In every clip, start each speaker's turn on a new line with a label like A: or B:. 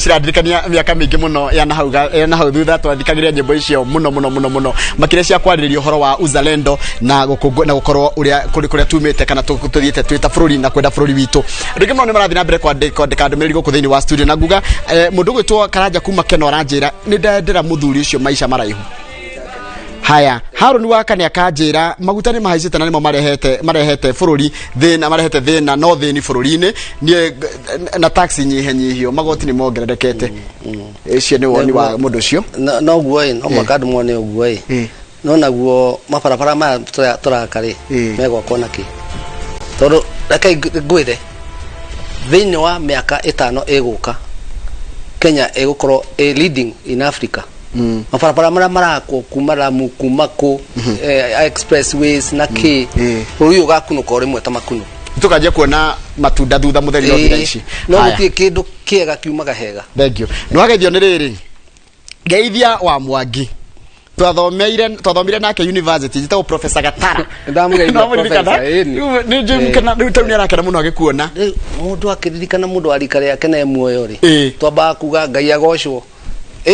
A: cirandirikania miaka mingi muno ya na hau thutha twathikagiria nyimbo icio muno makire cia kwaririria uhoro wa uzalendo na gukorwo uria tumite kana tuthiete twita bururi na kwenda bururi witu ringi no ni marathi na mbere kwandika ndumiriri guku thiini wa studio na nguga mundu gwitwo Karanja kuma Kenya oranjira ni ndendera muthuri ucio maisha maraihu. Haya Haruni wakane akanjira maguta ni mahaicite na nimo marehete bururi thina marehete thina no thini bururi-ini ni na taxi nyihio magoti ni mongererekete icio ni woni wa mundu ucio
B: no guo no makadu mone guo no naguo maparapara ma turakari mego kona ki todo reke gwire thini wa miaka 5 eguka Kenya egukorwo leading in Africa. Maparapara marakwo kumako expressways na ki uyu gakunuka rimwe ta makuno
A: tukaje kuona matunda thutha mutheri othira ici
B: no gutie kindu kiega kiumaga hega.
A: Thank you. No ageithio ni riri Geithia wa Mwangi twathomire nake university jitao Professor Gatara
B: ndamugeithia professor
A: ni jim kana ni arakena muno agikuona
B: mundu akiririkana mundu arikare yake na muoyo ri twamba kuga Ngai agocwo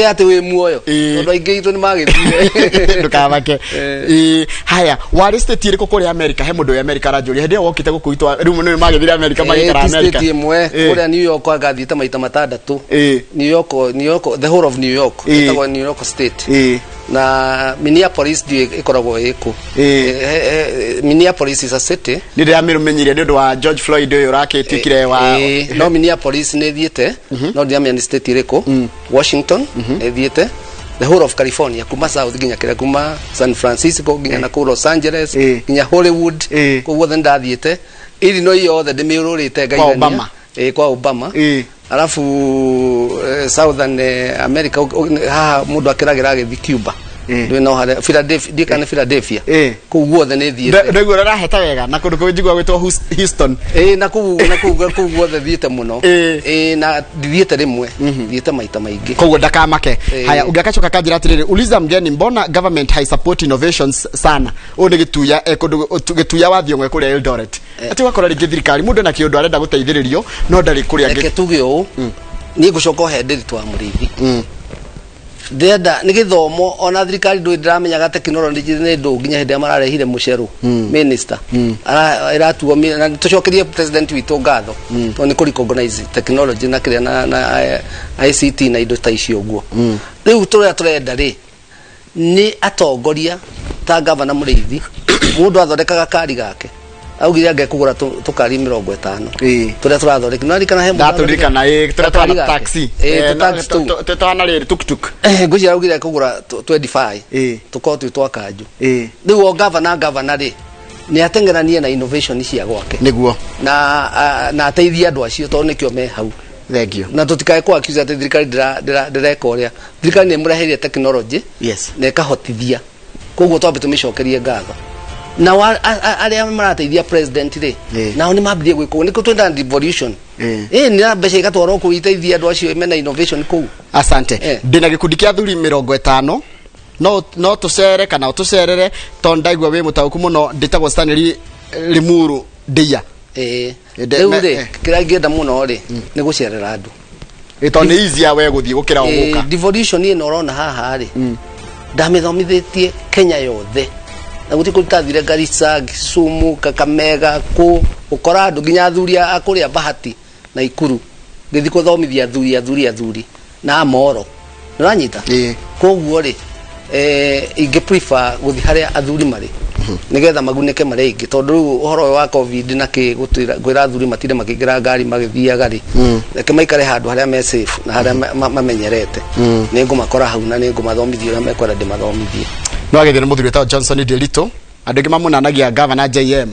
B: ati we muoyo tondu aingi itu ni magithire
A: ndukabake haya wari state iriko kuri America he mundu wa America rajuri hende wokite gukuitwa riu ni magithire America magikara America
B: state imwe kuri New York agathiite maita matandatu New York the whole of New York itagwo New York state na Minneapolis ikoragwo iko Minneapolis is a city
A: ni ndia mirumenyirie ni ndu wa George Floyd uyu rakitwikire wa
B: no Minneapolis ni thiete no ndia meni state iriko Washington thiete the whole of California kuma south ginya kira kuma San Francisco ginya na Los Angeles ginya Hollywood kuwo then ndathiete Illinois yothe ndimirurite gaithania kwa Obama alafu Southern America mundu akiragira githi Cuba ndio no hale Philadelphia kuguo the ne thiete
A: ndio raheta wega na kundu kujigwa gwitwo Houston
B: na kuguo the thiete muno na thiete rimwe thiete maita maingi
A: kuguo ndakamake haya ungakachoka kanjira atiriri uliza mgeni mbona government high support innovations sana uni gituya gituya wa thiongwe kuri Eldoret ati wakora ringi thirikari mundu na kiundu arenda guteithiririo no ndari kuri angi
B: ketuge o ni gucoka henderi twa murithi ndenda ni githomo ona thirikari ndu ndiramenyaga technology ni ndu nginya hindi amararehire muceru minister iratuo na tucokerie president witu ngatho to ni recognize technology na kiria na ICT na indo ta icio guo riu turenda ri ni atongoria ta governor murithi mundu athondekaga kari gake augire angekugura tukari 50 turia turathoreka nari kana he
A: ndaturikana turatwara taxi tutana riri tuk
B: nguci augire kugura 25 tuko twakanju riu governor ri ni atengeranie na innovation cia gwake
A: niguo
B: na ateithia andu acio to nikio me hau.
A: Thank you.
B: Na tutikae kwa accuse ati thirikari ndireka uria thirikari ni mureherie technology na ikahotithia koguo twambe tumicokerie ngatho na aria marateithia president ri nao ni mambithie gwiko niko twenda devolution ni mbeca igatwarwo ku iteithia andu acio mena innovation ku.
A: Asante ndina gikundi kia thuri 50 no tucere kana tucerere to ndaigwa we mutauku muno nditagwo Stanley Limuru Ndia
B: Deure kira ngenda muno ri ni gucerera andu
A: ito ni easier we guthie gukira oguka
B: devolution ni norona haha ri ndamithomithitie Kenya yothe na guti kutathire Garissa Kisumu Kakamega ku ukora andu nginya athuria akuria Bahati na Ikuru ngithi kuthomithia athuri na Amoro nuranyita koguo ri inge prefer guthi haria athuri mari nigetha maguneke mari ingi tondu uhoro wa covid na ki gwira athuri matire makingira ngari magithiaga ri reke maikare handu haria me safe na haria mamenyerete ningumakora hau na ningumathomithia uria mekwenda ndimathomithie.
A: No agethire muthuri ta Johnson Delito andu ngi mamunanagia governor JM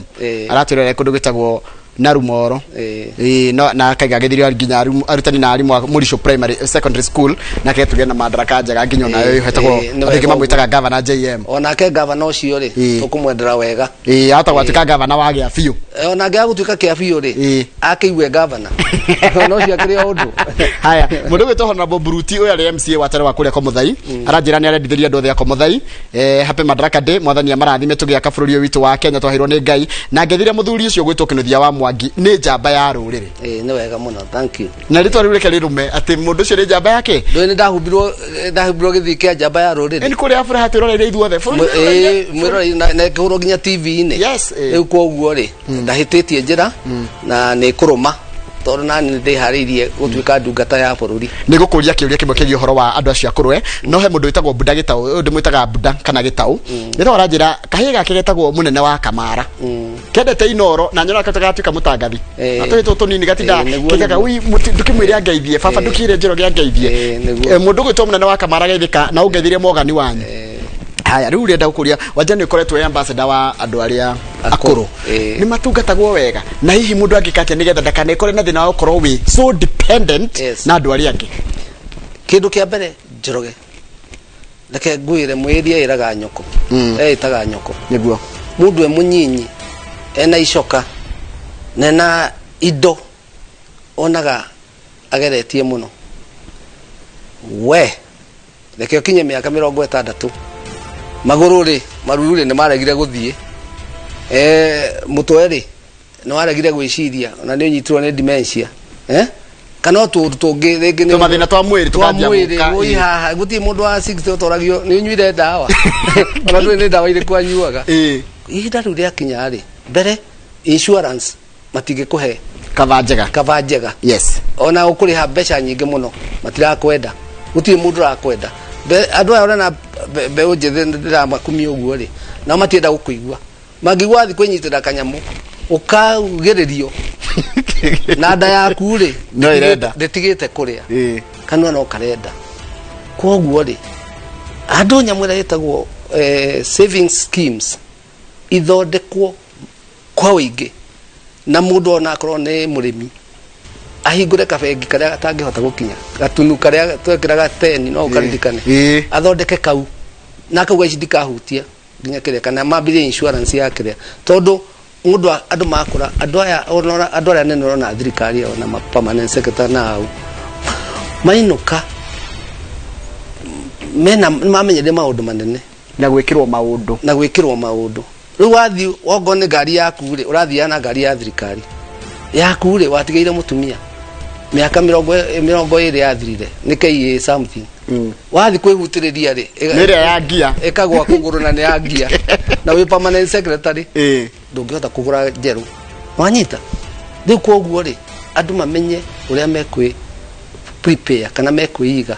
A: aratirere kundu gitagwo Narumoro no na kaiga githirio nginya arutani na arimu Murisho Primary Secondary School na ketugena Madaraka jaga nginyo nayo hetagwo ngi mamwitaga governor JM
B: ona ke governor ucio ri tukumwendera wega
A: hata gwatuka governor wa gia fiu
B: ona ngia gutuika kia fiu ri akiwe governor no cia kire undu
A: haya mundu wito Honorable Buruti uyu ari MCA wa tare wa kuria Komuthai aranjira ni arendithiria andu othe ya Komuthai happy Madaraka Day mwathani amarathime tugia kaburi witu wa Kenya twahirwo ni Ngai na ngethire muthuri ucio gwitwo kinuthia wa Mwangi nĩ njamba ya rũrĩrĩ
B: nĩ wega mũno, thank you.
A: na rĩtwa rĩu reke rĩrume atĩ mũndũ ũcio nĩ njamba yake
B: ndũĩ nĩ ndahumbirwo gĩthii kĩa njamba ya rũrĩrĩ
A: nĩ kũrĩa bũrĩa twĩroreire ithuothe
B: mwĩrorei na kĩhũrwo nginya TV-inĩ
A: yes
B: rĩu koguo rĩ ndahĩtĩtie njĩra na nĩ kũrũma tondũ nani nĩ ndĩharĩirie gũtuĩka ndungata ya bũrũri
A: nĩ gũkũria kĩũria kĩmwe kĩgiĩ ũhoro wa andũ acio akũrũ no he mũndũ wĩtagwo Buda Gĩtaũ ũyũ ndĩmwĩtaga Buda kana Gĩtaũ nĩ aranjĩra kahĩĩ gake getagwo mũnene wa Kamara kendete inoro na nyona katagatuĩka mũtangathi na tũhĩtwo tũnini gatinda kĩgaga ui ndũkĩmwĩre angeithie baba ndũkire njĩro gĩa ngeithie mũndũ gwĩtwo mũnene wa Kamara geithĩka na ũngeithirie Mogani wanyu haya rĩu rĩenda gũkũria wanja nĩ ũkoretwo ambassador wa andũ arĩa akũrũ nĩ matungatagwo wega na hihi mũndũ angĩkatia nĩgetha ndakanekore na thĩna wa gũkorwo wĩ so dependent na andũ arĩa angĩ
B: kĩndũ kĩa mbere Njoroge reke ngwĩre mwĩria ĩraga nyoko ĩtaga nyoko
A: nĩguo
B: mũndũ mũnyinyi ena icoka na indo onaga ageretie mũno we reke ũkinye mĩaka 60 magũrũ rĩ maruru rĩ nĩ maregire gũthiĩ mũtwe rĩ nĩ waregire gwĩciria ona nĩ ũnyitirwo nĩ dementia kana tũngĩ rĩngĩ nĩ
A: mathĩna twa mwĩrĩ
B: tũkanjamuka haha gũtirĩ mũndũ wa 60 ũtoragio nĩ ũnyuire ndawa ona ndũĩ nĩ ndawa irĩkũ anyuaga ihinda rĩu rĩakinya rĩ mbere insurance matingĩkũhe kava njega
A: yes
B: ona ũkũrĩha mbeca nyingĩ mũno matirakwenda gũtirĩ mũndũ ũrakwenda andũ aya ũrena mbeũ njĩthĩ ndĩramakumia ũguo rĩ na matienda gũkũigua mangĩgwa thĩ kwĩnyitĩra kanyamũ ũkagĩrĩrio na nda yaku rĩ ndĩtigĩte kũrĩa kanua no karenda koguo rĩ andũ nyamũ ĩrĩa ĩtagwo savings schemes ithondekwo kwa ũingĩ na mũndũ ona akorwo nĩ mũrĩmi ahingũre kabengi karĩa atangĩhota gũkinya gatunu karĩa twekĩraga 10 no ũkaririkane athondeke kau na kau ici ndikahutia nginya kĩrĩa kana mambire insurance ya kĩrĩa tondũ mũndũ andũ makũra andũ arĩa nene ona thirikari ona permanent secretary na au mainũka mena mamenyere maũndũ manene
A: na gwĩkĩrwo maũndũ
B: rĩu wathiĩ wongo nĩ ngari yaku rĩ ũrathiĩ na ngari ya thirikari yaku rĩ watigeire mũtumia miaka 20 yathirire nĩ KA something wathi kwĩhutĩrĩria rĩ
A: nĩrĩa ya ngia
B: ĩkagwa kũgũrũ na nĩ ya ngia na wĩ permanent secretary ndũngĩhota kũgũra njerũ wanyita rĩu koguo rĩ andũ mamenye ũrĩa mekwĩ prepare kana mekwĩiga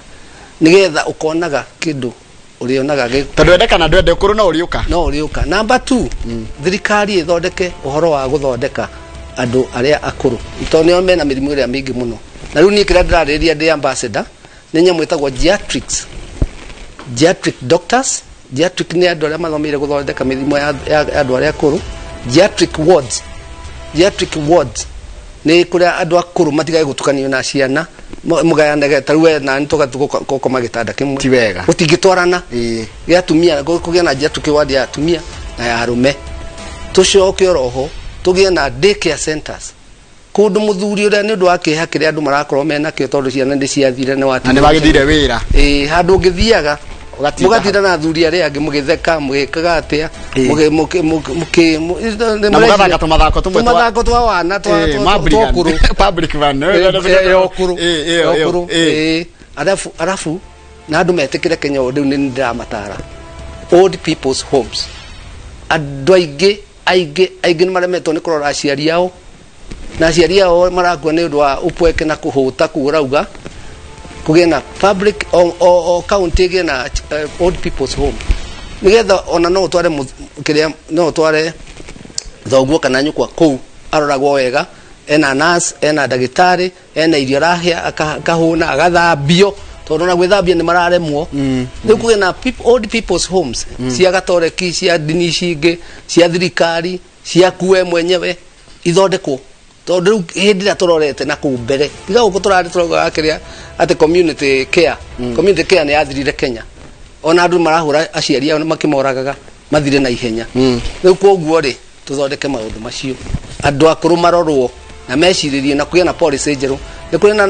B: nĩgetha ũkonaga kĩndũ ũrĩonaga
A: tondũ endekana ndwende ũkũrũ no
B: ũrĩũka number 2 thirikari ĩthondeke ũhoro wa gũthondeka andũ arĩa akũrũ tondũ nĩo mena mĩrimũ ĩrĩa mĩingĩ mũno na rĩu niĩ kĩrĩa ndĩrarĩrĩria ndĩ ambassador nĩ nyamũ ĩtagwo geriatric doctors geriatric nĩ andũ arĩa mathomeire gũthondeka mĩrimũ ya andũ arĩa akũrũ geriatric wards nĩ kũrĩa andũ akũrũ matigae gũtukanio na ciana mũgayanage tarũ we na nĩ tũgakoma gĩtanda kĩmwe
A: ti wega
B: gũtingĩtwarana gĩa atumia kũgĩa na geriatric ward ya atumia na ya arũme tũcoke oroho tũgĩe na daycare centers kũndũ mũthuri ũrĩa nĩ ũndũ wa kĩeha kĩrĩa andũ marakorwo mena kĩo tondũ ciana nĩ ciathire nĩ
A: wagĩthire wĩra
B: handũ ũngĩthiaga mũgatinda na athuri arĩa angĩ mũgĩtheka mũgĩkaga atĩa
A: mũgathaka tũmathako
B: twa wana twakũrũ arabu na andũ metĩkĩre Kenya rĩu nĩ ndĩramatara old people's homes andũ aingĩ nĩ maremetwo nĩ kũrora aciari ao na aciari ao marakua nĩ ũndũ wa upweke na kũhũta kũrauga kũgĩa na public o county gĩ na old people's home nĩgetha ona no ũtware kĩrĩa no ũtware thoguo kana nyũkwa kũu aroragwo wega ena nurse ena ndagĩtarĩ ena irio arahĩa akahũna agathambio tondũ na gwĩthambia nĩ mararemwo rĩu kũgĩa na old people's homes cia gatoreki cia ndini cingĩ cia thirikari cia kuwe mwenyewe ithondekwo tondũ rĩu hĩndĩ ĩrĩa tũrorete na kũu mbere tiga gũkũ tũrarĩ tũraugaga kĩrĩa atĩ community care nĩ yathirire Kenya ona andũ marahũra aciari ao makĩmoragaga mathire na ihenya rĩu koguo rĩ tũthondeke maũndũ macio andũ akũrũ marorwo na mecirĩrie na kũgĩa na policy njerũ nĩ kũrĩ na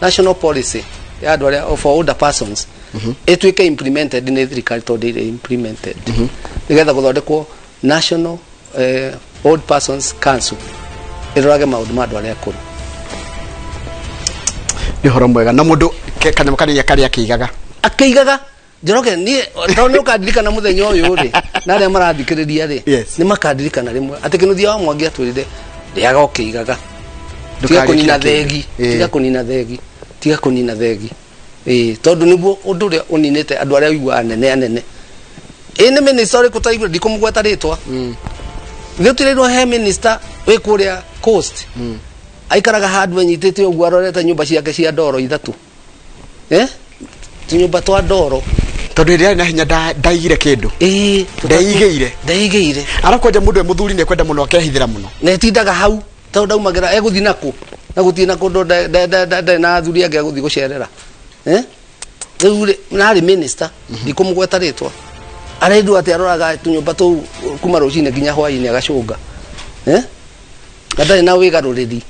B: national policy ya andũ arĩa for older persons ĩtuĩke implemented nĩ thirikari tondũ ĩrĩ implemented nĩgetha gũthondekwo national old persons council irorage maundu ma andu aria akuru
A: ni horo mwega na mundu kanyama kanini karia
B: akiigaga Njoroge ni tondu ukadirikana muthenya uyu ri na aria marathikiriria ri ni makadirikana rimwe ati kinuthia wa Mwangi atwirire ndiaga ukiigaga tiga kunina thegi tiga kunina thegi tondu niguo undu uria uninite andu aria uigua anene ni minister uri kutaigua ndikumugweta ritwa thiutirirwo he minister wi kuria coast aikaraga handu anyitite uguo arorete nyumba ciake cia ndoro ithatu tunyumba twa ndoro
A: tondu iria na hinya ndaigire kindu ndaigeire arakwenda mundu muthuri ne kwenda muno akehithira muno
B: ne tindaga hau tondu daumagira eguthi naku na guthii na kundu na athuri age guthii gucerera riu nari minister ndikumugweta ritwa arendu ati aroraga tunyumba tu kuma rucine nginya hwaini agacunga ndari na wigaruriri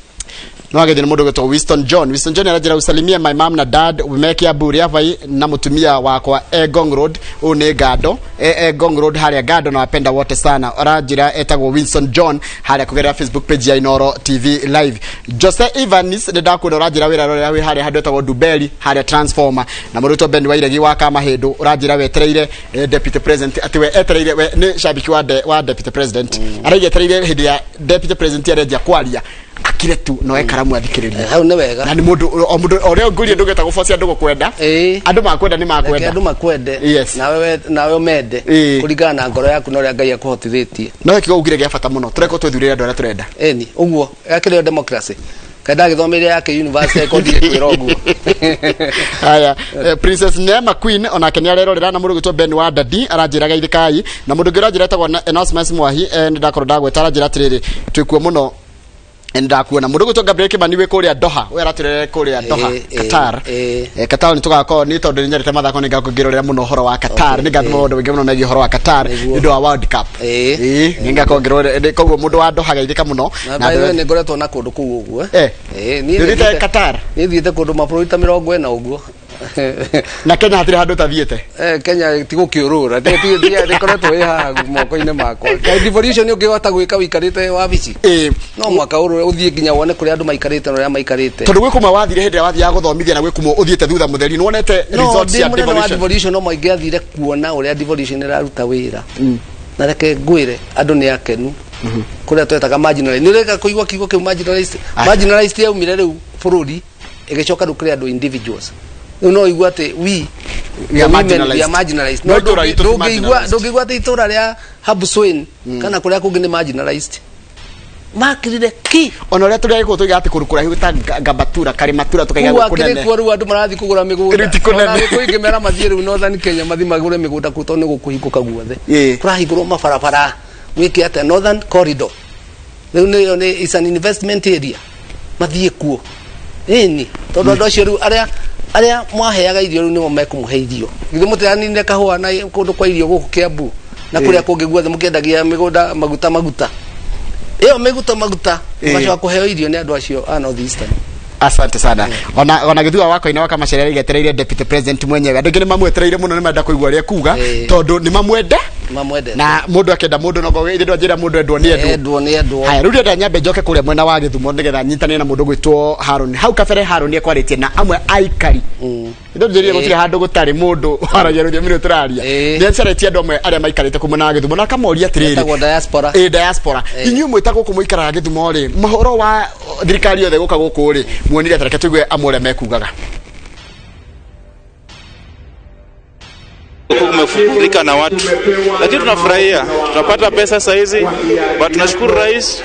A: no agethire mundu gwetwo Winston John arajira usalimia my mom na dad umekia buri avai na mutumia wakwa Egong Road une gado Egong Road haria gado na wapenda wote sana arajira etagwo Winston John haria kugerera Facebook page ya Inoro TV live Jose Evanis ndakunda arajira wira rore haria handu etagwo Dubeli haria transformer na muruto Ben Wairegi wa kama hindu arajira wetereire deputy president atiwe etereire we ni shabiki wa deputy president aragetereire hindi ya deputy president areja kwaria akire tu no ekaramu athikiriria
B: hau ne wega
A: na ni mundu oria ngurie ndugeta gufocia andu gukwenda andu makwenda ni makwenda
B: andu makwende nawe umende kuringana na ngoro yaku no ria Ngai akuhotithitie
A: no kigo ugire gia bata muno tureko twithurire andu aria turenda
B: ni uguo yakire democracy kada githomeire yake university kodire kwira uguo
A: haya Princess Neema Queen ona kenya rerorera na mundu gwitwo Ben wa Dadi aranjiraga ithikai na mundu ngira njira etagwo Enosmas Mwahi ndakoro ndagweta aranjira atiriri twikuo muno ndakuona mundu gutoka break maniwe kuria Doha we aratirere kuria Doha Qatar Qatar ni tugako ni tondu ni nyarite mathako ni ngakugirorera muno horo wa Qatar ni ngathimo mundu wingi muno negi horo wa Qatar ndio wa World Cup ni ngakugirorera koguo mundu wa Doha gaithika muno
B: na wewe ni ngoretwo na kundu kuu uguo
A: ni thite Qatar
B: ni thite kundu maproject 40 uguo
A: na Kenya hatire handu tathiete
B: Kenya tigukiurura ndi koretwo iha moko-ine makwa devolution ungihota gwika wikarite wabici no mwaka uru uthie nginya wone kuri andu maikarite no ria maikarite
A: tondu gwikuma wathire hindi wathia ya guthomithia na gwikuma uthiete thutha mutheri nonete results ya
B: devolution no maingi athire kuona uria devolution iraruta wira na reke ngwire andu ni akenu kuria twetaga marginalized ni reka kuigwa kigo ke marginalized ya umire riu bururi igicoka rukire andu individuals no igwa te we are marginalized no dogeigwa te itura ria Habswain kana kuria kungi ni marginalized makirire ki
A: ona ria turia iko tuiga ati kurukura hiuta gabatura karimatura tukaiga
B: kunene kwa ru andu marathi kugura migunda ona kuingi mera mathie ru Northern Kenya mathi magure migunda kuto ni gukuhikuka guothe kurahigurwo mabarabara wiki ate Northern Corridor ni is an investment area mathie kuo ni tondu ndo cio ru aria mwaheaga irio ru nimo mekumuhe irio githe muteanine kahua na kundu kwa irio guku Kiambu na kuria kungi guothe mukendagia migunda maguta iyo miguta macho kuheo irio ni andu acio a North Eastern
A: asante sana ona githua wako ina waka macerere getereire deputy president mwenyewe andu ngine mamwetereire muno ni menda kuigwa ria kuga tondu ni mamwende na mundu akenda mundu no go ndo njira mundu endwo ni endwo haya rudi nda nyambe njoke kuria mwena wa Githumo nigetha nyitane na mundu gwitwo Harun hau kabere Harun ekwaritie na amwe aikari ndo njira gutire handu gutari mundu waragia rudia miro turaria ni nceretie andu amwe aria maikarite kumana Githumo na kamoria tiriri diaspora inyu mwitagwo kumuikara Githumo ri mahoro wa thirikari yothe guka guku ri muonire tareke tuigwe amore mekugaga
C: umefurika na watu, lakini tunafurahia, tunapata pesa saa hizi, but tunashukuru rais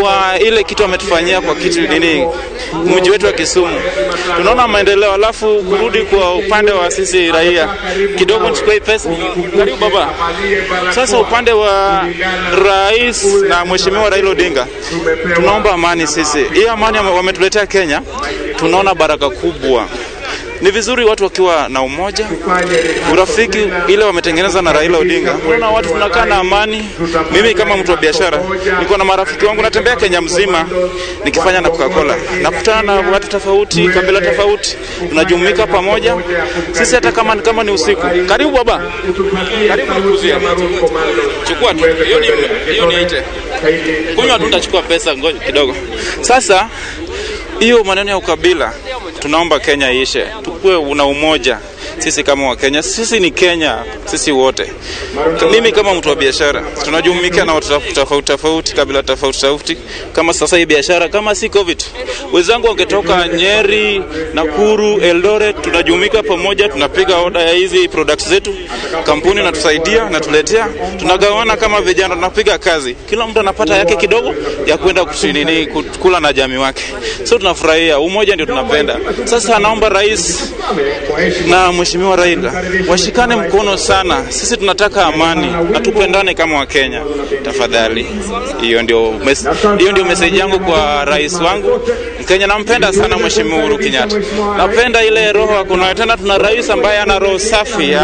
C: kwa ile kitu ametufanyia kwa kitu nini mji wetu wa Kisumu. Tunaona maendeleo, alafu kurudi kwa upande wa sisi raia kidogo nichukue pesa. Karibu baba. Sasa upande wa rais na mheshimiwa Raila Odinga, tunaomba amani sisi. Hii amani wametuletea Kenya, tunaona baraka kubwa. Ni vizuri watu wakiwa na umoja, urafiki ile wametengeneza na Raila Odinga. Kuna watu tunakaa na amani. Mimi kama mtu wa biashara, niko na marafiki wangu natembea Kenya mzima nikifanya na Coca-Cola. Nakutana na watu tofauti, kabila tofauti, tunajumuika pamoja. Sisi hata kama ni usiku. Karibu baba. Karibu nikuzie. Chukua tu. Hiyo ni aite. kunywa tu nitachukua pesa, ngoja kidogo. Sasa hiyo maneno ya ukabila tunaomba Kenya ishe, tukue una umoja. Sisi kama wa Kenya, sisi ni Kenya, sisi wote. Mimi kama mtu wa biashara, tunajumuika na watu tofauti, kabila tofauti. Kama sasa hii biashara, kama si COVID, wenzangu wangetoka Nyeri, Nakuru, Eldoret, tunajumuika pamoja, tunapiga order ya hizi products zetu. Kampuni inatusaidia na tuletea, tunagawana kama vijana, tunapiga kazi. Kila mtu anapata yake kidogo ya kwenda kula na jamii wake. So tunafurahia, umoja ndio tunapenda. Sasa naomba rais na Mheshimiwa Raila washikane mkono sana. Sisi tunataka amani na tupendane kama wa Kenya. Tafadhali. Hiyo ndio message yangu kwa rais wangu. Mkenya nampenda sana Mheshimiwa Uhuru Kenyatta. Napenda ile roho kuna tena, tuna rais ambaye ana roho safi.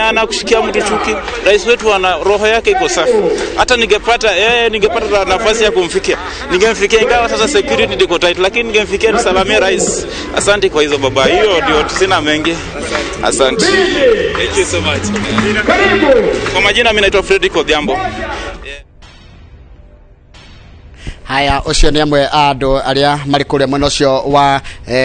C: Ana kushikia mtu chuki. Rais wetu ana roho yake iko safi. Hata ningepata nafasi ya kumfikia, ningemfikia, ingawa sasa security iko tight, lakini ningemfikia nisalamie rais. Asante kwa hizo baba. Hiyo ndio sina mengi. Asante. Thank you so much. Kwa majina mimi naitwa Fredrick Odhiambo.
A: Haya, ucio ni amwe andu aria mari kuria mwena ucio wa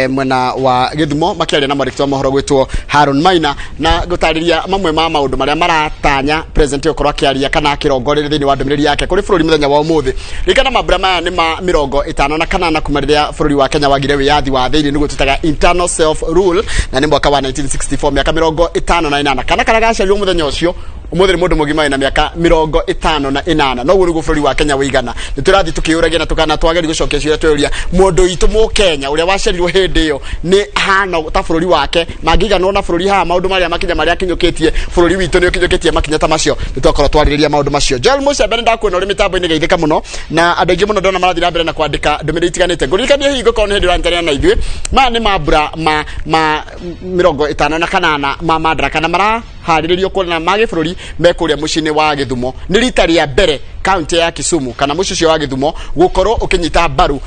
A: mwena wa Githumo makiaria na mwarikitwa mohoro gwitwo Harun Maina na gutariria mamwe ma maundu maria maratanya president ukorwo akiaria kana akirongorera thini wa ndumiriri yake kuri bururi muthenya wa umuthi. Rikana mabura maya ni ma 58 kumariria bururi wa Kenya wagire wiyathi wa thini nigo tutaga internal self rule na ni mwaka wa 1964 miaka 58 kana karagacario muthenya ucio umuthi mundu mugima na miaka 58 no guru bururi wa Kenya wigana niturathi tukiuragia na tukana twageri gucokia ciira tweria mundu itu mu Kenya uria wacerirwo hindi yo ni hana ta bururi wake magigana na bururi ha maundu maria makinya maria kinyukitie bururi witu ni kinyukitie makinya ta macio nitwakorwo twariria maundu macio. Joel Musa bende ndakwena uri mitambo-ini geithika muno na andu aingi muno ndona marathi na mbere na kwandika ndumiriri itiganite ngurikania hingo kono hindi rantaria na ithui ma ni mabura ma 58 ma Madaraka na mara hariririo kuna magi bururi mekuria mucini wa Githumo ni rita ria mbere county ya Kisumu kana mucicio wa Githumo gukorwo ukinyita baru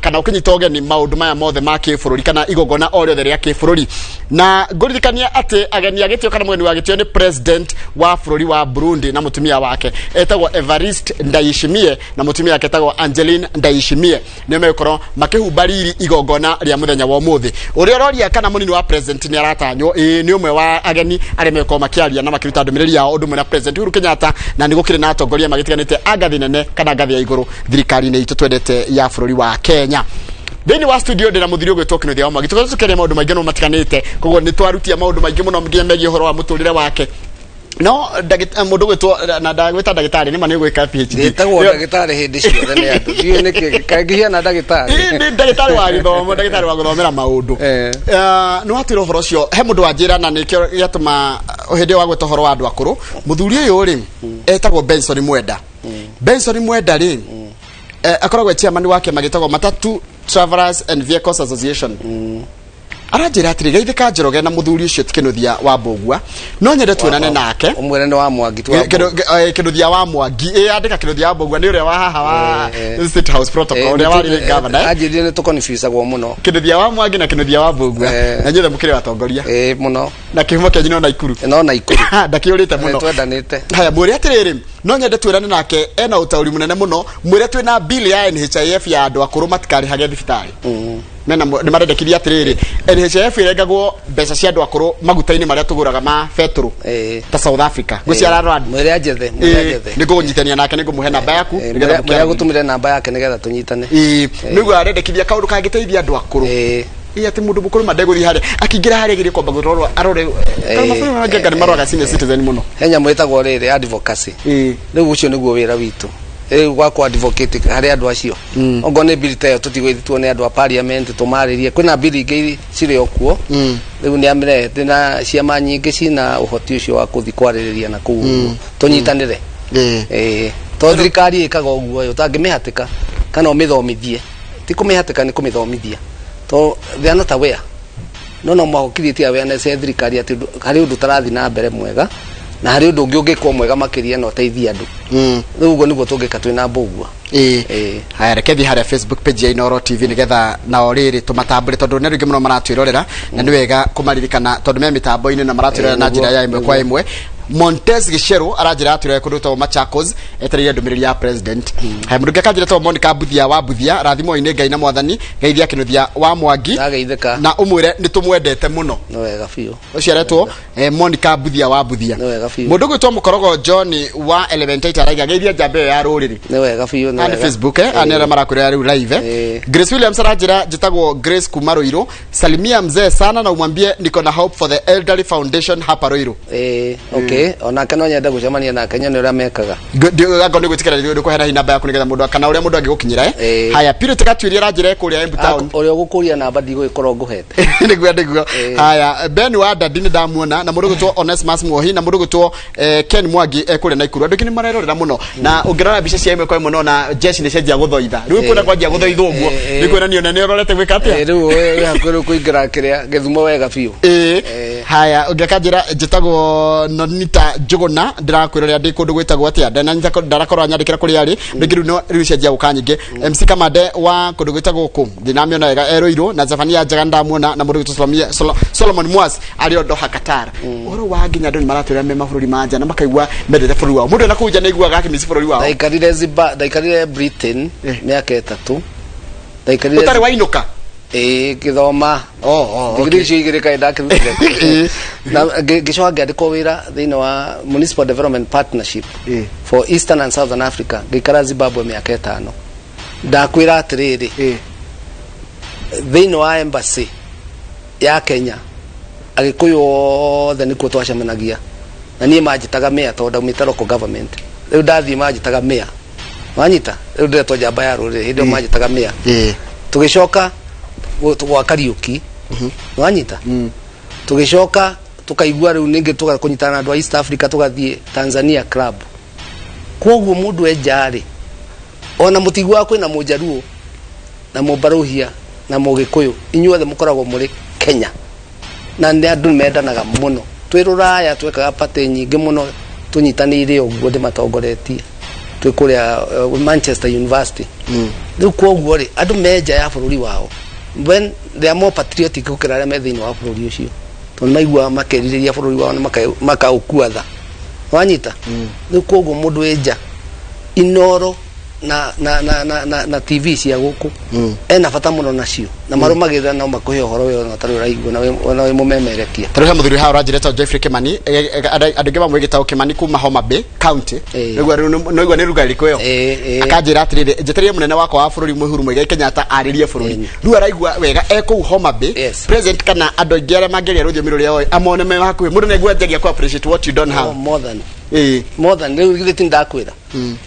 A: kana ukinyita ogeni maundu maya mothe ma kibururi kana igogona oryo ria kibururi na ngurikania ati ageni agitio kana mweni wa gitio ni president wa bururi wa Burundi na mutumia wake etagwo Evariste Ndayishimiye na mutumia wake etagwo Angeline Ndayishimiye ni mekorwo makihumbariri igogona ria muthenya wa umuthi uria roria kana munini wa president ni aratanyo ni umwe wa ageni areme makiaria na makiruta ndumiriri yao undu mena president Uhuru Kenyatta na nigukire na atongoria magitiganite agathi nene kana ngathi ya iguru thirikari ni itu twendete ya bururi wa Kenya. Thini wa studio ndina muthirio gwitwo Kinothia Wamagi tukazukeria maundu maingi no matikanite koguo ni twarutia maundu maingi muno megie horo wa muturire wake no mundu gwitwo na ndagwita ndagitari ni mani gwika PhD
B: ndetagwo ndagitari hindi ciothe ni andu dio niki kaingia na ndagitari
A: ni ndagitari wa githomo ndagitari wa guthomera maundu no atiro horo cio he mundu anjira na nikio yatuma hindi wa gwitwo horo wa andu akuru muthuri uyu ri etagwo Benson Mwenda Benson Mwenda ri akoragwo chairman wake magitagwo Matatu Travelers and Vehicles Association arajira atiri geithika njoroge na muthuri ucio Kinothia wa Mbugua no nyende tuonane nake
B: umwene wa Mwangi
A: Kinothia wa Mwangi andika Kinothia wa Mbugua ni ure wa haha wa State House Protocol ure wari governor
B: ajiri ni tukonifisa gwo muno
A: Kinothia wa Mwangi na Kinothia wa Mbugua na nyethe mukire watongoria
B: muno
A: na kihumo kenyu no Naikuru ndakiurite muno
B: twendanite
A: haya muri atiriri no nyende tuonane nake ena utauri munene muno mwire twina bill ya NHIF ya andu akuru matikari hage thibitari mena ni marendekithia atiriri NHIF irengagwo mbeca cia andu akuru magutaini maria tuguraga ma petrol ta South Africa guciara Rwanda
B: mwire ajethe
A: nigo nyitania nake nigo muhe namba yaku
B: nigetha gutumire namba yake nigetha tunyitane
A: nigo arendekithia kaundu kangiteithia andu akuru ati mundu mukuru madego thi hare akingira hare gire kwamba gurorwa arore kama mafuna ngani marwaga senior citizen muno
B: henya mwetagwo riri advocacy riu ucio niguo wira witu gwakwa advocate hari andu acio ongo ne bill tayo tutigwithitwo ni andu a parliament tumaririe kwina bill ingi ciri okuo riu ni amire na ciama nyingi cina uhoti ucio wa kuthi kwaririria na kuu tunyitanire to thirikari ikaga uguo utangimehatika kana umithomithie ti kumehatika ni kumithomithia to they are not aware no mahokiritie awareness thirikari ati hari undu tarathi na mbere mwega na hari undu ungikwo mwega makiria no teithia andu riu uguo niguo tungika twina Mbugua
A: haya rekethi hare Facebook page ya Inoro TV nigetha na oriri tumatambure tondu ne ringi muno maratwirorera na ni wega kumaririkana tondu me mitambo-ini na maratwirorera na njira ya imwe kwa imwe Montez Gishero arajira atire kunduta Machakos etereire ndumiriri ya president hai mundu ngakajira to Monica Buthia wa Buthia rathimo ine Ngai na mwathani geithia kinuthia wa Mwangi na umwire nitumwendete muno
B: no wega fiu
A: uciaretwo Monica Buthia wa Buthia
B: no wega fiu
A: mundu gwitwo Mukorogo John wa Elevator araiga geithia jambe ya ruriri
B: no wega fiu no
A: wega Facebook anera marakuria live Grace Williams arajira jitagwo Grace Kumaroiro salimia mzee sana na umwambie niko na hope for the Elderly Foundation hapa Roiro
B: okay ona kana nyenda gucemania na Kenya ni ura mekaga
A: ngago ni gwitikira ndio kuhera namba yaku nigetha mundu kana uria mundu angigukinyira haya Purity Gatwiri arajira kuria Embu Town
B: uria gukuria namba ndigwikorwo nguhete
A: niguo haya Ben wa Dadini ndamuona na mundu gutwo Onesmus Muohi na mundu gutwo Ken Mwangi kuria na ikuru andu kini marerorera muno na ungirora bica cia imwe kwa muno na jeshi ni cenjia guthoitha riu kuna kwanjia guthoithwo uguo nikuona niona ni urorete gwika atia
B: riu hakuru kuingira kiria githumo wega fiu
A: haya ungakajira jitagwo Nonita Jogona ndirakwirira ndi kundu gwitagwo atia ndarakorwo nyandikira kuri ari ngiru riu cenjia ukanyinge MC Kamande wa kundu gwitagwo ku ndinamiona wega eroiro na Zefania Njaga ndamuona na mundu gitwo Solomon Mwas ari ondo Qatar oro wa nginya ndo maratwira me mabũrũri manja na makaigua mendete bũrũri wao mundu na kuja na igua gake misi bũrũri wao
B: daikarire Britain miaka 3 daikarire
A: utari wainuka
B: githoma digiri cio igire kaida kirutire na gicoka ngiandikwo wira thiini wa Municipal Development Partnership for Eastern and Southern Africa gikara Zimbabwe miaka 5 ndakwira atiriri thiini wa embassy ya Kenya agikuyu othe nikuo twacemanagia na nie majitaga mea tondu umite local government riu ndathii majitaga mea wanyita riu ndiretwo njamba ya ruriri hindi majitaga mea tugicoka twa Kariuki wanyita tugicoka tukaigua riu ningi tugakunyitana na andu a East Africa tugathie Tanzania club kwoguo mundu enjari ona mutigwa kwina mujaruo na mubaruhia na mugikuyu inyuothe mukoragwo muri Kenya na ndi andu mendanaga muno twiruraya twekaga pate nyingi muno tunyitanire uguo ndi matongoretie twikuria Manchester University riu kwoguo ri andu meja ya bururi wao when they are more patriotic gukira aria methini wa bururi ucio tondu maigua makeriria bururi wao na makaukuatha wanyita riu kwoguo mundu enja inoro na TV cia guku ena bata muno nacio na marumagirira no makuhe uhoro we na tari uraigua na we mumemerekia
A: tari ha muthuri ha urajireta Jeffrey Kimani andu ngema mwigitao Kimani kuma Homa Bay County noigua ni ruga riko yo akajira atirire jeterie munene wako wa bururi Muhuru Muigai Kenyatta aririe bururi ru araigua wega eko Homa Bay president kana andu ngiara mangeria ruthio miruri yao amone me hakuhe mundu negua ngeria ku appreciate what you don't have
B: more than riu githiti ndakwira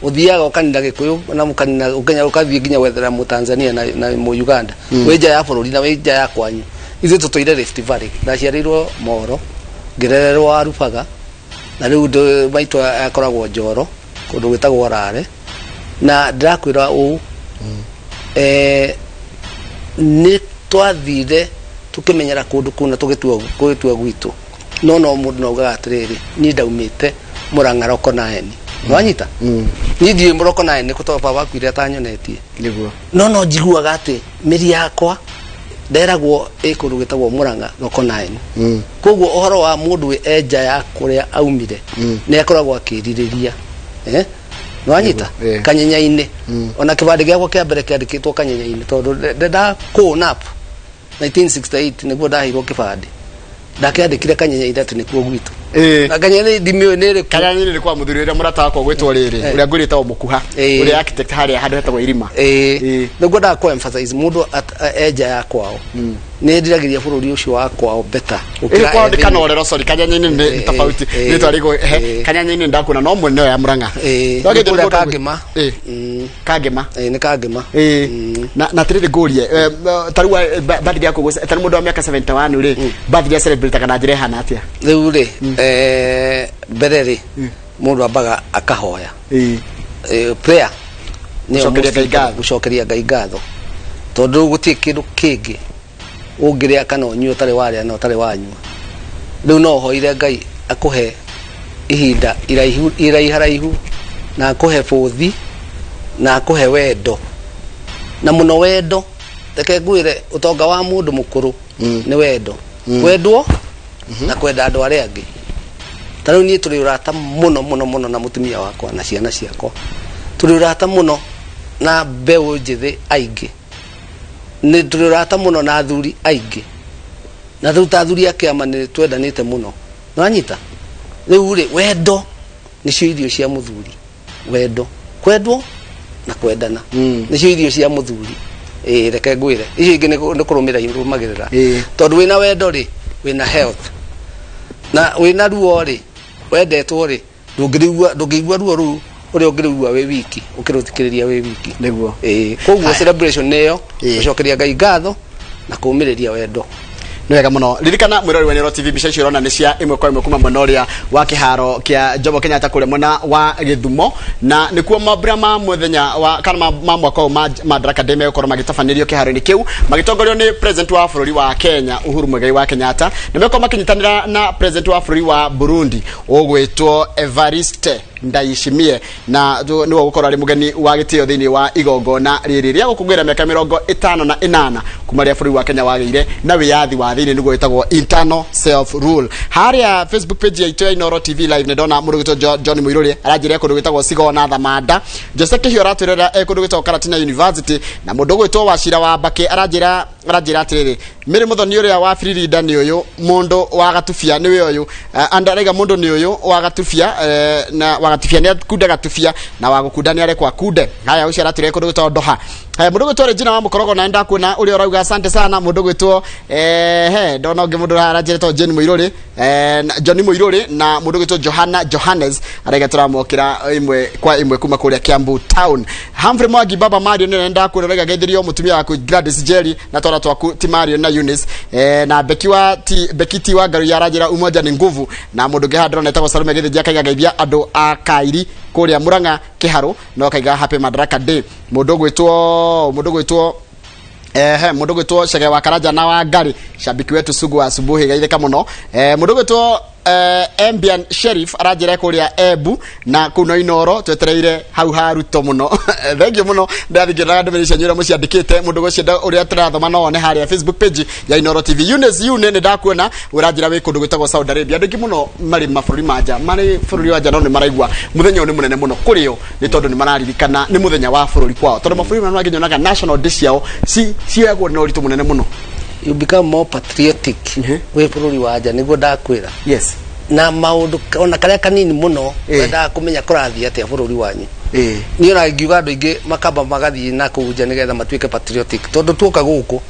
B: uthiaga ukanida gikuyu na mukanina ukenya ukathie nginya wethera mu Tanzania na mu Uganda weja ya bururi na weja ya kwanyu ithi tutoire Rift Valley ndaciarirwo Moro ngirererwo Arubaga na riu maitwa akoragwo Njoro kundu gwitagwo Rare na ndakwira u ni twathire tukimenyera kundu kuna tugitua gwitu no mundu no gatiriri ni ndaumite Murang'a roko na heni wanyita ni ndie muroko na heni kutoka baba kwire atanyonetie niguo no njiguaga ati miri yakwa nderagwo ikuru gitagwo Murang'a roko na heni koguo uhoro wa mundu enja ya kuria aumire ni akoragwo akiririria wanyita Kanyenya-ini ona kibande giakwa kia mbere kiandikitwo Kanyenya-ini tondu ndenda ku nap 1968 niguo ndahirwo kibande ndakiandikire Kanyenya-ini ati nikuo gwitu na Kanyenya ndimio nere
A: Kanyenya ni kwa muthuri uria murata kwa gwetwo riri uria ngurita Mukuha uria architect haria handu hetagwo Irima
B: niguo ndako emphasize mundu enja ya kwao ni ndiragiria bururi ucio wa kwao better
A: ukira kwa ndikana orero sorry Kanyenya ni tofauti ni twarigo Kanyenya ndakuna no mwene ya Murang'a
B: ndagithira
A: Kagema
B: ni Kagema
A: na tirire ngurie tarua birthday yako gwesa tari mundu wa miaka 71 ri birthday celebrate kana njire hana atia
B: riu ri bereri mundu ambaga akahoya prayer ni gucokeria Ngai ngatho tondu gutie kindu kingi ungiria kana unyu tari waria no tari wanyu riu no hoire Ngai akuhe ihinda iraiharaihu na akuhe bothi na akuhe wendo na muno wendo reke ngwire utonga wa mundu mukuru ni wendo wendwo na kwenda andu aria angi tariu nie turi urata muno na mutumia wakwa na ciana ciakwa turi urata muno na mbeu njithi aingi ni turi urata muno na athuri aingi na ruta athuri akiama ni twendanite muno nwanyita riu ri wendo nicio irio cia muthuri wendo kwendwo na kwendana nicio irio cia muthuri reke ngwire icio ingi ni kurumira irumagirira tondu wina wendo ri wina health na wina ruo ri wendetwo ri ndungirigua ruo ru uria ungirigua we wiki ukirutikiriria we wiki
A: niguo
B: koguo celebration neyo ucokeria Ngai ngatho na kumiriria wendo
A: nwega muno ririkana mwirori wa Nero TV bica cirona ni cia imwe kwa imwe kuma monoria wa kiharo kia Jomo Kenyatta kule mwena wa Githumo na nikuo mabura ma muthenya wa kana ma mwaka wa Madaraka Day mekorwo magitafanirio kiharo-ini kiu magitongorio ni president wa bururi wa Kenya Uhuru Muigai wa Kenyatta nimekorwo makinyitanira na president wa bururi wa Burundi ogwitwo Evariste Ndayishimiye na niwo gukorwo ari mugeni wa gitio thiini wa igongona riri ria gukungwira miaka 58 kuma ria bururi wa Kenya wagire na wiyathi wa thiini niguo itagwo internal self rule. Haria Facebook page ya Itoya Inoro TV live nedona mundu gitwo John Muiruri aranjira kundu gitagwo Sigona Thamanda Jose Kihio araturera kundu gitwo Karatina University na mundu gitwo Wachira wa Mbake aranjira atiriri miri muthoni uria wa free ni uyu mundu wa gatufia ni we uyu andarega mundu ni uyu wa gatufia na wa gatufia ni kuda gatufia na wa gukunda ni arekwa kude haya ucio araturira kundu gitwo Doha mundu gitwo Regina wa Mukorogo na enda kuna uri urauga asante sana mundu gitwo ndona ungi mundu aranjira to Jane Muiruri John Muiruri na mundu gitwo Johannes arega turamokira imwe kwa imwe kuma kuria Kiambu town Humphrey Mwangi Baba Mario ni enda kuna rega gedirio mutumia wa Gladys Jerry na tora twaku Timario na Eunice na Bekiti wa Garu ya rajira umoja ni nguvu na mundu gehadro na tawo Salome gethia kaiga gaibia ando akairi kuria Muranga Kiharo no kaiga happy Madaraka Day mundu gwitwo mundu gwitwo Shege wa Karaja na wa Ngari shabiki wetu sugu asubuhi gaitheka muno mundu gwitwo Ambian Sheriff arajira kuria Ebu na kuno Inoro twetereire hau haruto muno thank you muno ndathigira ndumiricia nyura muciandikite mundu gocienda uria turathoma no one haria Facebook page ya Inoro TV Yune ni ndakuona urajira we kundu gwitagwo Saudi Arabia ndingi muno mari maburi manja mari bururi wa jano ni maraigwa muthenya ni munene muno kurio ni tondu ni mararirikana ni muthenya wa bururi kwao tondu maburi manu aginyonaga national dish yao si yagwo no ritu munene muno
B: you become more patriotic we bururi wa nja niguo ndakwira
A: yes
B: na maundu ona karia kanini muno wenda kumenya kurathi atia bururi wanyu ni ona ngiuga andu ingi makamba magathi na kuja nigetha matuike patriotic tondu tuoka guku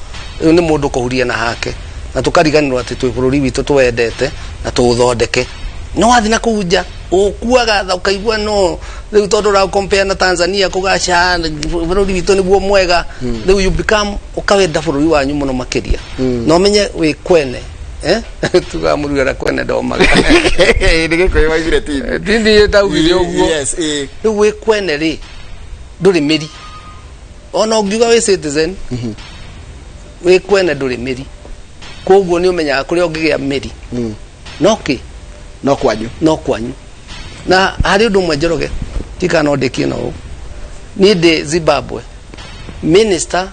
B: ni mundu kuhuria na hake na tukariganirwo ati twi bururi witu twendete na tuthondeke no wathi na kuja ukuaga tha ukaigua no riu tondu ra compare na Tanzania kugacha bururi witu niguo mwega riu you become ukawenda bururi wanyu muno makiria no menye we kwene tugamurugara kwene ndomaga
A: ndigiko yaigire tibi
B: ndindi yetawire uguo
A: yes
B: riu we kwene ri nduri miri ona ungiuga we citizen we kwene nduri miri koguo ni umenyaga kuria ungigia miri noki
A: no kwanyu
B: na hari undu mwe njoroge tika no ndikina u ni de Zimbabwe minister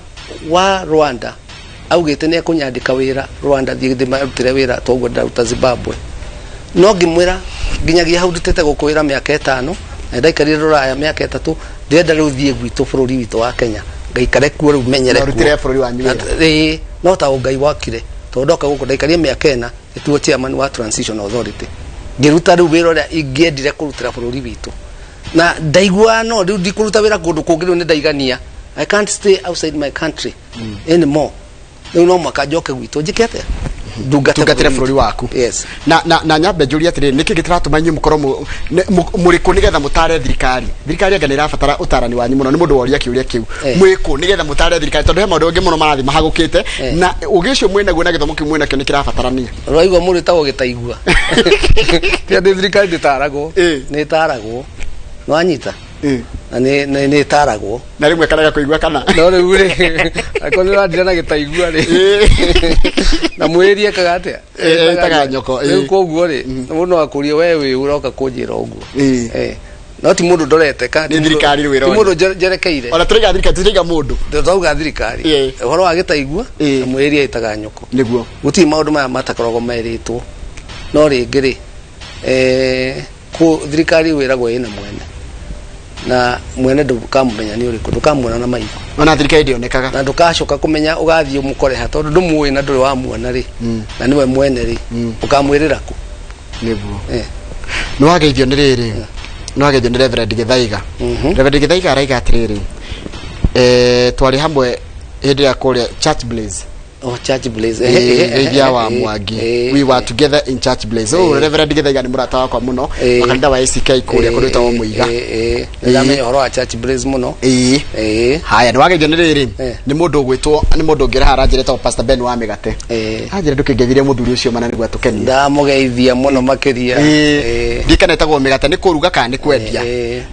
B: wa Rwanda augite ne kunyandika wira Rwanda thigthi marutire wira toguo ndaruta Zimbabwe no ngimwira nginyagia hau ndutete gukwira miaka 5 na ndaikarire Ruraya miaka 3 ndenda riu thie gwitu bururi witu wa Kenya ngaikare kuo riu menyere
A: rutire bururi wa nywe
B: no ta Ngai wakire to ndoka guku ndaikarie miaka 4 etuo chairman wa Transition Authority ngiruta riu wira ria ingiendire kurutira bururi witu na ndaigua no riu ndikuruta wira kundu kungi riu ni ndaigania I can't stay outside my country anymore no makajoke gwitu njikete
A: tungatire bururi waku
B: yes
A: na nyambe njuri atire niki gitiratuma nyu mukoro muriku nigetha mutare thirikari anga nirabatara utarani wanyu muno ni mundu woria kiuria kiu mwiku nigetha mutare thirikari tondu he maundu ngi muno marathi mahagukite na ugicio mwena guo na githomo kiu mwena kio nikirabatarania
B: raigwa muri tawo gitaigua tia thirikari nditaragwo ni taragwo no anyita na ni taragwo
A: na rimwe karaga kuigua kana
B: no riu ri akoni radira na gitaigua ri na mwerie kagatia
A: taga nyoko
B: riu koguo ri muno akuria wewe uroka kunjira uguo no ti mundu ndorete ka
A: ni thirikari riu
B: mundu jerekeire
A: ona turiga thirikari turiga mundu
B: ndauga thirikari horo wa gitaigua na mwerie itaga nyoko
A: niguo
B: guti maundu maya matakoragwo meritwo no ringi ri ku thirikari wiragwo ina mwene na mwene ndukamumenya ni uriku ndukamwona na maiko
A: ona thirikari ndionekaga
B: na ndukacoka kumenya ugathie umukore ha tondu ndumuwi na nduri wa muona ri na niwe mwene ri ukamwirira ku
A: nibu no ageithio ni riri no ageithio ni Reverend Githaiga Reverend Githaiga araiga atiriri twari hamwe hindi ya kuria Church Blaze.
B: Church Blaze.
A: Egia wa Mwangi. We were together in Church Blaze. Reverend Githaiga ni murata wakwa muno. Akanida wa ACK kuria kuruta wa muiga.
B: Ndamenye horo wa Church Blaze muno.
A: Haya ni wage genereri. Ni mundu gwitwo ni mundu ngira haranjire ta Pastor Ben wa Migate. Ajire ndukigethire muthuri ucio mana ni gwatukenia.
B: Ndamugeithia muno makiria.
A: Ndikana etagwo Migate ni kuruga kana ni kwendia.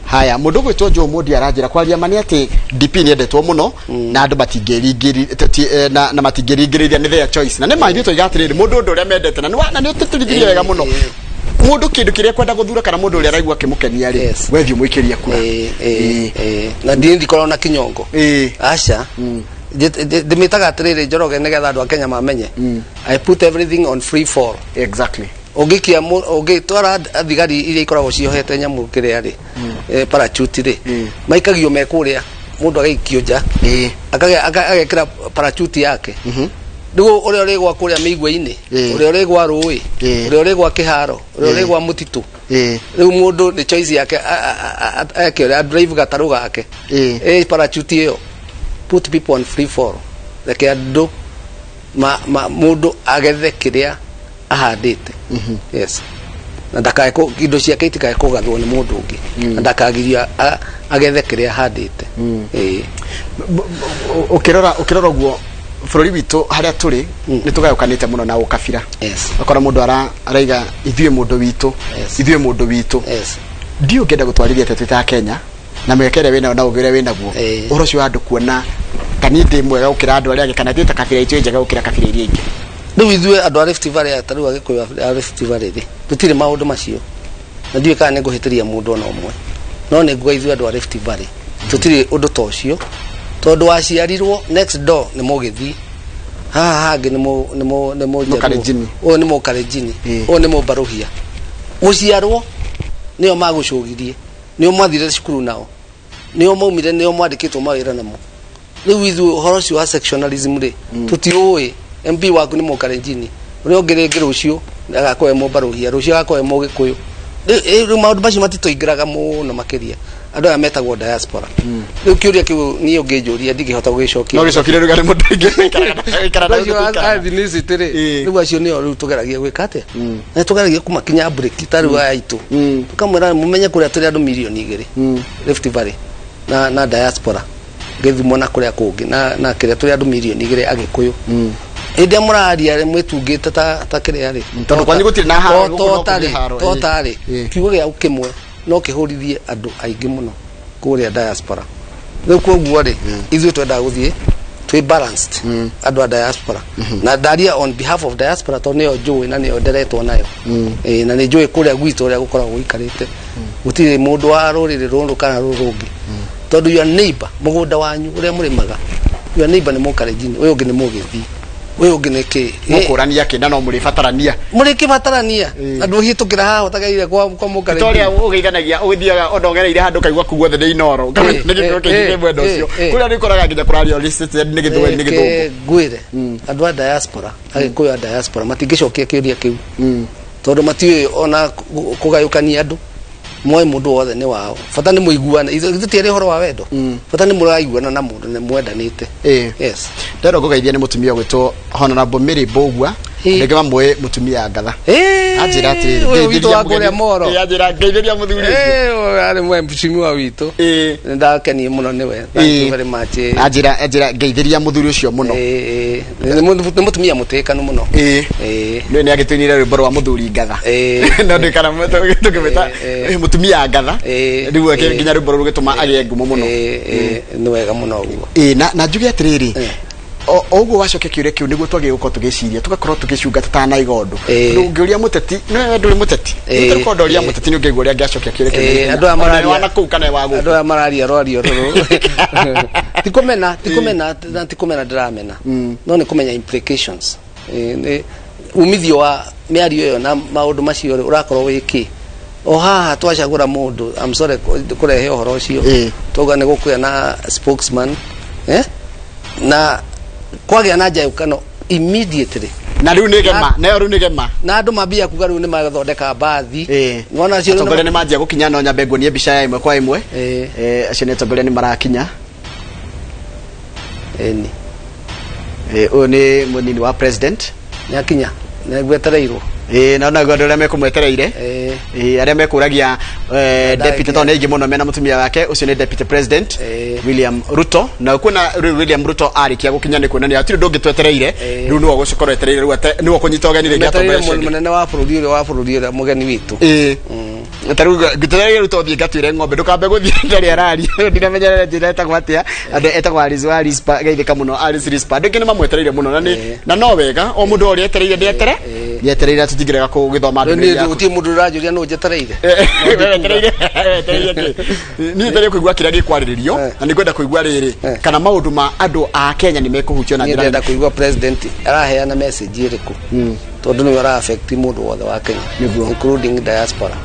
A: Haya mundu gwitwo Jo Modi aranjira kwaria mani ati DP ni endetwo muno na andu matingeri na matingeri ngiriria ni their choice na ne maithio to igatiriri mundu undu uria mendete na ni ututulithirie wega muno mundu kindu kiria kwenda guthura kana mundu uria araigua kimukenia ri wethi muikiria kura
B: na ndindi korona kinyongo acha ndimitaga atiriri Njoroge nigetha andu a Kenya mamenye I put everything on free fall.
A: Exactly.
B: Ugikia ugitwara thigari iria ikoragwo ciohete nyamu kiria ri parachute ri maikagio mekuria mundu agaikio nja agekira parachute yake ndigo uria uregwa kuria migwe-ini uria uregwa rui uria uregwa kiharo uria uregwa mutitu riu mundu ni choice yake akira drive gataru gake parachute iyo put people on free fall like andu mundu agethe kiria ahandite yes na ndakae ko indo ciake itikae kugathwo ni mundu ungi na ndakagiria agethe kiria ahandite
A: ukirora guo bururi witu haria turi ni tugayukanite muno na ukabira akora mundu araiga ithue mundu witu ndio ngenda gutwarithia tete ya Kenya na mwekere wena na ugire wena guo oro cio andu kuona kaninde mwega ukira andu aria kana tete kabira itu njega ukira kabira iria ingi
B: ndu ithue andu a Rift Valley ataru agikuya Rift Valley tutire maundu macio na ndiwe kana nguhitiria mundu ona umwe no ni nguga ithue andu a Rift Valley tutire undu tocio tondu waciarirwo next door ni mugithi hangi ni mo
A: Kalenjini
B: o ni mo Kalenjini o ni mo Baruhia muciarwo nio magucugirie nio mwathire cukuru nao nio maumire nio mwandikitwo mawira namo riu ithu horo cio wa sectionalism ri tutiui MP waku ni mo Kalenjini uria ongerengere ucio agakoe mo Baruhia rucio agakoe mo Gikuyu riu maundu macio matitoingiraga muno makiria andu aya metagwo diaspora riu kiuria kiu ni ungijuria ndingihota gugicokia
A: no gicokire rugari mundu ikara
B: administrator riu acio ni riu tugeragia gwikate na tugeragia kumakinya break taru aya itu tukamwira mumenye kuria turi andu milioni 2 Rift Valley na diaspora ngithimo na kuria kungi na kiria turi andu milioni 2 agikuyu inde muraria mwitungite ta kiria ri
A: tondu kwanyu gutiri na haro
B: totari kiugo gia ukimwe no kihurithie andu aingi muno kuria diaspora riu koguo ri ithu twenda guthie twi balanced andu a diaspora na daria on behalf of diaspora to neo njui na neo nderetwo nayo na ni njui kuria gwitu uria gukoragwo ikarite gutire mundu wa ruriri rundu kana rurungi tondu your neighbor mugunda wanyu uria murimaga your neighbor ni Mukalenjini uyu ungi ni Mugithi uyu ungi ni ki
A: mukurania kinda no muri batarania
B: andu hitukira haha utagaire kwa Mukalenjini
A: toria ugeithanagia ugithiaga ondongereire handu kaigwa kuguothe ni inoro ni gikokeye mwendo ucio kuria ni koraga nginya kurario listed ni githungu
B: gwire andu a diaspora agikuya diaspora matingicokia kiuria kiu tondu matiwe ona kugayukania andu moe mundu wothe ni wao fata ni muiguana ithu tiere horo wa wendo fata ni muraiguana na mundu ni mwendanite yes
A: ndero gugaithia ni mutumia gwitwo Honorable Mary Bogwa ndege bamwe mutumia ngatha ajira ati
B: witu wakuria moro
A: ajira ngeitheria muthuri
B: ari mwe mpuchimiwa witu ndakeni muno niwe thank you very much
A: ajira ngeitheria muthuri ucio muno
B: ni mutumia mutekanu muno
A: ni agitwinire rwimbo rwa muthuri ngatha no ndikana tukimeta mutumia ngatha ndiwe nginya rwimbo rugituma agie ngumo muno
B: ni wega muno uguo
A: na njuge atiriri oguo wacoke kiure kiu niguo twage guko tugiciria tugakorwo tugicunga tatana igondo ngiuria muteti no nduri muteti tukondo ria muteti ni ngigwo ria ngiacokia kiure kiu
B: andu amararia
A: wana ku kana wagu
B: andu amararia rwario ruru tikumena ndiramena no ni kumenya implications umithio wa miario yo na maundu macio urakorwo wiki o haha twacagura mundu I'm sorry kurehe uhoro ucio toga ne gukuya na spokesman na kwagya na njayukano immediately
A: na riu nigema na riu nigema
B: na andu mambia kuga riu ni magathondeka bathi
A: ngona cio tongole ni manjia gukinya no nyambe ngunie mbica ya imwe kwa imwe acio ni tongole ni marakinya
B: eni
A: o ni munini wa president
B: nyakinya na gwetereirwo
A: na na godo reme kumwetereire aria mekuragia deputy to negi muno mena mutumia wake ucio ni deputy president William Ruto na kuna William Ruto arikia gukinya ni kuonania atiri ndungitwetereire riu no gucikoro etereire riu ate ni gukunyita ogeni ringi atombereire
B: munene wa burudi ule mugeni witu
A: taru gitereire Ruto thie gatwire ng'ombe ndukambe guthie ndari arari ndinamenyerera njira etagwo atia ande etagwo Alizwa Rispa geithika muno Alice Rispa ndingi ni mamwetereire muno na no wega o mundu ori etereire ndietereire tutigirega kugithoma
B: ndu uti mundu rajuria no jetereire
A: ni tare kuigua kira gikwaririo na ni kwenda kuigua riri kana maundu ma andu a Kenya ni mekuhutio na njira
B: ndenda kuigua president araheana message iriku tondu ni wara affect mundu wothe wa Kenya including diaspora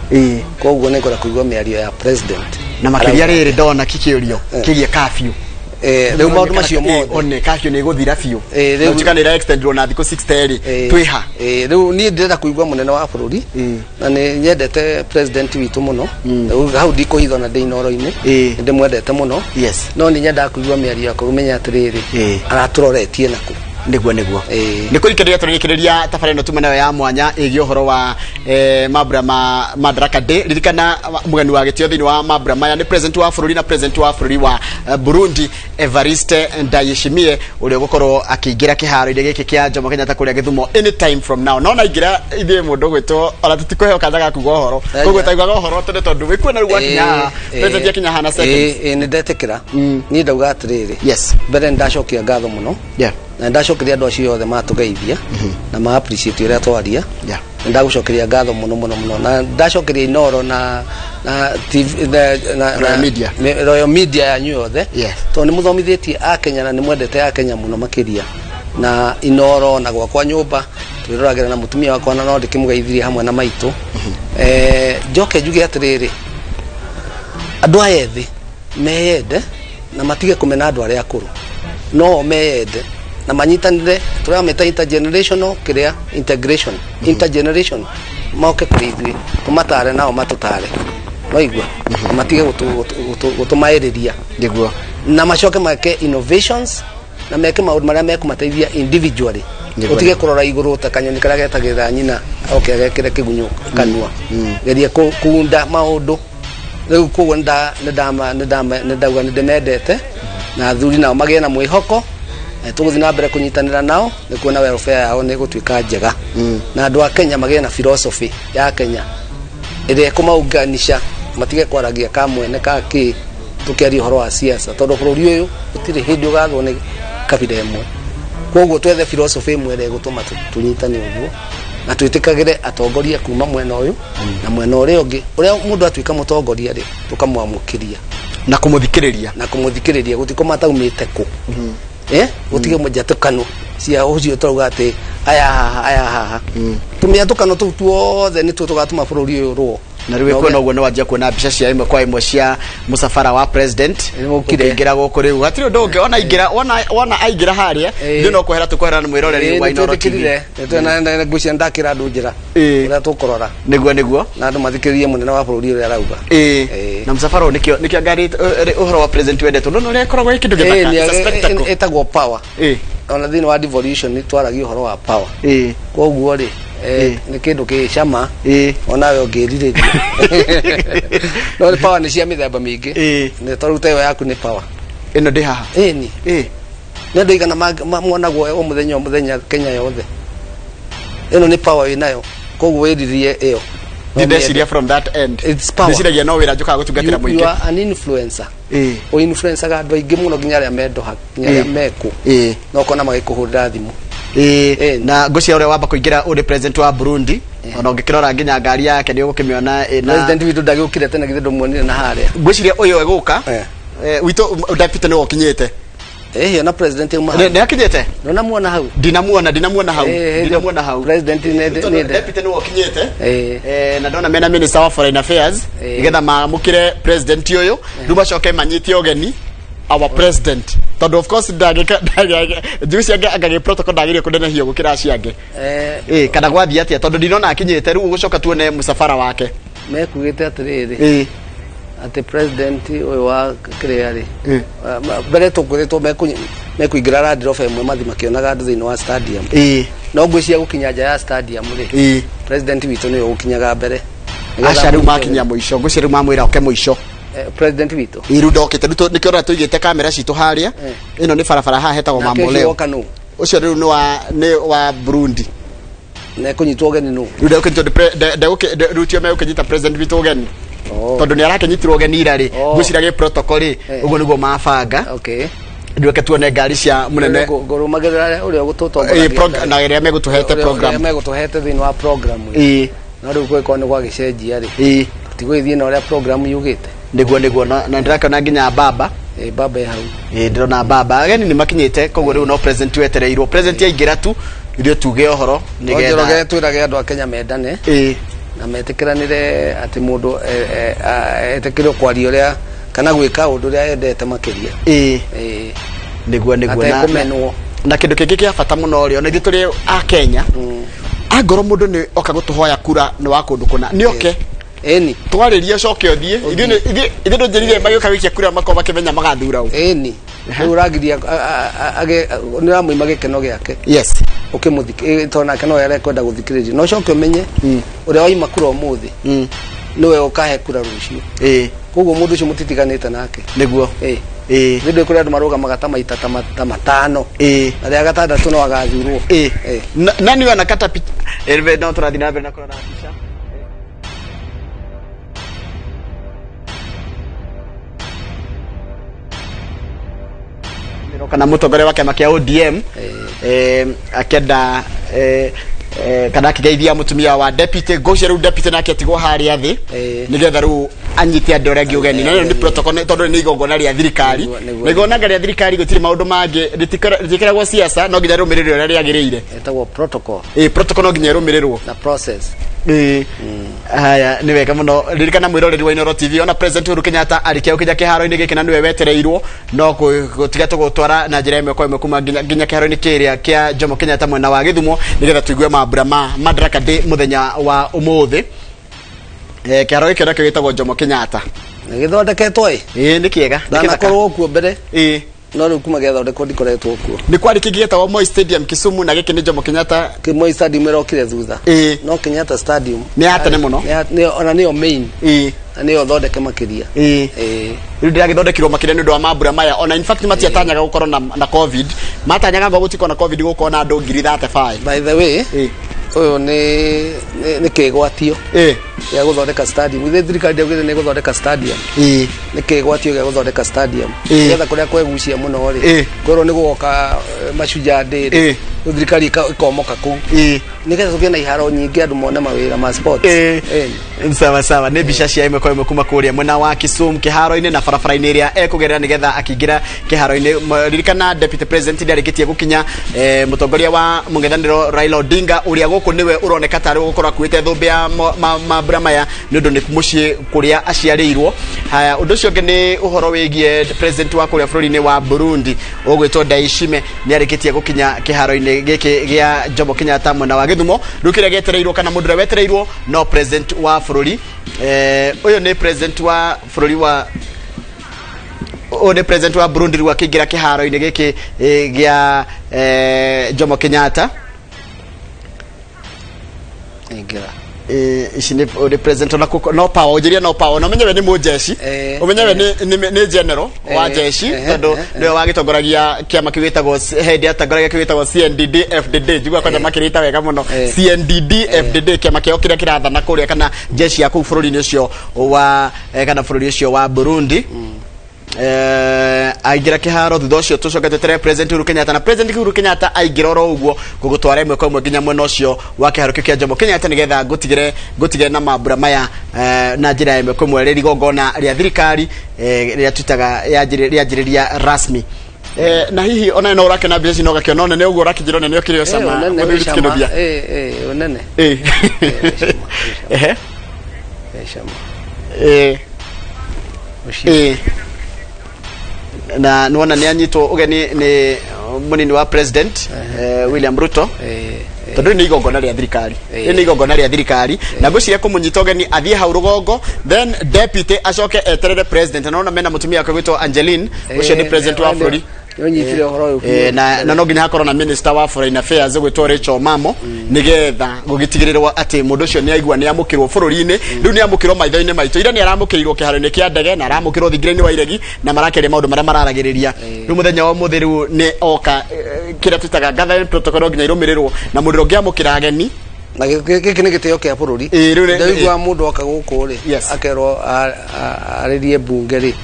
B: koguo ni kwenda kuigua miario ya president
A: na makiria riri ndona kikiurio kigie curfew
B: leo maundu macio mothe
A: one curfew ni guthira fiu leo tukanira extend na thiko 6 twiha
B: leo ni ndenda kuigua munene wa bururi na ni nyendete president witu muno hau ndiko hitho na ndinoro-ini ndi mwendete muno no ni nyenda kuigua miario ya kumenya atiriri araturoretie naku
A: niguo ni kurikiriria turikiriria tabareno tumene ya mwanya igi uhoro wa mabra ma Madaraka Day ririkana mugeni wa gitio thini wa mabra maya ni president wa bururi na president wa bururi wa Burundi Evariste Ndayishimiye uri gukorwo akigira kiharo ire giki kia Jomo Kenyatta kuria Githumo anytime from now no na igira ithie mundu gwitwo ala tutikohe kandaga kugwa uhoro koguo taigwa uhoro tondu tondu wikuna ruwa kinya president kinya hana seconds
B: ni ndetekira ni ndauga atiriri mbere ndacokia ngatho muno na ndacokeria andu acio othe matugeithia na ma appreciate uria twaria ndagucokeria ngatho muno na ndacokeria inoro na TV na
A: media
B: Royal Media ya nyothe to ni muthomithitie a Kenya na ni mwendete a Kenya muno makiria na inoro na gwakwa nyumba twiragira na mutumia wakwa na no ndikimugeithirie hamwe na maitu njoke njuge atiriri andu ayethi meyende na matige kumena andu aria akuru no meyende na manyitanire turameta intergenerational kiria integration intergeneration moke kuithwi tumatare nao matutare waigwa matige gutumairiria
A: niguo
B: na macoke make innovations na meke maundu maria mekumateithia individually utige kurora iguru ta kanyoni karia getagira nyina agekire kigunyo kanua geria kuunda maundu riu kuo ndauga ndimendete na athuri nao magie na mwihoko tuguthi na mbere kunyitanira nao ni kuona welfare yao ni gutwika njega na andu a Kenya magie na philosophy ya Kenya ire kumaunganisha matige kwaragia ka mwene ka ki tukiari horo wa siasa tondu bururi uyu utire hindi ugathwo ni kabila imwe koguo twethe philosophy imwe ire gutuma tunyitane uguo na twitikagire atongoria kuma mwena uyu na mwena uria ungi uria mundu atwika mutongoria ri tukamwamukiria
A: na kumuthikiriria gutiko mataumite ku utige mujatukano cia ucio turuga ati aya tumiatukano tu tuothe ni tugatuma bururi uyu ruo na riwe kuona uguo no wajia kuona mbica cia imwe kwa imwe cia musafara wa president ukigira guku riu hatiri ndonge ona aigira haria ndi no kwehera tukwehera ni mwiroreri wa Inoro TV
B: na ngucia ndakira andu njira uria tukurora
A: niguo
B: na andu mathikiririe munene wa bururi uria arauga
A: na musafara nikio ngari uhoro wa president wendetwo no ria koragwo ikindu githaka
B: etagwo power ona thini wa devolution ni twaragi uhoro wa power koguo ri ni kindu ki chama onawe ungiririria no ni power ni cia mithemba mingi ni toruta yo yaku ni power
A: ino ndi haha
B: ni ndio igana mwanagwo o muthenya Kenya yothe ino ni power inayo koguo wiriririe iyo
A: ndeciria from that end
B: it's power
A: ndeciria no wira njuka gutungatira muingi
B: you are an influencer o influencer ga andu aingi muno nginya ria mendoha nginya ria meku no kona magikuhurira thimu
A: na ngucia uria wamba kuingira uri president wa Burundi ona ungikirora nginya ngari yake ni ugukimiona
B: president witu ndagukire tena githe ndumuonire na haria
A: nguciria uyu eguka witu deputy ni wokinyite
B: na president uma
A: ne akinyete
B: no namuona hau
A: dinamuona hau
B: president ne
A: deputy no akinyete na ndona mena minister wa foreign affairs igetha mamukire president yoyo nduma coke manyiti ogeni our president tondu of course ndagika juice agage protocol ndagire kundena hiyo gukira ciange kana gwathia atia tondu ndinona akinyete riu gucoka tuone musafara wake
B: mekugite atiriri ati president uyu wa kriari bere tukuritwo mekuingira radio FM mathi makionaga andu thiini wa stadium no ngwiciria gukinya nja ya stadium ri president witu niyo gukinyaga mbere
A: acaru makinya muico ngwiciria mamwira oke muico
B: president witu
A: iru ndokite nikiona tuigite kamera citu haria ino ni barabara ha hetagwo mamoleo ucio riu ni wa Burundi
B: ne kunyitwo geni no
A: riu ndauke meukinyita president witu geni tondu ni arakenyitirwo geni irari ngwiciria ge protocol ri uguo niguo mabanga nduke tuone ngari cia munene
B: ngurumagirira uria gututonga
A: na iria megutuhete
B: thiini wa program no riu gwiko ni gwa gicenjia ri tigwithie na uria program yugite
A: niguo na ndirakona nginya baba
B: hau
A: ndirona baba ageni ni makinyite koguo riu no president wetereirwo president yaingira tu irio tuge ohoro
B: nigetha twirage andu a Kenya mendane na metikiranire ati mundu etekirwo kwaria uria kana gwika undu uria endete makiria
A: niguo na kindu kingi kia bata muno ri ona ithu turi a Kenya angoro mundu ni oka gutuhoya kura ni wa kundu kuna ni oke twaririe coke othie ithu ndujirire magioka wikia kura makova kivenya magathura u uragiria
B: ni ramwe magikeno giake ukimuthik tona keno yare kwenda guthikiriria no coke umenye uria waima kura umuthi niwe ukahe kura rucio koguo mundu ucio mutitiganite nake
A: niguo
B: ndio kuri andu maruga magata maita ta matano na ria gatandatu no agathurwo
A: nani wana kata elve no turathina mbere na kora pisha kana mutongoria wake makia ODM akenda kana kigeithia mutumia wa deputy goceru deputy nake tigwo haria thi nigetha ru anyite andu aria ngiugeni no ni protocol tondu ni igongona ria thirikari igongona ria thirikari gutiri maundu mangi ritikaragwo siasa no nginya rumiriro uria riagirire
B: etagwo protocol
A: protocol no nginya rumirirwo
B: na process
A: haya ni wega muno ririkana mwiroreri wa Inoro TV ona president Uhuru Kenyatta arikia ukija kiharo-ini giki na niwe wetereirwo no gutiga tugutwara na njira imwe kwa imwe kuma nginya kiharo-ini kiria kia Jomo Kenyatta mwena wa Githumo nigetha tuigue mambura ma Madaraka Day muthenya wa umuthi kiharo giki nakio gitagwo Jomo Kenyatta
B: githondeketwo
A: ni kiega
B: ndanakorwo kuo mbere no riu kuma gethondekwo ndikoretwo kuo
A: ni kwari kigiyetagwo Moi Stadium Kisumu na giki ni Jomo Kenyatta
B: Moi Stadium irokire thutha no Kenyatta Stadium
A: ni atene muno
B: ona niyo main niyo thondeke makiria
A: riu ndiragithondekirwo makiria ni ndu wa mambura maya ona in fact matiatanyaga gukorwo na covid matanyaga ngo gutiko na covid gukorwo na andu 35
B: by the way uyu ni kigwatio ya guthondeka stadium ithe thirikari ndegwire ni guthondeka stadium ni kigwatio ya guthondeka stadium getha kuria kwegucia muno ri kwero ni guoka macuja ndiri thirikari ikomoka ku ni getha tugie na iharo nyingi andu mone mawira ma sports
A: sawa ni bica cia imwe kwa imwe kuma kuria mwena wa Kisumu kiharo-ini na barabara-ini iria ekugerera nigetha akigira kiharo-ini ririkana deputy president ndarikitie gukinya mutongoria wa mung'ethaniro Raila Odinga uria guku niwe uroneka tari gukorwa kuite thumbi ya mambura maya ni undu ni mucii kuria aciarirwo haya undu ucio ni uhoro wigie president wa kuria bururi-ini wa Burundi ugwitwo Ndaishime ni arikitie gukinya kiharo-ini giki gia Jomo Kenyatta mwena wa Githumo rukire getereirwo kana mundu wetereirwo no president wa bururi uyu ni president wa bururi wa ni president wa Burundi wa kigira kiharo-ini giki gia Jomo Kenyatta
B: ingira
A: ishine the president no power ujiria no power no menyewe ni mujeshi umenyewe ni general wa jeshi tondu ndio wagitongoragia kiama kiwitagwo head atongoragia kiwitagwo CNDD FDD jigwa kwenda makirita wega muno CNDD FDD kiama kio kiria kirathana kuria kana jeshi ya ku bururi-ini ucio wa kana bururi ucio wa Burundi aigira kiharo thutha ucio tucoketetere president Uhuru Kenyatta na president Uhuru Kenyatta aigira ro uguo gugutwara imwe kwa imwe nginya mwena ucio wa kiharo kia Jomo Kenyatta nigetha gutigire na mambura maya na njira imwe kwa imwe riri gongona ria thirikari ria tutaga ya njiriria rasmi na hihi ona no urake na biaci no gakiona one ne ugo urake jiro ne okire osama
B: muthuri tikinobia onene
A: na nuona ni anyitwo ugeni ni munini wa president William Ruto tondu ni igongona ria thirikari ni igongona ria thirikari na ngwiciria kumunyita ugeni athie hau rugongo then deputy acoke eterere president naona mena mutumia wake gwitwo Angeline ucio ni president wa bũrũri
B: yonyitire horo uyu
A: na no nginya hakorwo na minister wa foreign affairs gwitwo Rachel Mamo nigetha gugitigirirwa ati mundu ucio ni aigua ni amukirwo bũrũri-inĩ riu ni amukirwo maitho-inĩ maitũ ira ni aramukirirwo kiharo-inĩ kia ndege na aramukirwo thingire-inĩ wa iregi na marakeria maundu maria mararagiriria riu muthenya wa muthi riu ni oka kira tutaga gathering protocol nginya irumirirwo na mundu ngiamukira ageni
B: na giki ni gitio kia bũrũri ndaigua mundu oka guku ri akerwo aririe bunge ri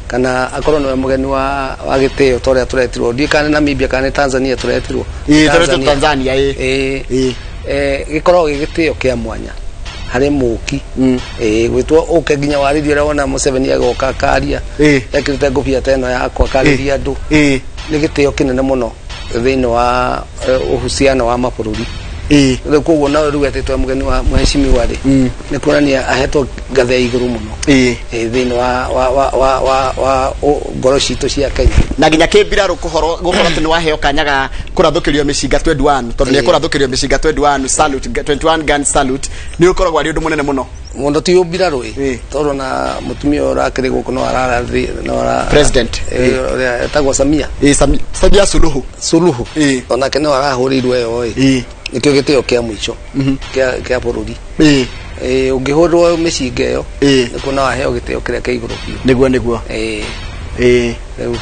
B: kana akorwo no mugeni wa gitio toria turetirwo ndi kana Namibia kana Tanzania turetirwo
A: Tanzania
B: gikorwo gitio kia mwanya hari muki gwitwo uke nginya waririe ria wona Museveni agoka karia ekirite ngobia teno yakwa kariria andu ni gitio kinene muno thiini wa uhusiano wa mabũrũri ndio koguo na riu atetwa mugeni wa mheshimiwa ri ni kuonania ahetwo ngathe ya iguru muno thiini wa ngoro citu cia Kenya
A: na nginya kibira rukuhoro gukorwo tene waheo kanyaga kurathukirio mishinga 21 tondu ni kurathukirio mishinga 21 salute 21 gun salute ni ukoragwo ari undu munene muno
B: mundo ti ubira rui tondu na mutumia urakiri guku no ararathi no ara
A: president
B: etagwo Samia
A: Samia Suluhu
B: ona kene arahurirwe yo nikio gitio kia mwicho kia bũrũri ungihurwo mishinga yo nikuna waheo gitio kiria kia iguru
A: niguo
B: riu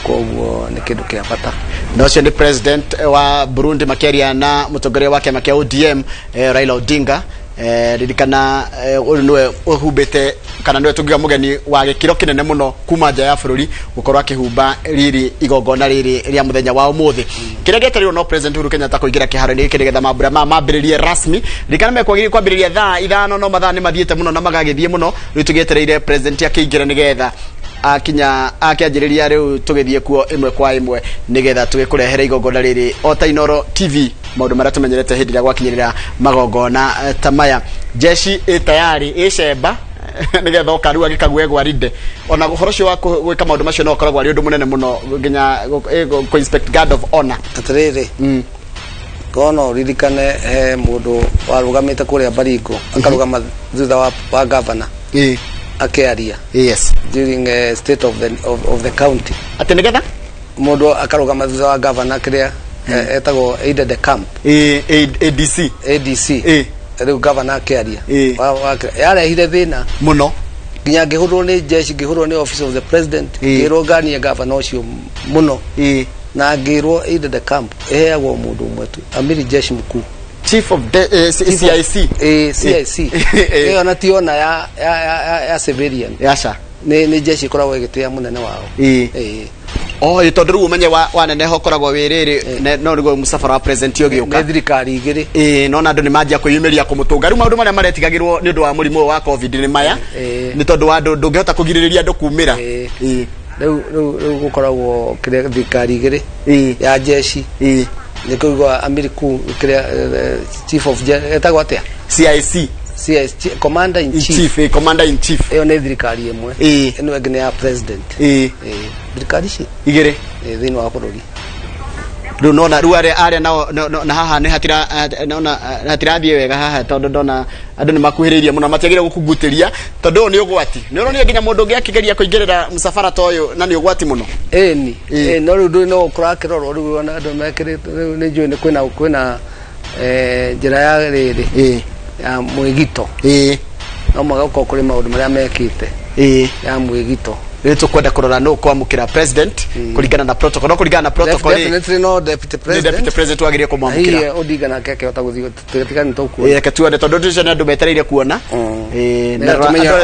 B: koguo ni kindu kia bata
A: na ucio ni president wa Burundi makiaria na mutongoria wake makia ODM Raila Odinga ririkana niwe uhubite kana niwe tungiga mugeni wa gikiro kinene muno kuma nja ya bũrũri gukorwo akihumba riri igongona riri ria muthenya wa umuthi kiria getarirwo no president Uhuru Kenyatta kuingira kiharo-ini giki nigetha mambura mambiririe rasmi ririkana mekwagiri kwambiriria thaa 5 no mathaa ni mathiete muno na magagithie muno riu tugietereire president akiingira nigetha akinya akianjiriria riu tugithie kuo imwe kwa imwe nigetha tugikurehere igongona riri Otainoro TV maundu maria tumenyerete hindi ria gwakinyirira magongona tamaya jeshi tayari icemba nigetha okaru agikagwe gwarinde ona guhoro cio wa gwika maundu macio no koragwo ari undu munene muno nginya ko inspect guard of honor
B: atiriri kono ririkane mundu warugamite kuria Baringo akarugama thutha wa governor akiaria during state of the county
A: ati nigetha
B: mundu akarugama thutha wa governor kiria etagwo aided the camp ADC riu governor akiaria yarehire thina
A: muno
B: nginya ngihurwo ni jeshi ngihurwo ni office of the president ngirongania governor ucio muno na ngirwo aided the camp eheagwo mundu umwe tu amiri jeshi mkuu
A: chief of CIC
B: ona tiona ya civilian
A: yasha
B: ni jeshi koragwo igitia munene wao
A: tondu riu umenye wanene ho koragwo wiriri no rigo musafara wa president yogiuka
B: thirikari igiri
A: no na andu ni manjia kwiyumiria kumutunga riu maundu maria maretigagirwo ni undu wa murimo wa covid ni maya ni tondu wa andu ndungihota kugiririria andu kumira
B: riu gukoragwo kire thirikari igiri ya jeshi ni kuigwa Ameriku kire chief of etagwo atia
A: CIC
B: commander in chief eyo ni thirikari imwe eno ngine ya president thirikari ci
A: igire
B: thini wa bũrũri
A: riu nona riu aria na haha ni hatirathie wega haha tondu ndona andu ni makuhiririe muno matiagire gukungutiria tondu ni ugwati ni uronia nginya mundu ungi akigeria kuingirira musafara toyo na ni ugwati muno
B: no riu ndu no kurakirorwo riu ona andu mekirite riu ni njui ni kwina njira ya riri ya mwigito no magauko kuri maundu maria mekite ya mwigito
A: Leto kwenda kurora no kwamukira president kuligana na protocol no kuligana na protocol
B: definitely no deputy
A: president wagirie kumwamukira
B: hiye Odinga na keke utaguthio tutikana tokuona
A: katuone tondu ndicio andu metereire kuona
B: na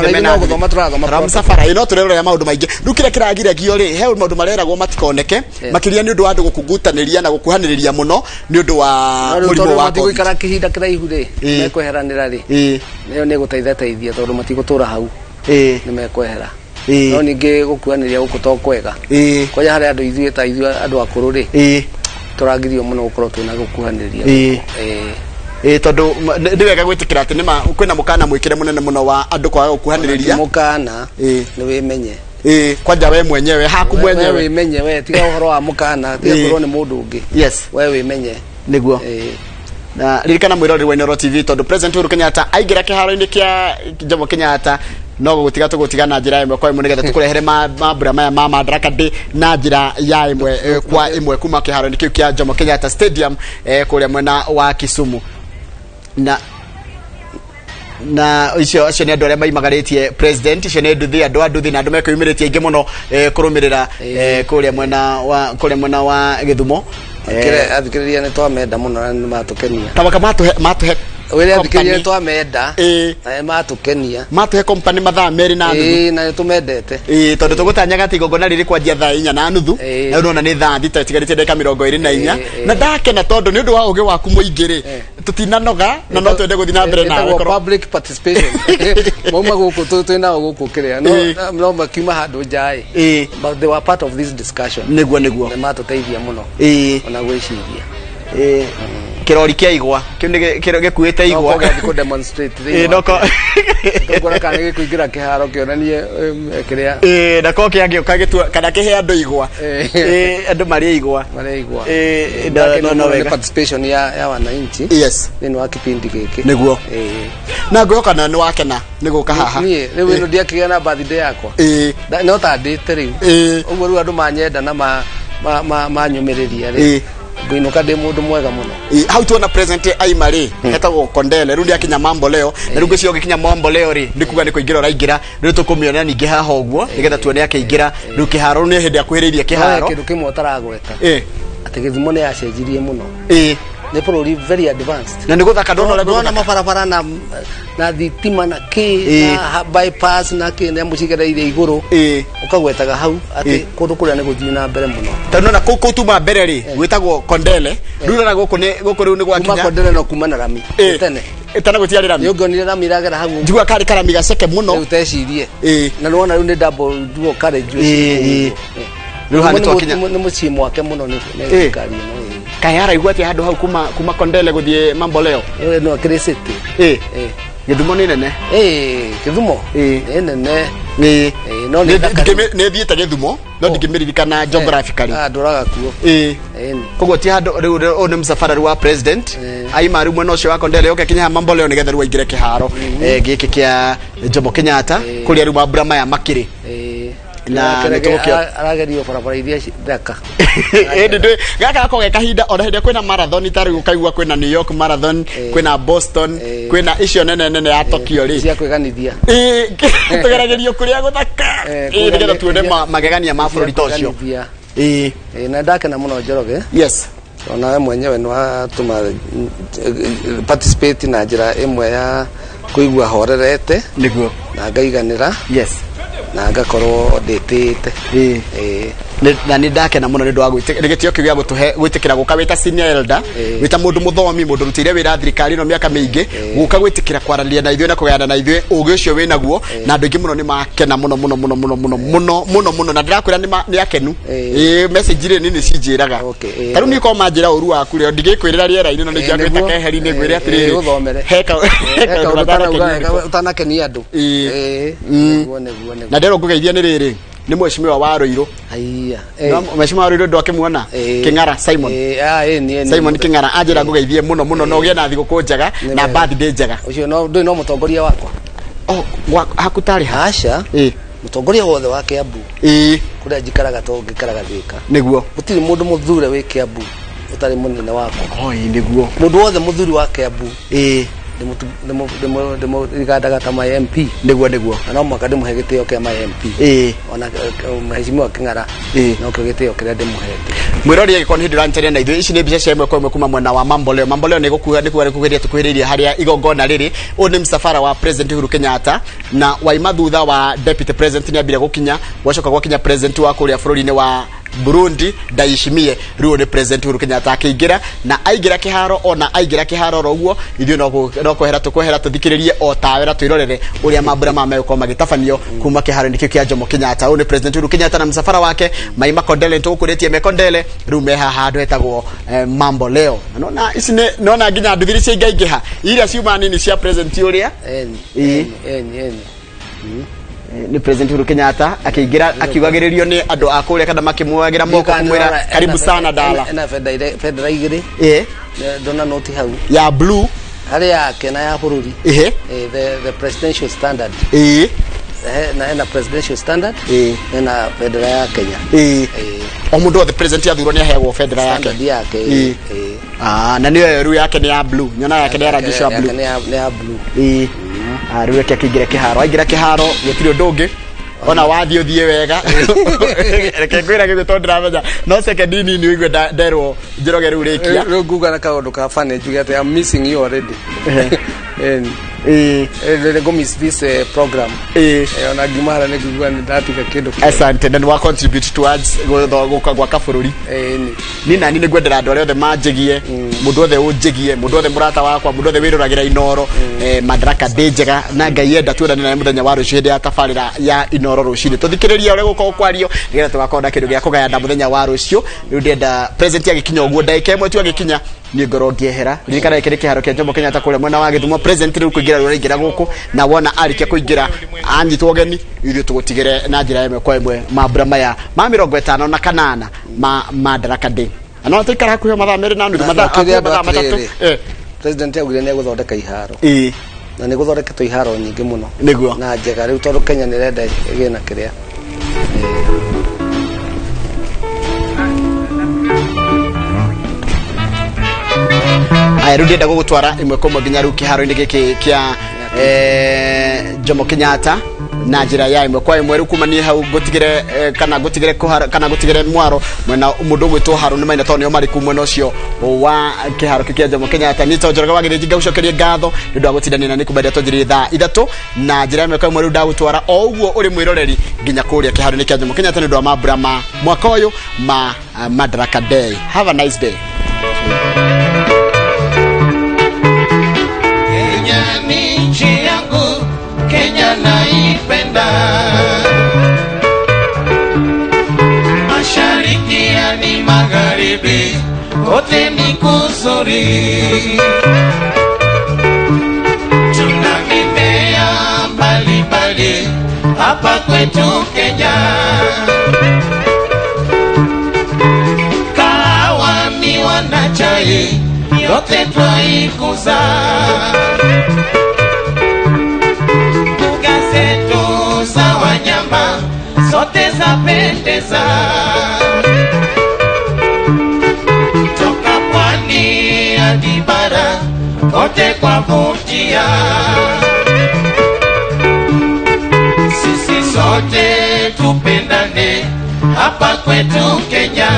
B: tumenya guthoma turathoma
A: safara ino turero ya maundu maingi rukire kiragiragia ri he maundu mareragwo matikoneke makiria ni undu wa andu gukungutaniria na gukuhaniriria muno ni undu wa murimo wa
B: guikara kihinda kiraihu ri mekweheranira ri niyo ni guteithia tondu matigutura hau ni mekwehera no ninge gukuaniria guku to kwega koja hari andu ithuĩ ta ithuĩ andu akũrũ ri tũrangithio mũno gũkorwo twĩna gukuaniria
A: tondu ni wega gwitikira ati nima kwina mukana mwikire munene muno wa andu kwaga gukuhaniriria
B: mukana ni wimenye
A: kwanja we mwenyewe haku mwenyewe
B: we wimenye we tiga uhoro wa mukana tiga korwo ni mundu ungi
A: yes
B: we wimenye
A: niguo na ririkana mwirori wa Inoro TV tondu president Uhuru Kenyatta aingira kiharo-ini kia Jomo Kenyatta no gutiga na njira imwe kwa imwe nigetha tukurehere mambura maya ma Madaraka Day na njira ya imwe kwa imwe kuma kiharo-ini kiu kia Jomo Kenyatta Stadium kuria mwena wa Kisumu na icio ni andu aria maimagaritie president icio ni nduthi andu na andu mekuyumiritie ingi muno kurumirira kuria mwena wa Githumo
B: athikiriria ni twamenda muno na matukenia
A: tabaka matuhe
B: wele athikiriria ni twamenda na matukenia
A: matuhe company mathaa meri na nuthu
B: na tumendete
A: tondu tugutanyaga tigogona riri kwanjia thaa 4 na nuthu na urona ni thaa thita tigarite ndeka 24 na ndake na tondu ni undu wa ugi waku muingiri tutinanoga na no twende guthina mbere na
B: public participation moma guku twina guku kiria no makima handu njai but they were part of this discussion
A: niguo
B: na matuteithia muno ona gwiciria
A: kirori kia igwa kiu ni gikuite igwa
B: ko demonstrate
A: noko
B: ngora kana gikuingira kiharo kionanie kiria
A: na ko kiangio kagitua kana kihe andu igwa andu mari igwa
B: no participation ya wananchi
A: yes
B: ni wa kipindi giki
A: niguo na ngoka na ni wakena ni guka haha
B: ni riu ndio kiga na birthday yakwa no ta ndite riu uguo riu andu manyenda na manyumiriria ri Guinuka de mundu mwega muno
A: how tuona president aimari hetagwo Kondele rundi akinya mambo leo na rungu cio gikinya mambo leo ri ndikuga ni kuingira raingira riu tukumiona ningi haha uguo nigetha tuone akiingira riu kiharo ni hindi akuhiriria kiharo
B: kindu kimwe utaragweta ati Githumo ni yacenjirie muno ni bururi very advanced
A: na niguthaka ndona
B: mabarabara na thitima na na bypass na ne mucigereire iguru ukagwetaga hau ati kundu kuria ni guthii na mbere muno
A: tondu na kuku tuma mbere ri gwitagwo Kondele riu na guku riu ni gwakinya
B: kuma Kondele no kuma na rami tene
A: etana gutiari rami
B: yongonire rami ragera hau
A: njigwa kari karami gaceke muno
B: utecirie na nona riu ni double duo kare
A: riu hani twakinya
B: ni mucii mwake muno ni kari no
A: kayara igwati handu hau kuma Kondele guthie mambo leo
B: no city
A: Githumo ni nene
B: Githumo nene
A: no ni thiite Githumo no ndingimiririkana geographically
B: nduraga kuo
A: koguo ti handu riu ni msafara wa president aimaru mwena ucio wa Kondele yoke kinya mambo leo nigetha riu aingire kiharo giki kia Jomo Kenyatta kuria riu mambura maya makiri na
B: aragerio barabara iria thaka
A: ndwe gaka ko kahinda ona hindi kwina marathon tari ukaigua kwina New York marathon kwina Boston kwina icio nene ya Tokyo ri
B: cia kweganithia
A: tugeragerio kuria guthaka nigetha tuone magegania ma bururi tocio
B: na ndake na muno Njoroge
A: yes
B: ona we mwenyewe no atuma participate na njira imwe ya kuigua horerete
A: niguo
B: na ngaiganira
A: yes
B: na ngakorwo nditite
A: na ni ndake na muno ni ndwa gitio kiu gya gutuhe gwitikira guka wita senior elder wita mundu muthomi mundu rutire wira thirikari no miaka mingi guka gwitikira kwaralia na ithuĩ na kugayana na ithuĩ ugi ucio wina guo na andu ingi muno ni makena muno na ndirakwira ni akenu message ire nini cinjiraga taru ni ko manjira uru waku rio ndigikwirira riera-ini no nijia gwita keheri ni gwire atiri heka
B: utanakenia andu
A: na ndero ngugeithia ni riri ni mheshimiwa wa Roiro mheshimiwa wa Roiro ndo akimuona King'ara Simon Simon King'ara ajira ngugeithie muno no ugie na thiguku njega na birthday njega
B: ucio no mutongoria wakwa
A: hakutari
B: hasha mutongoria wothe wa Kiambu kuria njikaraga to ngikaraga Thika
A: niguo
B: gutiri mundu muthure wi Kiambu utari munene wakwa
A: niguo
B: mundu wothe muthuri wa Kiambu demo igadaga ta my MP
A: niguo
B: no mwaka ndimuhe gitio kia my MP ona mheshimiwa King'ara no gitio kiria ndimuhete
A: mwirori gikoni hindi ranteria na ithuĩ ici nĩ mbica cia imwe kwa imwe kuma mwena wa mambo leo nĩ kugeria tukuhĩrĩria harĩa igongona rĩrĩ ũyũ nĩ msafara wa president Uhuru Kenyatta na waima thutha wa deputy president nĩ ambire gukinya gwacoka gwakinya president wa kũrĩa bũrũri-inĩ wa Burundi ndaishimie riu ni president Uhuru Kenyatta akiingira na aingira kiharo ona aingira kiharo roguo ithu no kwehera tuthikiririe o tawe na twirorere uria mambura mameko magitafanio kuma kiharo nikio kia Jomo Kenyatta. Uyu ni president Uhuru Kenyatta na msafara wake Maima Kondele ntukuretie Mekondele riu meha handu etagwo mambo leo. Nona ici nona nginya nduthiri cia ingaigiha iria ciuma nini cia president uria ni president Uhuru Kenyatta akiingira akiwagiririo ni andu akuria kana makimwagira moko kumwira karibu sana dala
B: na federal igiri dona noti hau
A: ya blue
B: hari yake na ya bururi the presidential standard na presidential standard na federal ya Kenya
A: omundu the president ya thuro ni ahegwo federal yake na niyo ru yake ni ya blue nyona yake ni ya rangi ya blue
B: ni ya blue
A: ru yake akigira kiharo aingira kiharo gutiri ndungi ona wathio thie wega reke kwira githe to ndramenya no second ni uigwe nderwo njiroge ru rikia
B: ru guga na kaundu ka fane njuge ati I'm missing you already go miss this program ona gimara ne gugwa ni ndatika kindu
A: asante then wa contribute towards goka gwa kabururi ni nani ne gwendera andu othe manjigie mundu othe unjigie mundu othe murata wakwa mundu othe wiruragira inoro Madaraka Day na ngai yenda tuonane na muthenya wa rucio ya tafarira ya inoro rucini tuthikiriria ure guko kwario nigetha tugakorda kindu gya kugayana muthenya wa rucio riu ndenda president agikinya uguo ndaika imwe tu agikinya ni ngoro ngiehera rikara ikiri kiharo kia Jomo Kenyatta kule mwena wa Githumo president riu kuingira ruringira guku na wona arikia kuingira anyitwo geni ithu tugutigire na njira imwe kwa imwe mambura maya ma 58 na kanana ma Madaraka Day ana tikara kuyo mathaa meri na ndu mathaa matatu
B: president augire ne guthondeka iharo na ne guthondeka iharo nyingi muno
A: niguo
B: na njega riu tondu Kenya ni renda igina kiria
A: aya ndenda gugutwara imwe komwe nginya riu kiharo-ini giki kia Jomo Kenyatta na njira ya imwe kwa imwe riu kumania hau gutigire kana gutigire kuhara kana gutigire mwaro mwena mundu gwitwo haru ni maina tonio mari kumwe nocio wa kiharo kia Jomo Kenyatta ni tonjoroga wagire jinga ucokerie ngatho ndu agutindania ni kubadia tonjiri thaa 3 na njira imwe kwa imwe riu ndagutwara o uguo uri mwiroreri nginya kuria kiharo-ini kia Jomo Kenyatta ndu wa mambura ma mwaka uyu ma Madaraka Day. Have a nice day.
D: Kenya ni nchi yangu, Kenya naipenda. Mashariki yani magharibi, kote ni kuzuri. Tuna mimea mbalimbali hapa kwetu Kenya. Kahawa, miwa na chai yote twaikuza. Mbuga zetu za wanyama zote zapendeza. Toka pwani hadi bara kote kwavutia. Sisi sote tupendane hapa kwetu Kenya.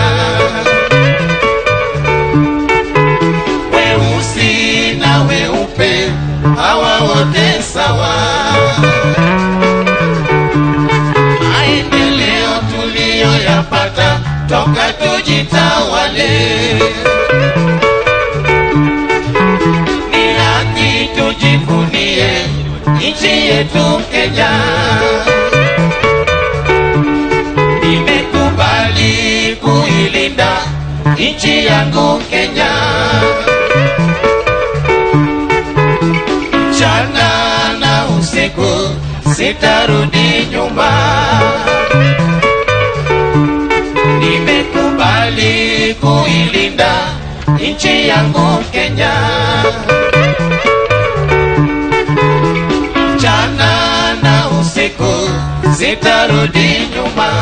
D: Weusi na weupe hawa wote sawa. Maendeleo tuliyoyapata toka tujitawale. Ni haki tujivunie nchi yetu Kenya. Nimekubali kuilinda nchi yangu Kenya. Mchana na usiku sitarudi nyuma. Nimekubali kuilinda nchi yangu Kenya. Mchana na usiku sitarudi nyuma.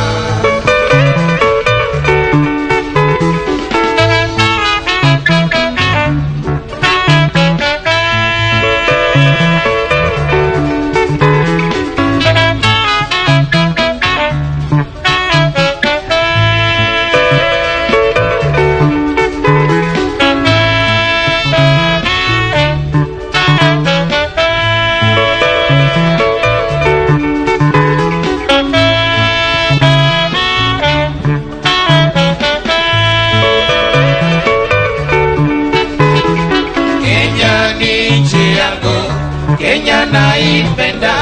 D: Kenya naipenda.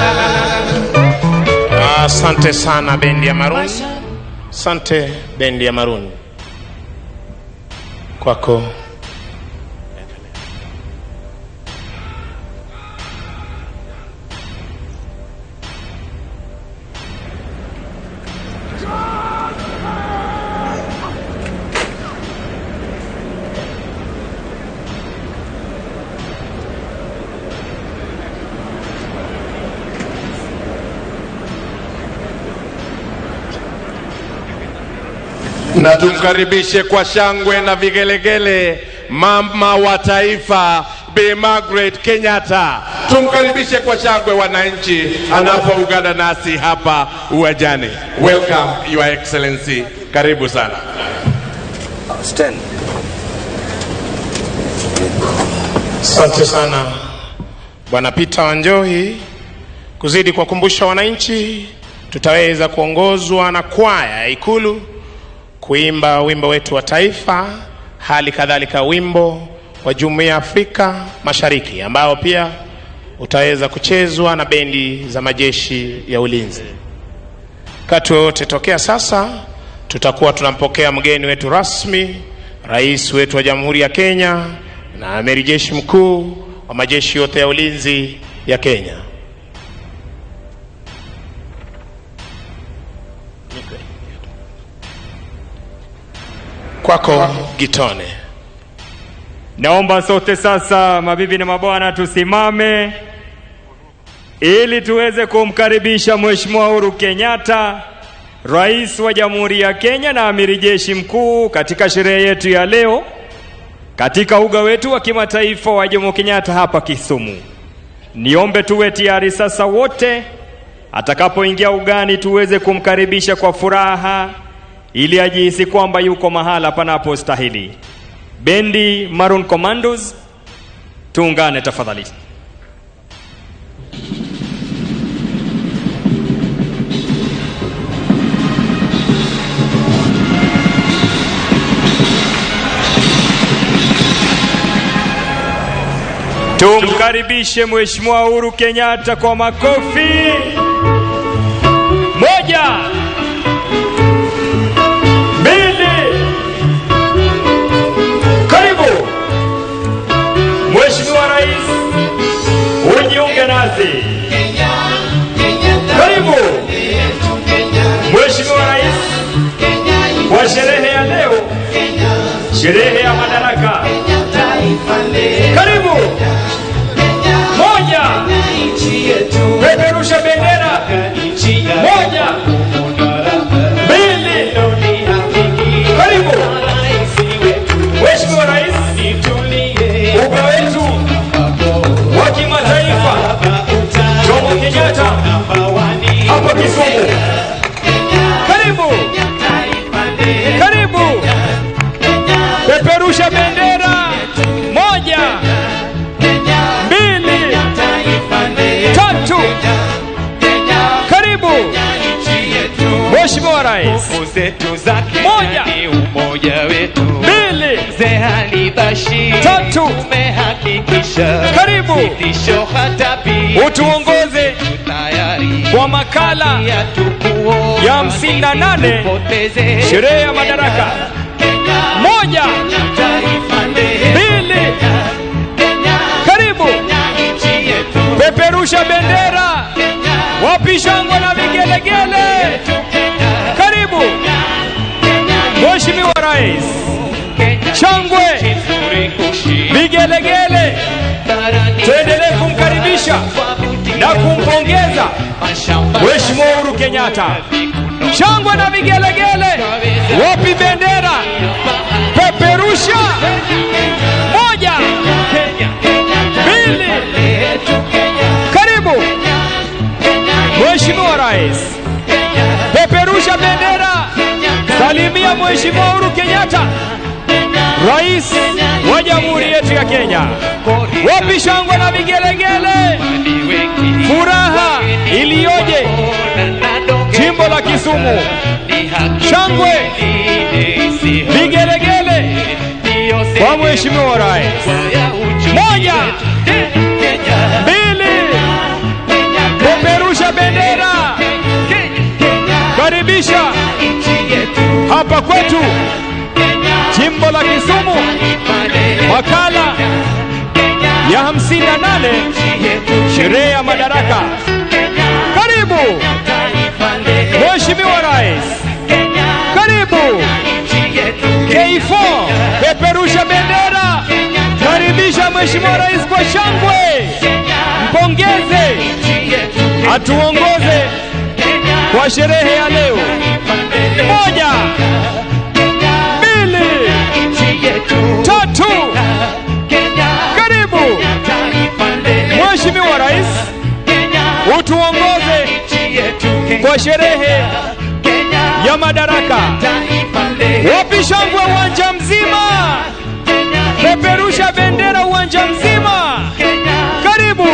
E: Asante sana bendi ya Maroon. Asante bendi ya Maroon. Kwako.
F: Na tumkaribishe kwa shangwe na vigelegele mama wa taifa Bi Margaret Kenyatta. Tumkaribishe kwa shangwe wananchi anapoungana nasi hapa uwanjani. Welcome Your Excellency. Karibu sana.
B: Stand.
E: Asante sana Bwana Peter Wanjohi. Kuzidi kuwakumbusha wananchi, tutaweza kuongozwa na kwaya ya Ikulu kuimba wimbo wetu wa taifa, hali kadhalika wimbo wa Jumuiya ya Afrika Mashariki ambao pia utaweza kuchezwa na bendi za majeshi ya ulinzi. Kati wote tokea sasa tutakuwa tunampokea mgeni wetu rasmi, rais wetu wa Jamhuri ya Kenya na amiri jeshi mkuu wa majeshi yote ya ulinzi ya Kenya. Kwako Gitone.
G: Naomba sote sasa mabibi na mabwana tusimame ili tuweze kumkaribisha Mheshimiwa Uhuru Kenyatta, Rais wa Jamhuri ya Kenya na amiri jeshi mkuu katika sherehe yetu ya leo katika uga wetu wa kimataifa wa Jomo Kenyatta hapa Kisumu. Niombe tuwe tayari sasa wote, atakapoingia ugani tuweze kumkaribisha kwa furaha ili ajihisi kwamba yuko mahala panapostahili. Bendi Maroon Commandos, tuungane tafadhali. Tumkaribishe Mheshimiwa Uhuru Kenyatta kwa makofi. Moja, mbili, karibu. Mheshimiwa Rais, ujiunge nasi. Karibu. Mheshimiwa Rais, kwa sherehe ya leo, sherehe ya Madaraka. Karibu. Moja, peperusha bendera. Moja, mbili, karibu. Mheshimiwa Rais, uga wetu wa kimataifa Jomo Kenyatta hapa Kisumu. Karibu. Karibu. Peperusha bendera. Moja, mbili, tatu. Karibu. Mheshimiwa Rais, moja, mbili, tatu. Karibu. Utuongoze kwa makala ya 58 sherehe ya Madaraka. Moja, mbili, karibu. Peperusha bendera. Wapi shangwe na vigelegele? Karibu. Mheshimiwa Rais, shangwe, vigelegele. Tuendelee kumkaribisha na kumpongeza Mheshimiwa Uhuru Kenyatta. Shangwe na vigelegele. Wapi bendera? Peperusha. Moja, mbili, karibu. Mheshimiwa Rais, peperusha bendera. Salimia Mheshimiwa Uhuru Kenyatta, Rais wa Jamhuri yetu ya Kenya. Wapi shangwe na vigelegele? Furaha iliyoje jimbo la Kisumu. Shangwe, vigelegele kwa Mheshimiwa Rais. Moja, mbili, makala ya 58 sherehe ya Madaraka. Karibu Mheshimiwa Rais, karibu K4, peperusha bendera, karibisha Mheshimiwa Rais kwa shangwe, mpongeze, atuongoze kwa sherehe ya leo. 1, 2, 3, karibu Mheshimiwa Rais, utuongoze kwa sherehe ya Madaraka. Wapi shangwe uwanja mzima, peperusha bendera uwanja mzima. Karibu,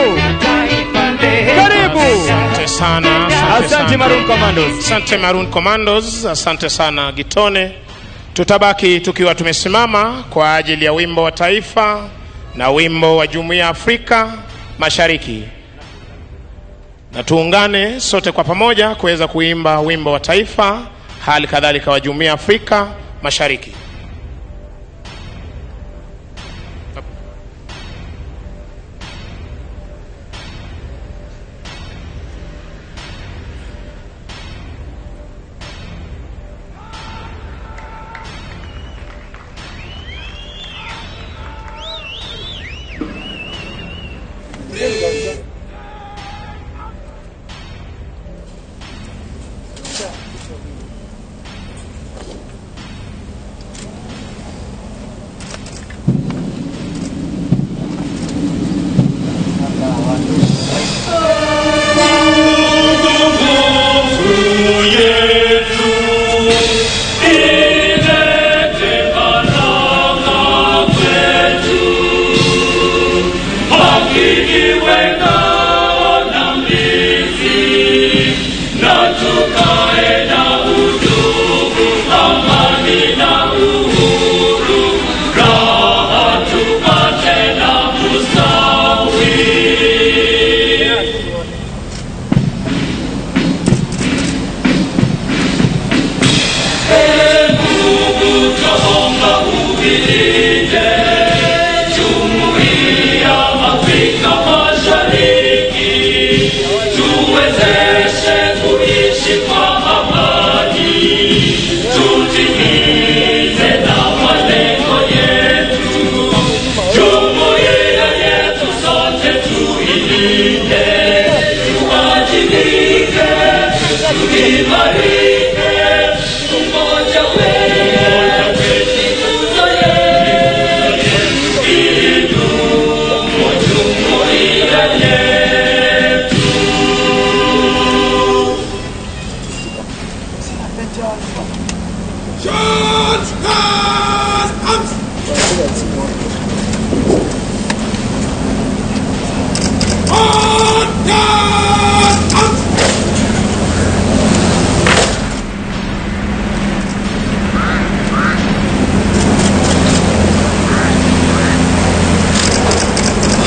G: karibu.
E: Asante sana,
G: asante Maroon Commandos.
E: Asante Maroon Commandos, asante sana Gitone. Tutabaki tukiwa tumesimama kwa ajili ya wimbo wa taifa na wimbo wa Jumuiya ya Afrika Mashariki, na tuungane sote kwa pamoja kuweza kuimba wimbo wa taifa, hali kadhalika wa Jumuiya ya Afrika Mashariki.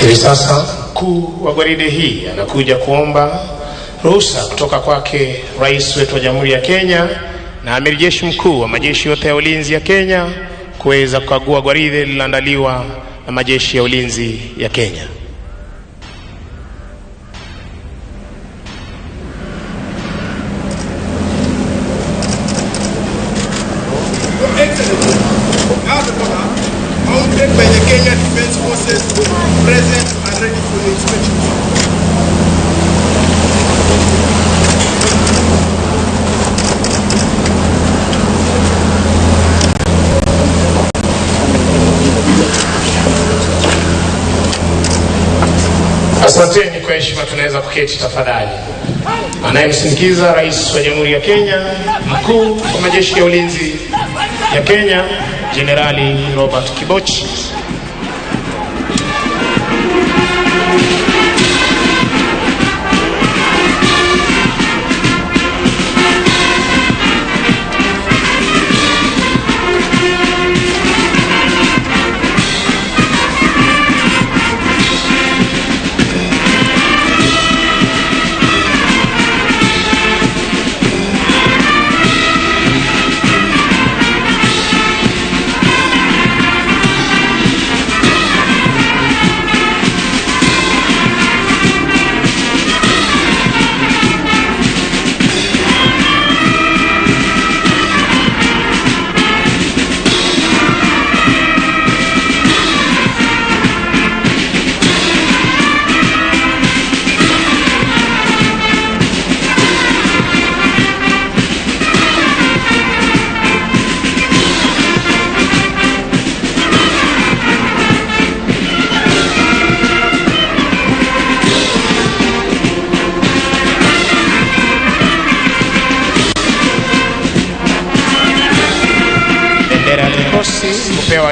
E: Hivi sasa mkuu wa gwaride hii anakuja kuomba ruhusa kutoka kwake rais wetu wa Jamhuri ya Kenya na amiri jeshi mkuu wa majeshi yote ya ulinzi ya Kenya kuweza kukagua gwaride lililoandaliwa na majeshi ya ulinzi ya Kenya.
H: By the Kenya Defense Forces present and ready for the inspection.
E: Asanteni kwa heshima, tunaweza kuketi tafadhali. Anayemsindikiza rais wa Jamhuri ya Kenya, mkuu wa majeshi ya ulinzi ya Kenya, Jenerali Robert Kibochi.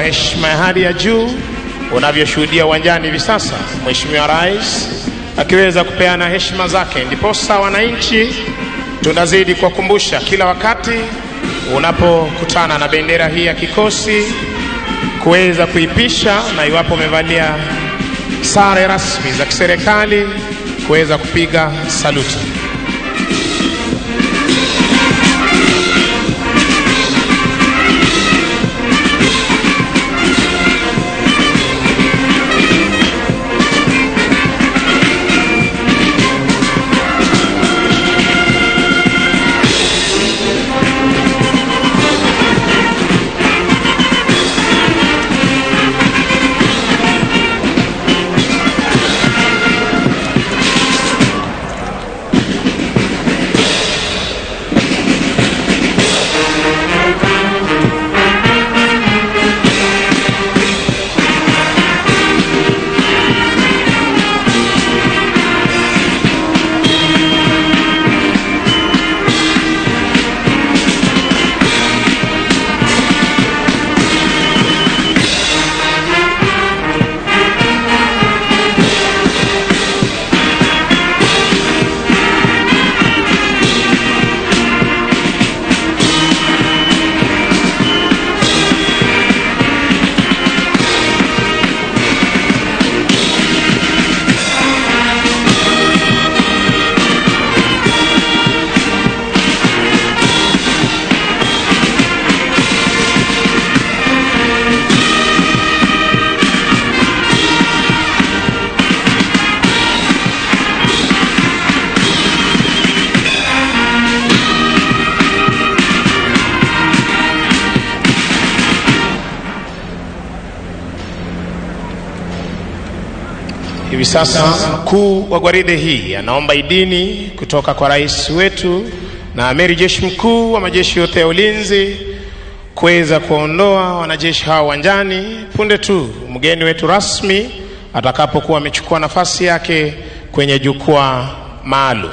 E: heshima ya hali ya juu unavyoshuhudia uwanjani hivi sasa, Mheshimiwa Rais akiweza kupeana heshima zake. Ndiposa wananchi tunazidi kuwakumbusha kila wakati unapokutana na bendera hii ya kikosi kuweza kuipisha, na iwapo umevalia sare rasmi za kiserikali kuweza kupiga saluti. Hivi sasa mkuu wa gwaride hii anaomba idhini kutoka kwa rais wetu na amiri jeshi mkuu wa majeshi yote ya ulinzi kuweza kuondoa wanajeshi hao uwanjani punde tu mgeni wetu rasmi atakapokuwa amechukua nafasi yake kwenye jukwaa maalum.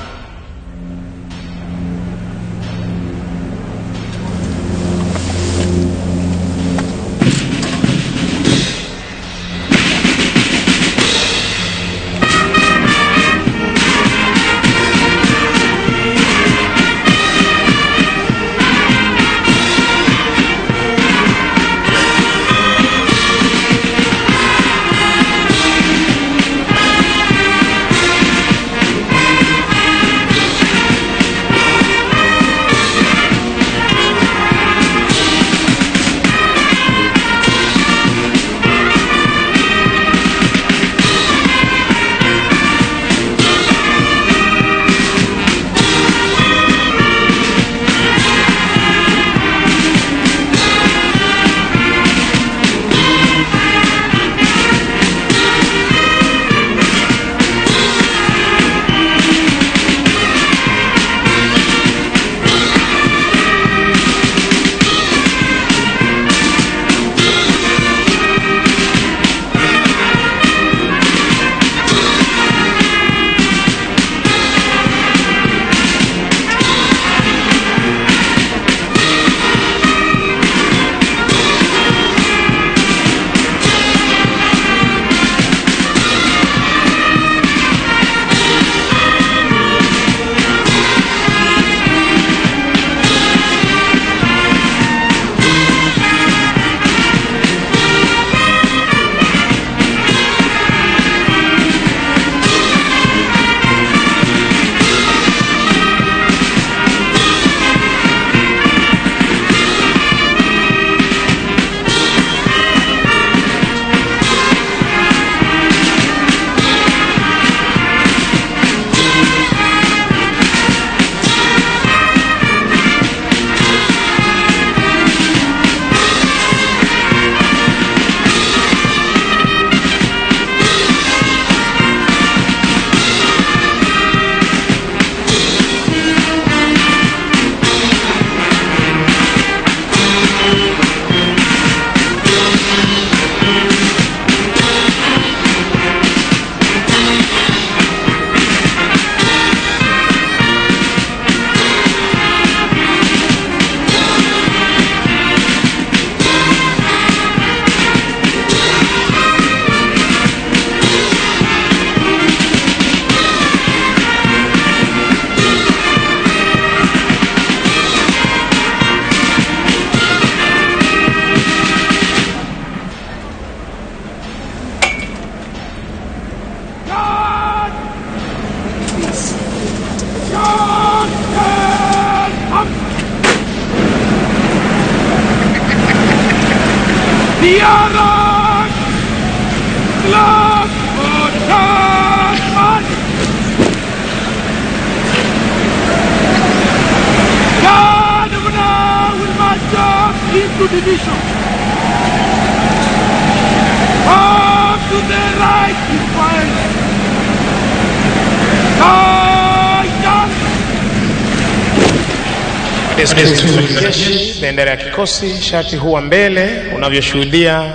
H: Into division. Up to the right is fine.
E: Bendera ya kikosi shati huwa mbele unavyoshuhudia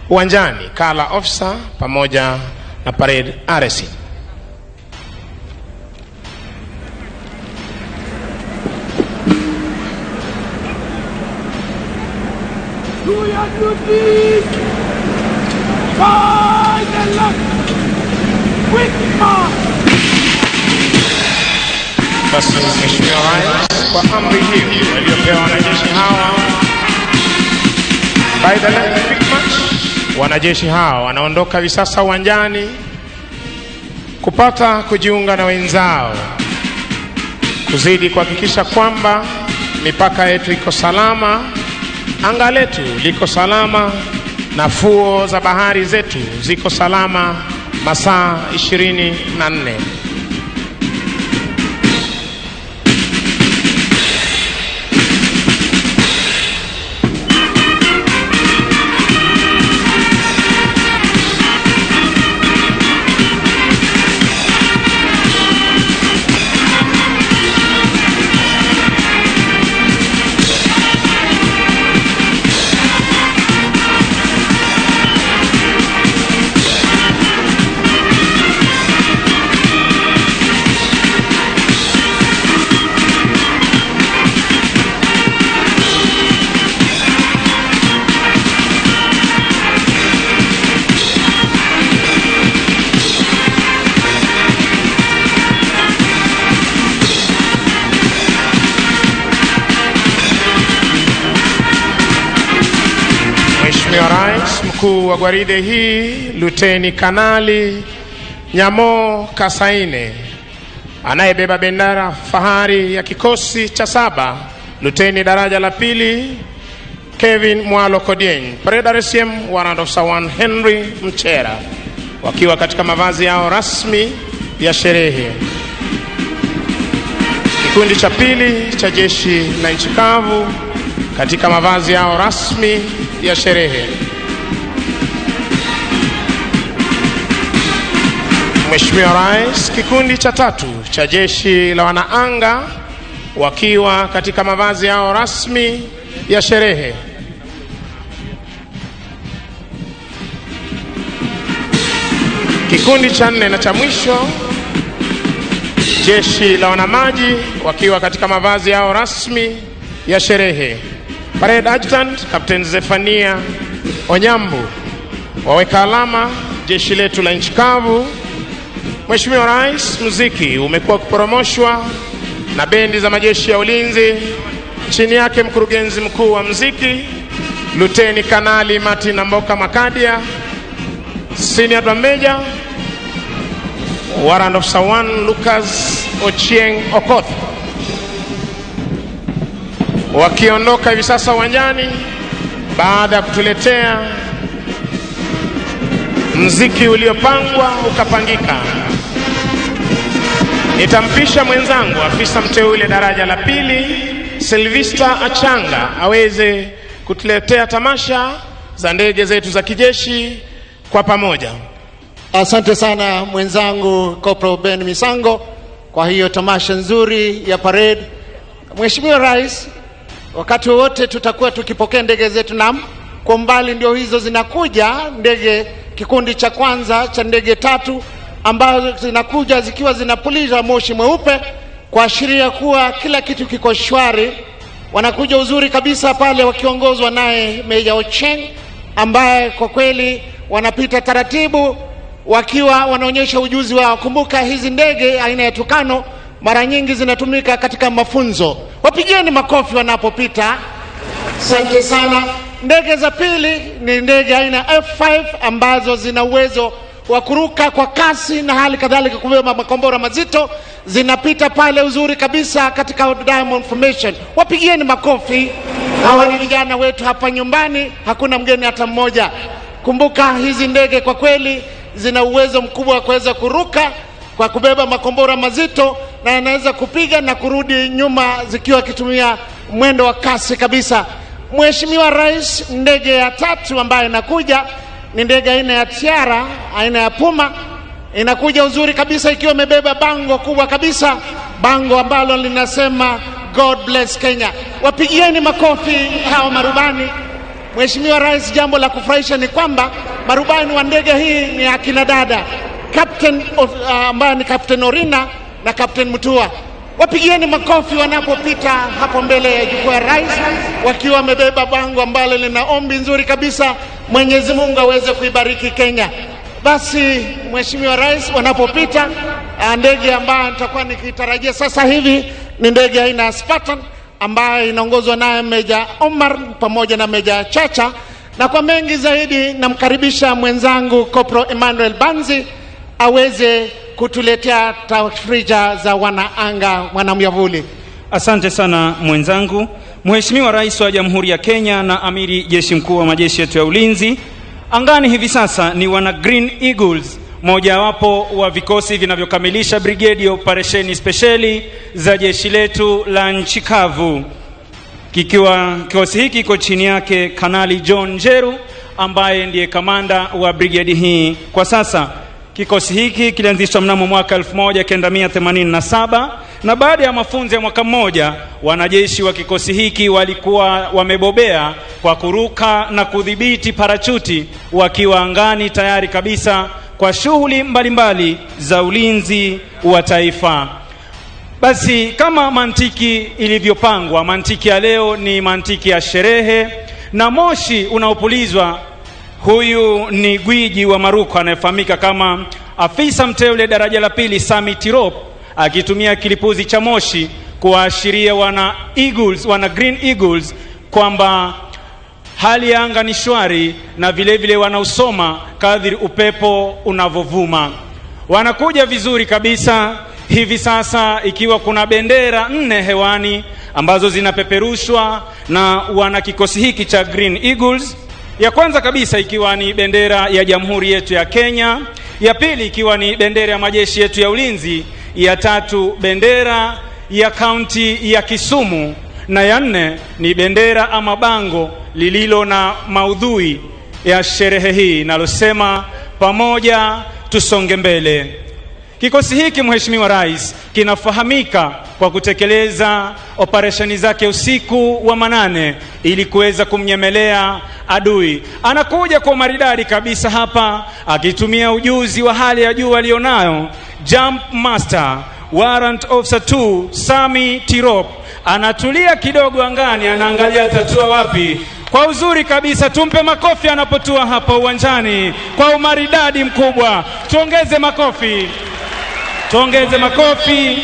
E: uwanjani, kala officer pamoja na parade RC.
H: Do your duty. By the left. Quick march.
E: Basi Mheshimiwa Rais kwa amri hiyo waliopewa wanajeshi hawa, by the left quick march, wanajeshi hawa wanaondoka hivi sasa uwanjani kupata kujiunga na wenzao, kuzidi kuhakikisha kwamba mipaka yetu iko salama, anga letu liko salama, na fuo za bahari zetu ziko salama masaa 24. Rais mkuu wa gwaride hii Luteni Kanali Nyamo Kasaine, anayebeba bendera fahari ya kikosi cha 7 Luteni daraja la 2 Kevin Mwalo Kodieng, Parade RCM Warrant Officer 1 Henry Mchera, wakiwa katika mavazi yao rasmi ya sherehe. Kikundi cha 2 cha jeshi la nchi kavu katika mavazi yao rasmi ya sherehe. Mheshimiwa Rais, kikundi cha 3 cha jeshi la wanaanga wakiwa katika mavazi yao rasmi ya sherehe. Kikundi cha 4 na cha mwisho, jeshi la wanamaji wakiwa katika mavazi yao rasmi ya sherehe. Parade Adjutant Captain Zefania Onyambu, waweka alama jeshi letu la nchi kavu. Mheshimiwa Rais, muziki umekuwa kuporomoshwa na bendi za majeshi ya ulinzi, chini yake mkurugenzi mkuu wa muziki Luteni Kanali Martin Mboka Makadia, Senior Drum Major Warrant Officer 1 Lucas Ochieng Okoth, wakiondoka hivi sasa uwanjani baada ya kutuletea muziki uliopangwa ukapangika. Nitampisha mwenzangu afisa mteule daraja la 2 Sylvester Achanga aweze kutuletea tamasha za ndege zetu za kijeshi kwa pamoja.
I: Asante sana mwenzangu Corporal Ben Misango kwa hiyo tamasha nzuri ya parade. Mheshimiwa Rais, wakati wote tutakuwa tukipokea ndege zetu, na kwa mbali ndio hizo zinakuja ndege, kikundi cha kwanza cha ndege 3 ambazo zinakuja zikiwa zinapuliza moshi mweupe kuashiria kuwa kila kitu kiko shwari. Wanakuja uzuri kabisa pale wakiongozwa naye Meja Ocheng, ambaye kwa kweli wanapita taratibu wakiwa wanaonyesha ujuzi wao. Kumbuka hizi ndege aina ya Tukano mara nyingi zinatumika katika mafunzo. Wapigieni makofi wanapopita. Asante sana. Ndege za pili ni ndege aina F5 ambazo zina uwezo wa kuruka kwa kasi na hali kadhalika kubeba makombora mazito zinapita pale uzuri kabisa katika Diamond Formation. Wapigieni makofi. Hawa ni vijana wetu hapa nyumbani, hakuna mgeni hata mmoja. Kumbuka hizi ndege kwa kweli zina uwezo mkubwa wa kuweza kuruka kwa kubeba makombora mazito na yanaweza kupiga na kurudi nyuma zikiwa kitumia mwendo wa kasi kabisa. Mheshimiwa Rais, ndege ya tatu ambayo inakuja ni ndege aina ya Tiara, aina ya Puma. Inakuja uzuri kabisa ikiwa imebeba bango kubwa kabisa, bango ambalo linasema God bless Kenya. Wapigieni makofi hao marubani. Mheshimiwa Rais, jambo la kufurahisha ni kwamba marubani wa ndege hii ni akina dada, Captain ambaye ni Captain Orina na Captain Mutua. Wapigieni makofi wanapopita hapo mbele ya jukwaa ya rais wakiwa wamebeba bango ambalo lina ombi nzuri kabisa, Mwenyezi Mungu aweze kuibariki Kenya. Basi Mheshimiwa Rais, wanapopita ndege ambayo nitakuwa nikitarajia sasa hivi ni ndege aina ya Spartan ambayo inaongozwa naye Meja Omar pamoja na Meja Chacha, na kwa mengi zaidi namkaribisha mwenzangu Kopro Emmanuel Banzi aweze kutuletea tafrija za wanaanga wanamyavuli.
J: Asante sana mwenzangu. Mheshimiwa Rais wa Jamhuri ya Kenya na Amiri Jeshi Mkuu wa majeshi yetu ya ulinzi, angani hivi sasa ni wana Green Eagles, mojawapo wa vikosi vinavyokamilisha brigade ya operesheni speciali za jeshi letu la nchi kavu. Kikosi hiki kiko chini yake Kanali John Njeru ambaye ndiye kamanda wa brigade hii kwa sasa. Kikosi hiki kilianzishwa mnamo mwaka 1987 na baada ya mafunzo ya mwaka mmoja wanajeshi wa kikosi hiki walikuwa wamebobea kwa kuruka na kudhibiti parachuti wakiwa angani tayari kabisa kwa shughuli mbalimbali za ulinzi wa taifa. Basi kama mantiki ilivyopangwa, mantiki ya leo ni mantiki ya sherehe na moshi unaopulizwa. Huyu ni gwiji wa maruko anayefahamika kama afisa mteule daraja la pili Sami Tirop, akitumia kilipuzi cha moshi kuashiria wana Green Eagles kwamba hali ya anga ni shwari na vile vile wanausoma kadri upepo unavovuma. Wanakuja vizuri kabisa hivi sasa ikiwa kuna bendera 4 hewani ambazo zinapeperushwa na wana kikosi hiki cha Green Eagles. Ya kwanza kabisa ikiwa ni bendera ya Jamhuri yetu ya Kenya, ya pili ikiwa ni bendera ya majeshi yetu ya ulinzi, ya tatu bendera ya kaunti ya Kisumu, na ya 4 ni bendera ama bango lililo na maudhui ya sherehe hii nalosema pamoja tusonge mbele. Kikosi hiki Mheshimiwa Rais kinafahamika kwa kutekeleza operesheni zake usiku wa manane ili kuweza kumnyemelea adui. Anakuja kwa maridadi kabisa hapa akitumia ujuzi wa hali ya juu alionayo Jump Master Warrant Officer 2 Sami Tirop. Anatulia kidogo angani, anaangalia atatua wapi. Kwa uzuri kabisa, tumpe makofi anapotua hapa uwanjani kwa umaridadi mkubwa. Tuongeze makofi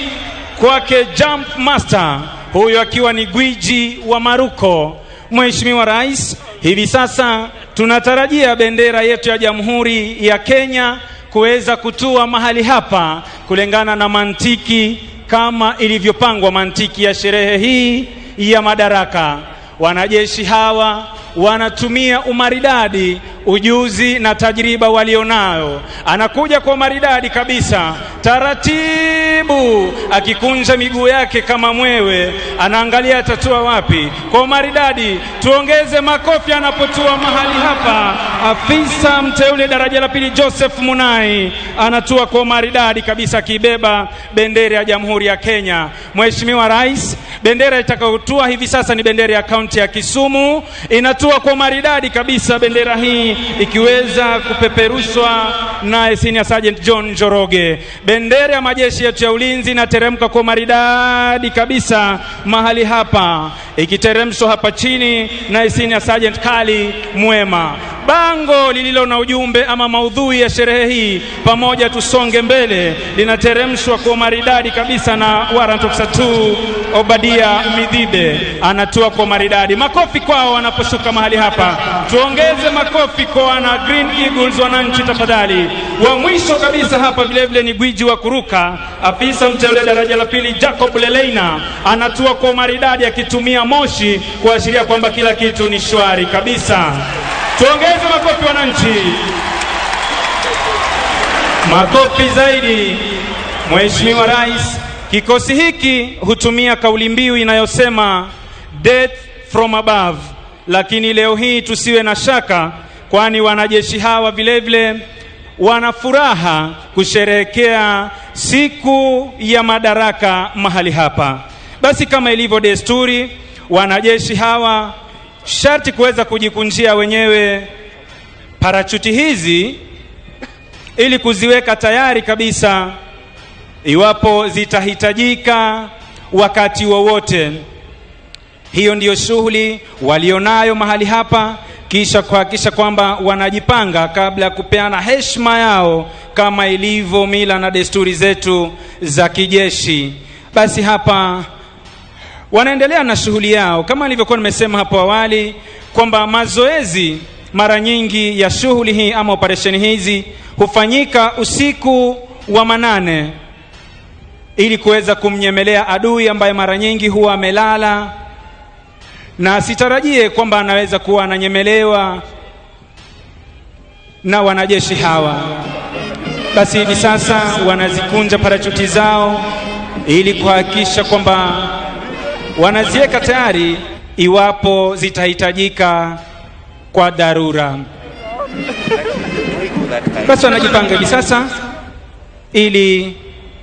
J: kwake Jump Master, huyo akiwa ni gwiji wa maruko. Mheshimiwa Rais, hivi sasa tunatarajia bendera yetu ya Jamhuri ya Kenya kuweza kutua mahali hapa kulingana na mantiki kama ilivyopangwa, mantiki ya sherehe hii ya Madaraka. Wanajeshi hawa wanatumia umaridadi, ujuzi na tajriba walionayo. Anakuja kwa maridadi kabisa, taratibu, akikunja miguu yake kama mwewe, anaangalia atatua wapi. Kwa maridadi, tuongeze makofi anapotua mahali hapa. Afisa mteule daraja la pili Joseph Munai anatua kwa maridadi kabisa akibeba bendera ya Jamhuri ya Kenya. Mheshimiwa Rais, bendera itakayotua hivi sasa ni bendera ya kaunti ya Kisumu. Inatua kwa maridadi kabisa bendera hii ikiweza kupeperushwa na Senior Sergeant John Njoroge. Bendera ya majeshi yetu ya ulinzi inateremka kwa maridadi kabisa mahali hapa, ikiteremshwa hapa chini na Senior Sergeant Kali Mwema. Bango lililo na ujumbe ama maudhui ya sherehe hii pamoja tusonge mbele linateremshwa kwa maridadi kabisa na Warrant Officer 2 Obadia kuvalia midhibe, anatua kwa maridadi. Makofi kwao wanaposhuka mahali hapa. Tuongeze makofi kwa wana Green Eagles wananchi tafadhali. Wa mwisho kabisa hapa vile vile ni gwiji wa kuruka, afisa mteule daraja la pili Jacob Leleina, anatua kwa maridadi akitumia moshi kuashiria kwamba kila kitu ni shwari kabisa. Tuongeze makofi wananchi. Makofi zaidi. Mheshimiwa Rais, kikosi hiki hutumia kauli mbiu inayosema death from above, lakini leo hii tusiwe na shaka, kwani wanajeshi hawa vile vile wana furaha kusherehekea siku ya Madaraka mahali hapa. Basi kama ilivyo desturi, wanajeshi hawa sharti kuweza kujikunjia wenyewe parachuti hizi ili kuziweka tayari kabisa iwapo zitahitajika wakati wowote. Hiyo ndiyo shughuli walionayo mahali hapa, kisha kuhakikisha kwamba wanajipanga kabla ya kupeana heshima yao kama ilivyo mila na desturi zetu za kijeshi. Basi hapa wanaendelea na shughuli yao kama nilivyokuwa nimesema hapo awali kwamba mazoezi mara nyingi ya shughuli hii ama operesheni hizi hufanyika usiku wa manane ili kuweza kumnyemelea adui ambaye mara nyingi huwa amelala, na sitarajie kwamba anaweza kuwa ananyemelewa na wanajeshi hawa. Basi hivi sasa wanazikunja parachuti zao ili kuhakikisha kwamba wanaziweka tayari iwapo zitahitajika kwa dharura. Basi wanajipanga hivi sasa ili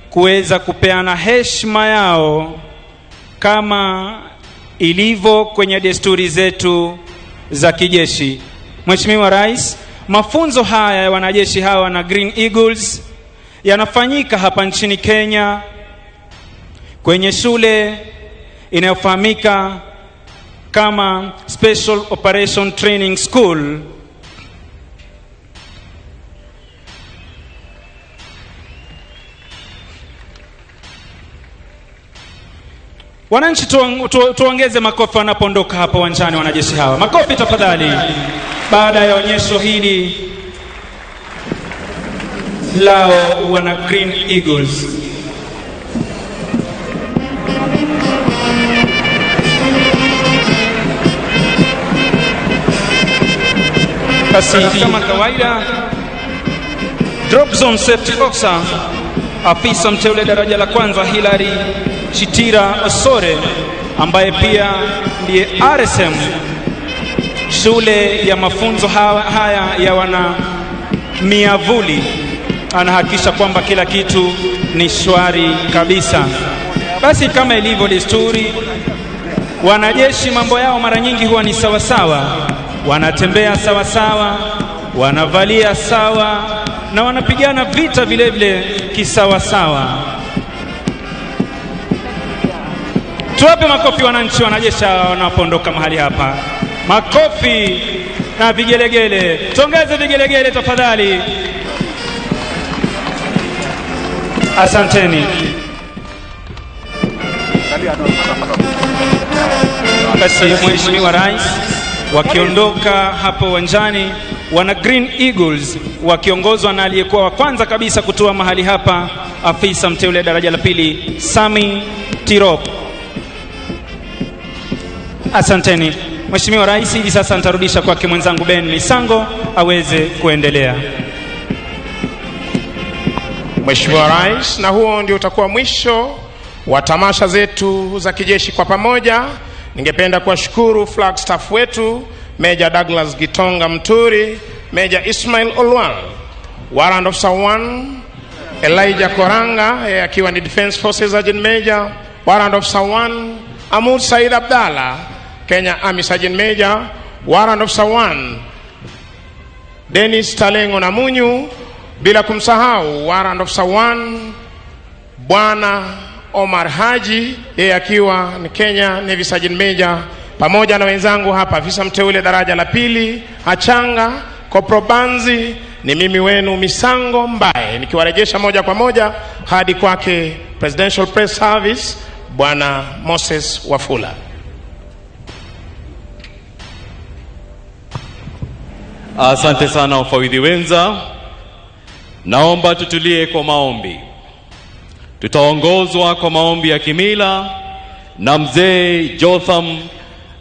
J: kuweza kupeana heshima yao kama ilivyo kwenye desturi zetu za kijeshi. Mheshimiwa Rais, mafunzo haya ya wanajeshi hawa na Green Eagles yanafanyika hapa nchini Kenya kwenye shule inayofahamika kama Special Operation Training School. Wananchi tuongeze makofi wanapoondoka hapa uwanjani wanajeshi hawa. Makofi tafadhali. Baada ya onyesho hili lao wana Green Eagles. Basi kama kawaida, Drop Zone Safety Officer afisa mteule daraja la kwanza Hilary Chitira Osore, ambaye pia ndiye RSM shule ya mafunzo haya ya wana miavuli, anahakikisha kwamba kila kitu ni shwari kabisa. Basi kama ilivyo desturi, wanajeshi mambo yao mara nyingi huwa ni sawa sawa, wanatembea sawa sawa, wanavalia sawa na wanapigana vita vile vile kisawa sawa. Tuwape makofi wananchi wanajeshi wanapoondoka mahali hapa. Makofi na vigelegele. Tuongeze vigelegele tafadhali. Asanteni. Basi Mheshimiwa Rais, wakiondoka hapo uwanjani, wana Green Eagles wakiongozwa na aliyekuwa wa kwanza kabisa kutoa mahali hapa, afisa mteule daraja la pili Sami Tirop. Asanteni. Mheshimiwa Rais, hivi sasa nitarudisha kwake mwenzangu Ben Misango aweze kuendelea.
E: Mheshimiwa Rais, na huo ndio utakuwa mwisho wa tamasha zetu za kijeshi kwa pamoja. Ningependa kuwashukuru flag staff wetu, Major Douglas Gitonga Mturi, Major Ismail Olwal, Warrant Officer 1 Elijah Koranga akiwa ni Defense Forces Sergeant Major, Warrant Officer 1 Amud Said Abdallah, Kenya Army Sergeant Major, Warrant Officer 1 Dennis Talengo Namunyu, bila kumsahau Warrant Officer 1 Bwana Omar Haji, yeye akiwa ni Kenya Navy Sergeant Major, pamoja na wenzangu hapa, afisa mteule daraja la pili Hachanga, Corporal Banzi, ni mimi wenu Misango Mbaye, nikiwarejesha moja kwa moja hadi kwake Presidential Press Service Bwana Moses Wafula.
K: Asante sana wafawidhi wenza. Naomba tutulie kwa maombi. Tutaongozwa kwa maombi ya kimila na mzee Jotham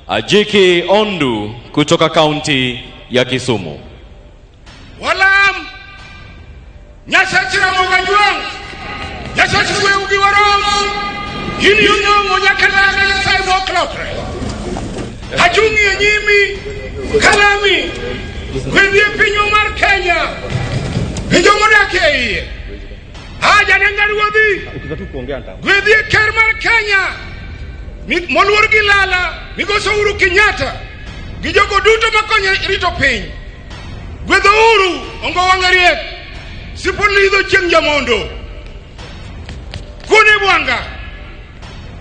K: Ajiki Ondu kutoka kaunti ya Kisumu.
H: Walam nyasachira mugajwang nyasachira ugiwarom yini yunyo nyakala na sai moklopre hajungi nyimi kalami kwendie pinyo mar Kenya pinyo modake haja nangari wadi kwendie ker mar Kenya molwor gilala migoso Uhuru Kenyatta gijogo duto makonye rito piny gwedho Uhuru ongo wangariek sipolidho chieng' jamondo kune bwanga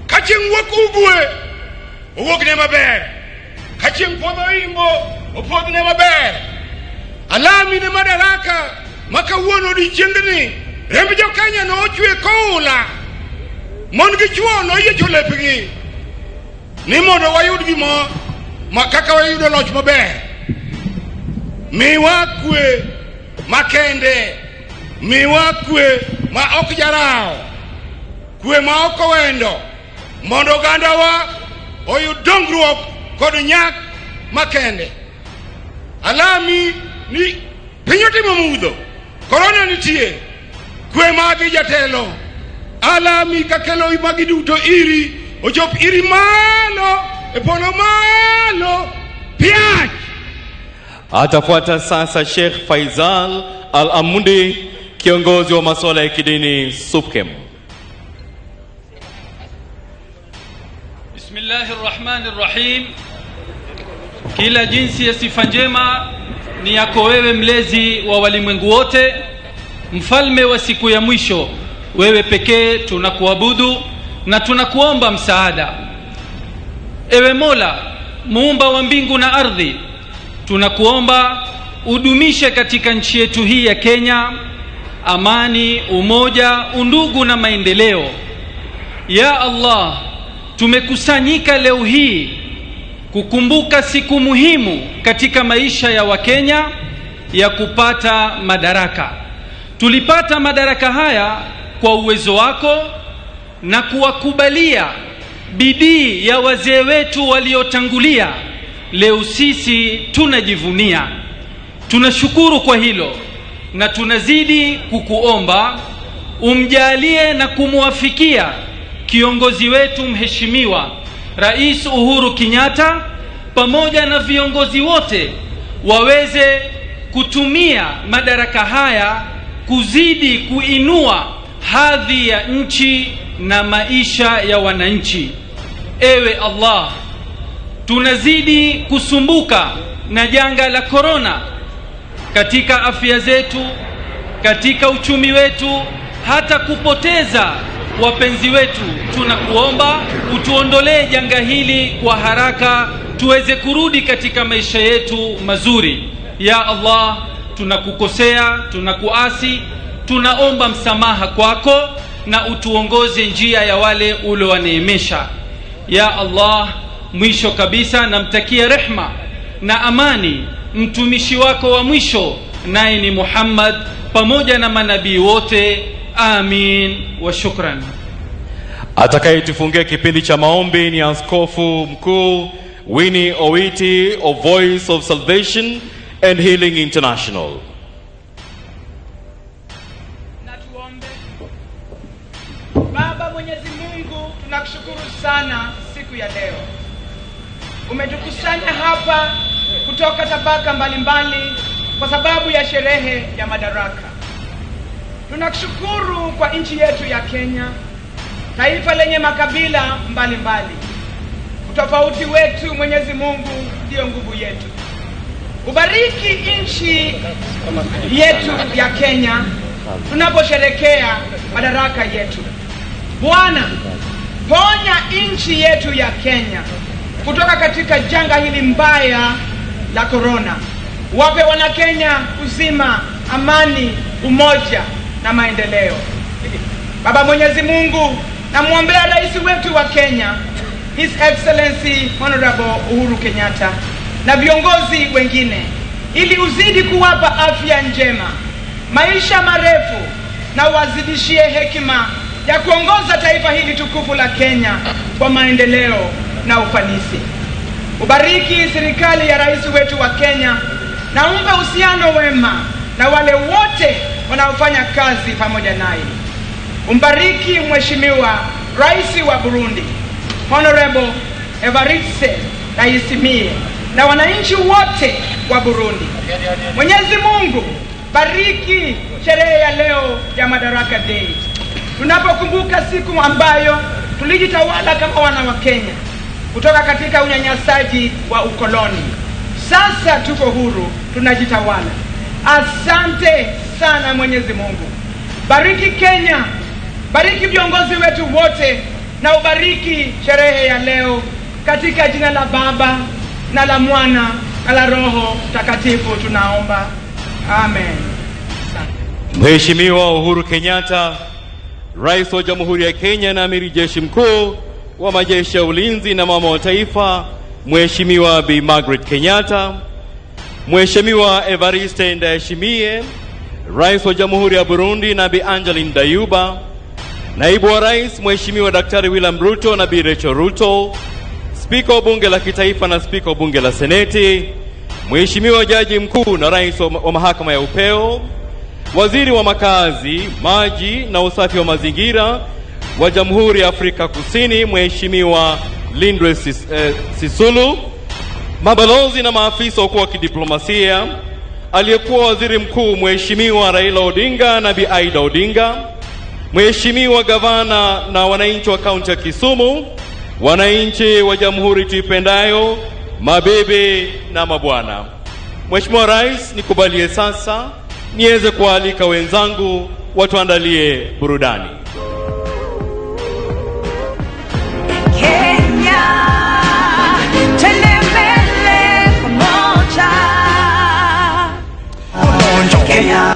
H: ka chieng' wuok ugwe owuok ne maber ka chieng' podho imbo opodh ne maber alami ne Madaraka makawuono odiochiengni remb jo Kenya no ochwe koula mon gi chuo noyiecho lepgi ni mondo wayud gimo kaka wayudo loch maber. Miwa kwe makende, miwa kwe ma ok jarao, kwe ma ok wendo, mondo gandawa oyud dongruok kod nyak makende. Alami ni pinyo timo mudho, korona nitie, kwe magi jatelo. Alami kakelo magi duto iri, ochop iri malo, epolo malo, piach.
K: Atafuata sasa Sheikh Faisal Al-Amundi, kiongozi wa masuala ya kidini SUPKEM.
L: Bismillahirrahmanirrahim. Kila jinsi ya sifa njema ni yako wewe, mlezi wa walimwengu wote, mfalme wa siku ya mwisho. Wewe pekee tunakuabudu na tunakuomba msaada. Ewe Mola, muumba wa mbingu na ardhi, tunakuomba udumishe katika nchi yetu hii ya Kenya amani, umoja, undugu na maendeleo. Ya Allah, tumekusanyika leo hii kukumbuka siku muhimu katika maisha ya Wakenya ya kupata madaraka. Tulipata madaraka haya kwa uwezo wako na kuwakubalia bidii ya wazee wetu waliotangulia. Leo sisi tunajivunia. Tunashukuru kwa hilo na tunazidi kukuomba umjalie na kumwafikia kiongozi wetu mheshimiwa Rais Uhuru Kenyatta pamoja na viongozi wote waweze kutumia madaraka haya kuzidi kuinua hadhi ya nchi na maisha ya wananchi. Ewe Allah, tunazidi kusumbuka na janga la korona katika afya zetu, katika uchumi wetu, hata kupoteza wapenzi wetu. Tunakuomba utuondolee janga hili kwa haraka, tuweze kurudi katika maisha yetu mazuri. Ya Allah, tunakukosea, tunakuasi, tunaomba msamaha kwako na utuongoze njia ya wale uliowaneemesha. Ya Allah, mwisho kabisa namtakia rehma na amani mtumishi wako wa mwisho, naye ni Muhammad, pamoja na manabii wote. Amin wa shukran.
K: Atakayetufungia kipindi cha maombi ni Askofu Mkuu Winnie Owiti of Voice of Salvation and Healing International.
M: Baba Mwenyezi Mungu, tunakushukuru sana siku ya leo. Umetukusanya hapa kutoka tabaka mbalimbali kwa sababu ya sherehe ya madaraka. Tunakushukuru kwa nchi yetu ya Kenya, taifa lenye makabila mbalimbali. Utofauti wetu Mwenyezi Mungu ndio nguvu yetu. Ubariki nchi yetu ya Kenya tunaposherekea madaraka yetu. Bwana, ponya nchi yetu ya Kenya kutoka katika janga hili mbaya la korona. Wape wana Kenya uzima, amani, umoja na maendeleo. Baba Mwenyezi Mungu, namwombea rais wetu wa Kenya, His Excellency Honorable Uhuru Kenyatta, na viongozi wengine, ili uzidi kuwapa afya njema, maisha marefu, na wazidishie hekima ya kuongoza taifa hili tukufu la Kenya kwa maendeleo na ufanisi. Ubariki serikali ya rais wetu wa Kenya, na umpe uhusiano wema na wale wote wanaofanya kazi pamoja naye. Umbariki Mheshimiwa Rais wa Burundi, Honorable Evariste Ndayishimiye, na wananchi wote wa Burundi. Mwenyezi Mungu bariki sherehe ya leo ya Madaraka Day, tunapokumbuka siku ambayo tulijitawala kama wana wa Kenya kutoka katika unyanyasaji wa ukoloni. Sasa tuko huru, tunajitawala. Asante sana Mwenyezi Mungu. Bariki Kenya, bariki viongozi wetu wote, na ubariki sherehe ya leo, katika jina la Baba na la Mwana na la Roho Takatifu tunaomba. Amen.
K: Mheshimiwa Uhuru Kenyatta, Rais wa Jamhuri ya Kenya na Amiri Jeshi Mkuu wa Majeshi ya Ulinzi na Mama wa Taifa, Mheshimiwa Bi Margaret Kenyatta, Mheshimiwa Evariste Ndayishimiye, Rais wa Jamhuri ya Burundi na Bi Angeline Dayuba, Naibu wa Rais Mheshimiwa Daktari William Ruto na Bi Rachel Ruto, Spika wa Bunge la Kitaifa na Spika wa Bunge la Seneti, Mheshimiwa Jaji Mkuu na Rais wa Mahakama ya Upeo, Waziri wa Makazi, Maji na Usafi wa Mazingira wa Jamhuri ya Afrika Kusini Mheshimiwa Lindwe Sisulu, mabalozi na maafisa wakuu wa kidiplomasia, aliyekuwa Waziri Mkuu Mheshimiwa Raila Odinga na Bi Aida Odinga, Mheshimiwa Gavana na wananchi wa kaunti ya Kisumu, wananchi wa Jamhuri tuipendayo, mabibi na mabwana. Mheshimiwa Rais, nikubalie sasa niweze kualika wenzangu watuandalie burudani.
N: Kenya, twende mbele pamoja. Kenya.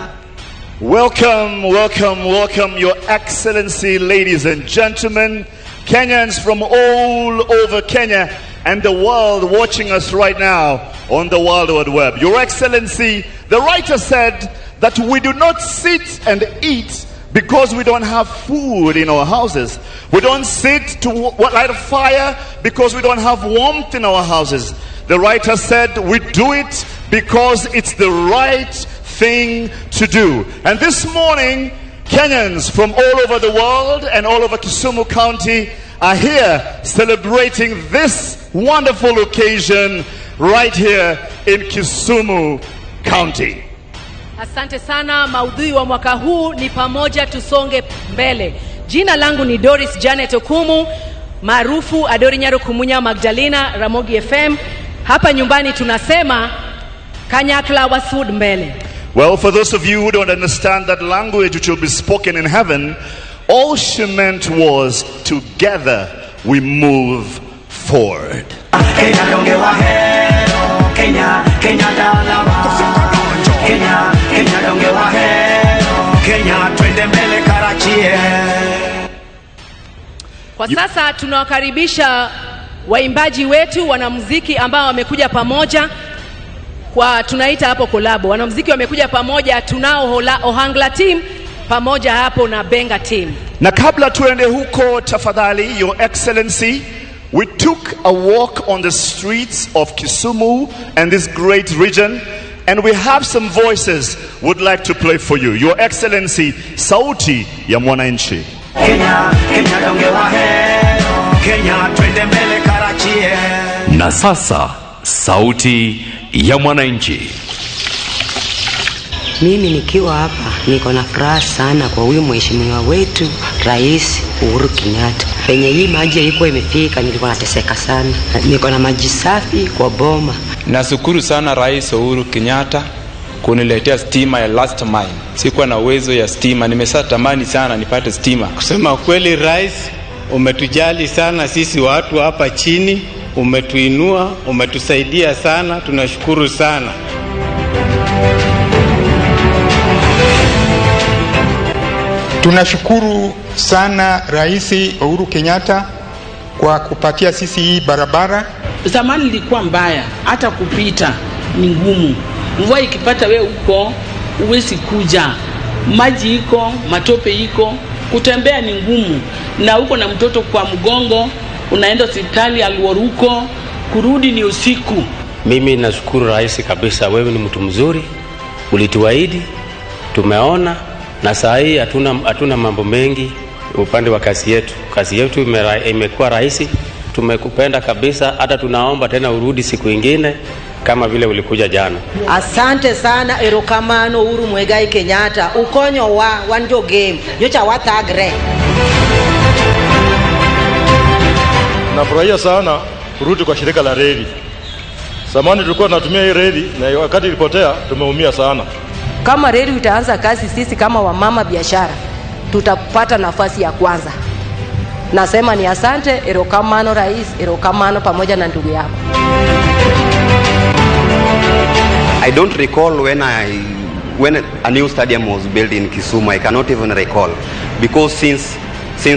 O: Welcome, welcome, welcome, Your Excellency, ladies and gentlemen, Kenyans from all over Kenya and the world watching us right now on the World Wide Web. Your Excellency, the writer said that we do not sit and eat because we don't have food in our houses. We don't sit to light a fire because we don't have warmth in our houses. The writer said we do it because it's the right thing to do. And this morning, Kenyans from all over the world and all over Kisumu County are here celebrating this wonderful occasion right here in Kisumu County.
P: Asante sana. Maudhui wa mwaka huu ni pamoja tusonge mbele. Jina langu ni Doris Janet Okumu, maarufu Adori Nyaro Kumunya Magdalena, Ramogi FM. Hapa nyumbani tunasema kanyakla wasud mbele.
O: Well, for those of you who don't understand that language which will be spoken in heaven, all she meant was together we move forward.
N: Kenya dongewa hero, Kenya, Kenya dalaba. Kenya, Kenya dongewa hero, Kenya twende mbele karachie.
P: Kwa sasa tunawakaribisha waimbaji wetu, wanamuziki ambao wamekuja pamoja kwa tunaita hapo kolabo. Wanamuziki wamekuja pamoja, tunao Ohangla team pamoja hapo na Benga team.
O: Na kabla tuende huko, tafadhali, Your Excellency, we took a walk on the streets of Kisumu and this great region, and we have some voices would like to play for you. Your Excellency, sauti ya mwananchi.
N: Kenya, Kenya dongewa hero, Kenya twende mbele karachie.
K: Na sasa sauti ya mwananchi.
Q: Mimi nikiwa hapa niko na furaha sana kwa huyu mheshimiwa wetu Rais Uhuru Kenyatta. Penye hii maji ilikuwa imefika nilikuwa nateseka sana. Niko na maji safi kwa boma.
R: Nashukuru sana Rais Uhuru Kenyatta kuniletea stima ya last mile. Sikuwa na uwezo ya stima, nimeshatamani sana nipate stima.
S: Kusema kweli, Rais umetujali sana sisi watu hapa chini, umetuinua, umetusaidia sana, tunashukuru sana.
T: Tunashukuru sana Rais Uhuru Kenyatta kwa kupatia sisi hii barabara.
U: Zamani ilikuwa mbaya, hata kupita ni ngumu. Mvua ikipata we uko uwezi kuja, maji iko, matope iko, kutembea ni ngumu, na uko na mtoto kwa mgongo, unaenda hospitali Alwaruko, kurudi ni usiku.
V: Mimi nashukuru rais kabisa, wewe ni mtu mzuri, ulituahidi, tumeona, na saa hii hatuna mambo mengi upande wa kazi yetu. Kazi yetu imekuwa rahisi, tumekupenda kabisa, hata tunaomba tena urudi siku ingine kama vile ulikuja jana.
W: Asante sana, erokamano Uhuru Muigai Kenyatta, ukonyo wa wanjo game, yocha watagre.
X: Nafurahia sana kurudi kwa shirika la reli. Zamani tulikuwa tunatumia hii reli na wakati ilipotea tumeumia sana.
W: Kama reli itaanza kazi, sisi kama wamama biashara tutapata nafasi ya kwanza. Nasema ni asante, erokamano rais, erokamano pamoja na ndugu yako.
Y: I don't recall when a new stadium was built in Kisumu. I cannot even recall, because since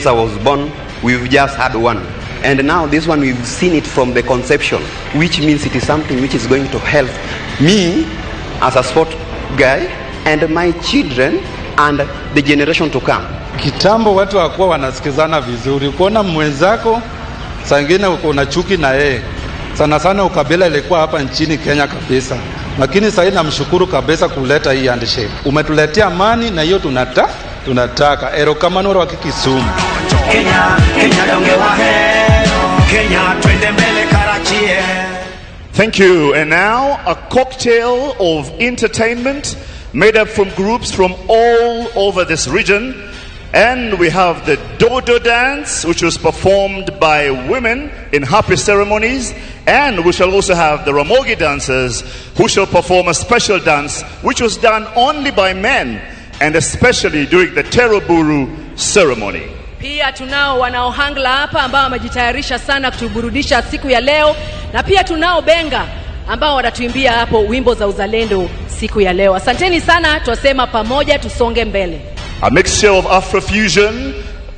Y: I was born we've just had one, and now this one we've seen it from the conception, which means it is something which is going to help me as a sport guy and my children and the generation to come.
Z: Kitambo watu hawakuwa wanasikizana vizuri. Kuona mwenzako sangine uko na chuki na yeye. Sana sana ukabila ilikuwa hapa nchini Kenya kabisa. Lakini sasa namshukuru kabisa kuleta hii handshake. Umetuletea amani na hiyo tunataka. Erokamano wa Kisumu.
N: Kenya dongewa hero, Kenya twende mbele karachie.
O: Thank you. And now a cocktail of entertainment made up from groups from all over this region. And we have the Dodo Dance, which was performed by women in happy ceremonies. And we shall also have the Ramogi dancers, who shall perform a special dance, which was done only by men, and especially during the Teroburu ceremony.
P: Pia tunao wanaohangla hapa ambao wamejitayarisha sana kutuburudisha siku ya leo, na pia tunao benga ambao watatuimbia hapo wimbo za uzalendo siku ya leo. Asanteni sana, tuasema pamoja tusonge mbele.
O: A mixture of Afrofusion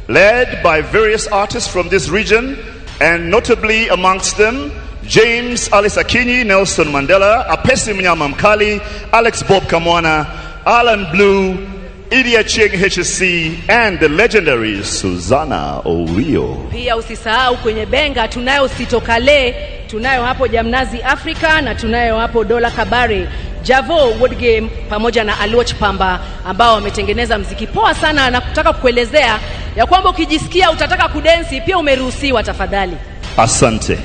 O: led by various artists from this region, and notably amongst them James Alice Akinyi, Nelson Mandela, Apesi Mnyama Mkali, Alex Bob Kamwana, Alan Blue, Idia Ching HSC, and the legendary Susanna Orio.
P: Pia usisahau kwenye benga tunayo Sitokale, tunayo hapo Jamnazi Africa, na tunayo hapo Dola Kabare, Javo Wood Game pamoja na Aluoch Pamba, ambao wametengeneza mziki poa sana, na kutaka kukuelezea ya kwamba ukijisikia utataka kudensi pia umeruhusiwa, tafadhali.
O: Asante.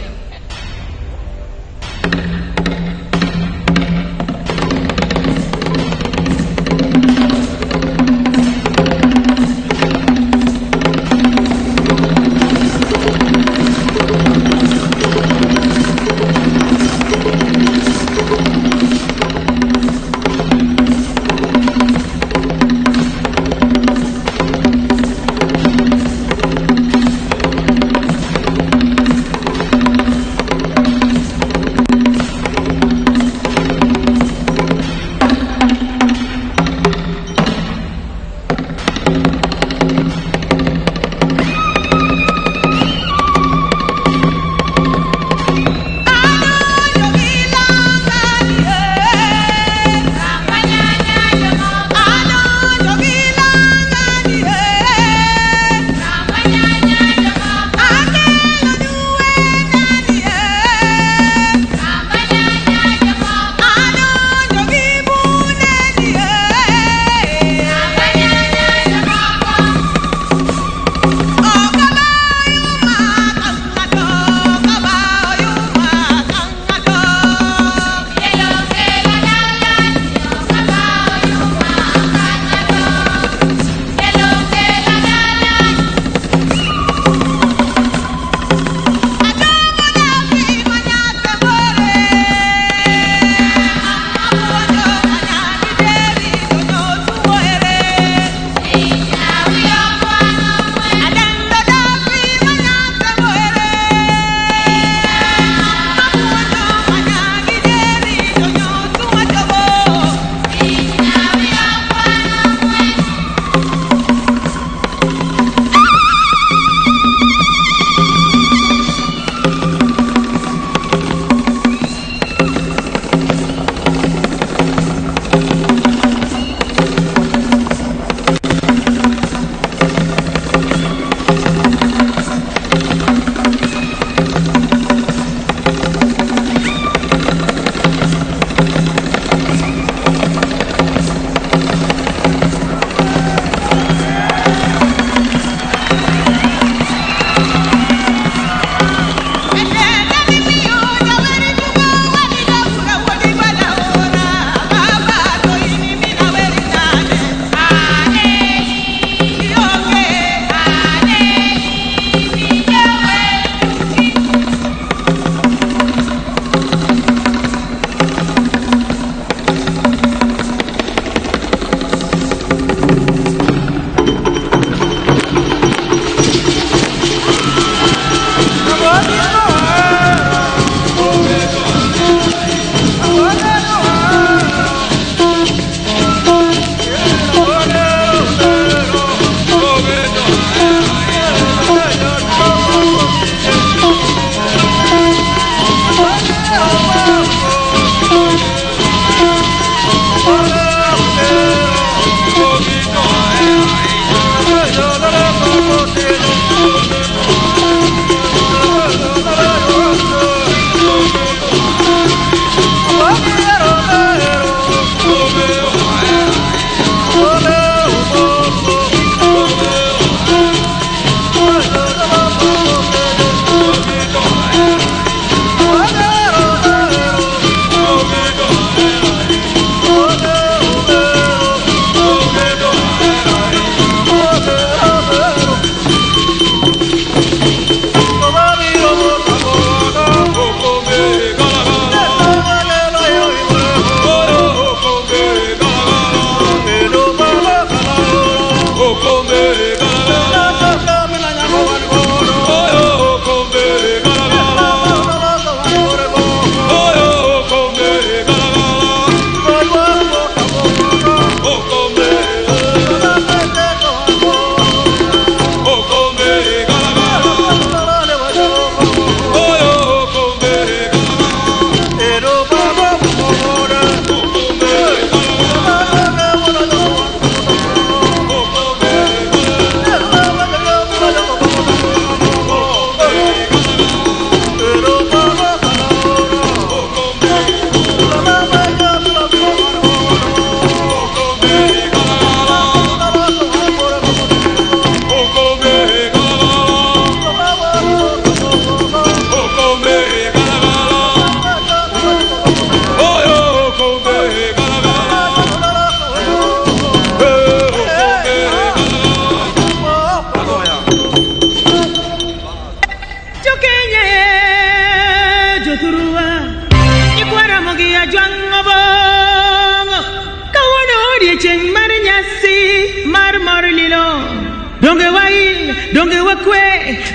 A: donge wai donge wakwe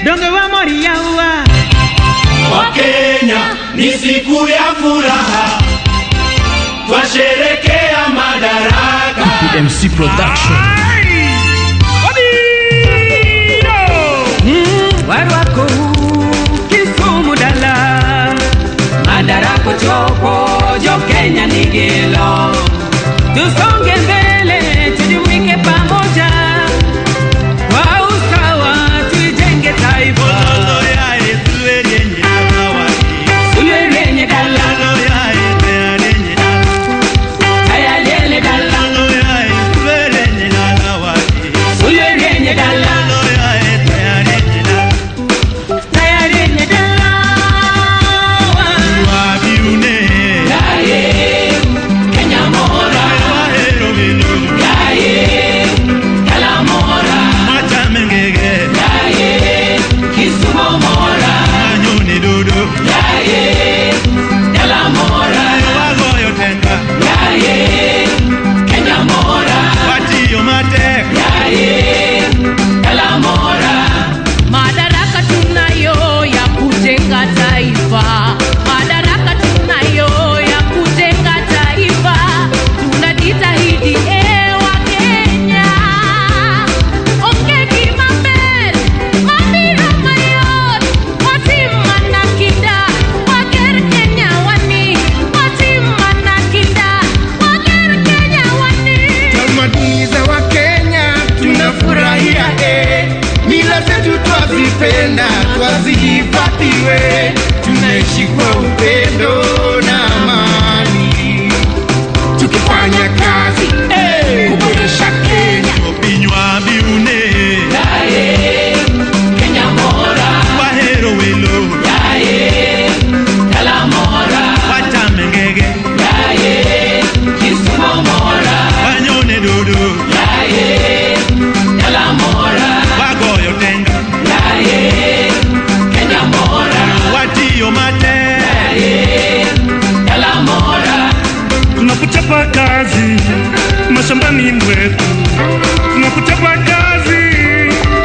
A: donge wa moriawa.
N: Wakenya ni siku ya furaha, twasherekea Madaraka.
B: MC Production.
A: Warwako Kisumu dala Madaraka chopo jo Kenya nigelo, tusonge mbele tujumuike pamoja kwa usawa tujenge taifa. tuhifadhiwe, tunaishi kwa upendo na amani, tukifanya kazi kuboresha Kenya.
B: Binywa biune
A: Yae, Kenya mora,
B: wahero welo
A: yae, Kala mora,
B: watamengege
A: yae, Kisumo mora,
B: wanyone dodo
A: yae, Kala mora,
B: wagoyo tenga
A: yae, Kenya mora,
B: watiyo mate
A: yae, Kala mora.
B: Tunapochapa kazi mashambani mwetu, tunapochapa kazi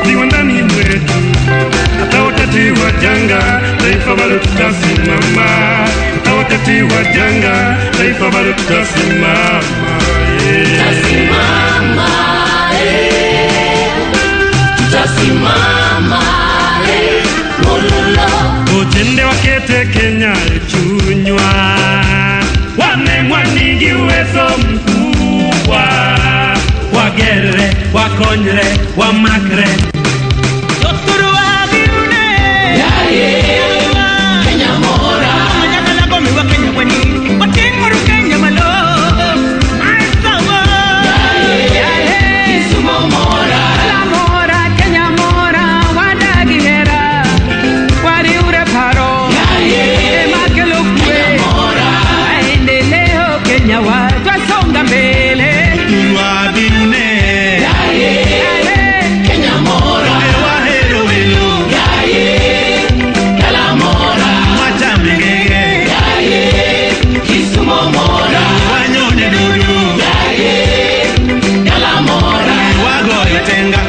B: viwandani mwetu, hata wakati wa janga taifa bado tutasimama, hata wakati wa janga taifa bado tutasimama,
A: Tutasimama, tutasimama, Mululo.
B: Ujende wakete Kenya chunywa, wanemwa ningi uwezo mkubwa, wagere, wakonyre, wamakre.
A: Totoro wa biune, yae, Kenya mora, Manyakala gomi wa Kenya wani, Watinguru Kenya malo, Maisawa, yae, Kisumo mora, Kala mora, Kenya mora, Wadagihera, Wariure paro, yae, Makelo kwe, Aendeleo Kenya wa, twasonga mbele,
B: Wa biune,
A: Kenya mora,
B: wahero welo
A: Kala mora,
B: watamengege
A: Kisumo mora,
B: wanyone dodo
A: Kala mora,
B: wagoyo tenga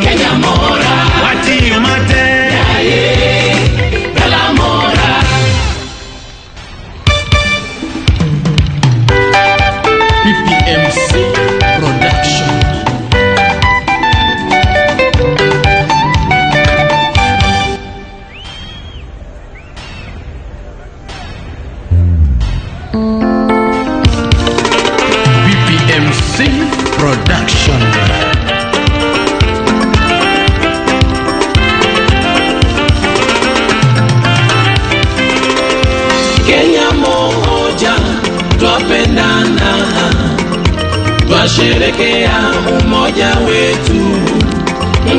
A: Kenya mora,
B: watiyo mate
A: Kala mora.
C: PPMC Production. PPMC Production.
A: Kenya moja, twapendana, twasherekea umoja wetu,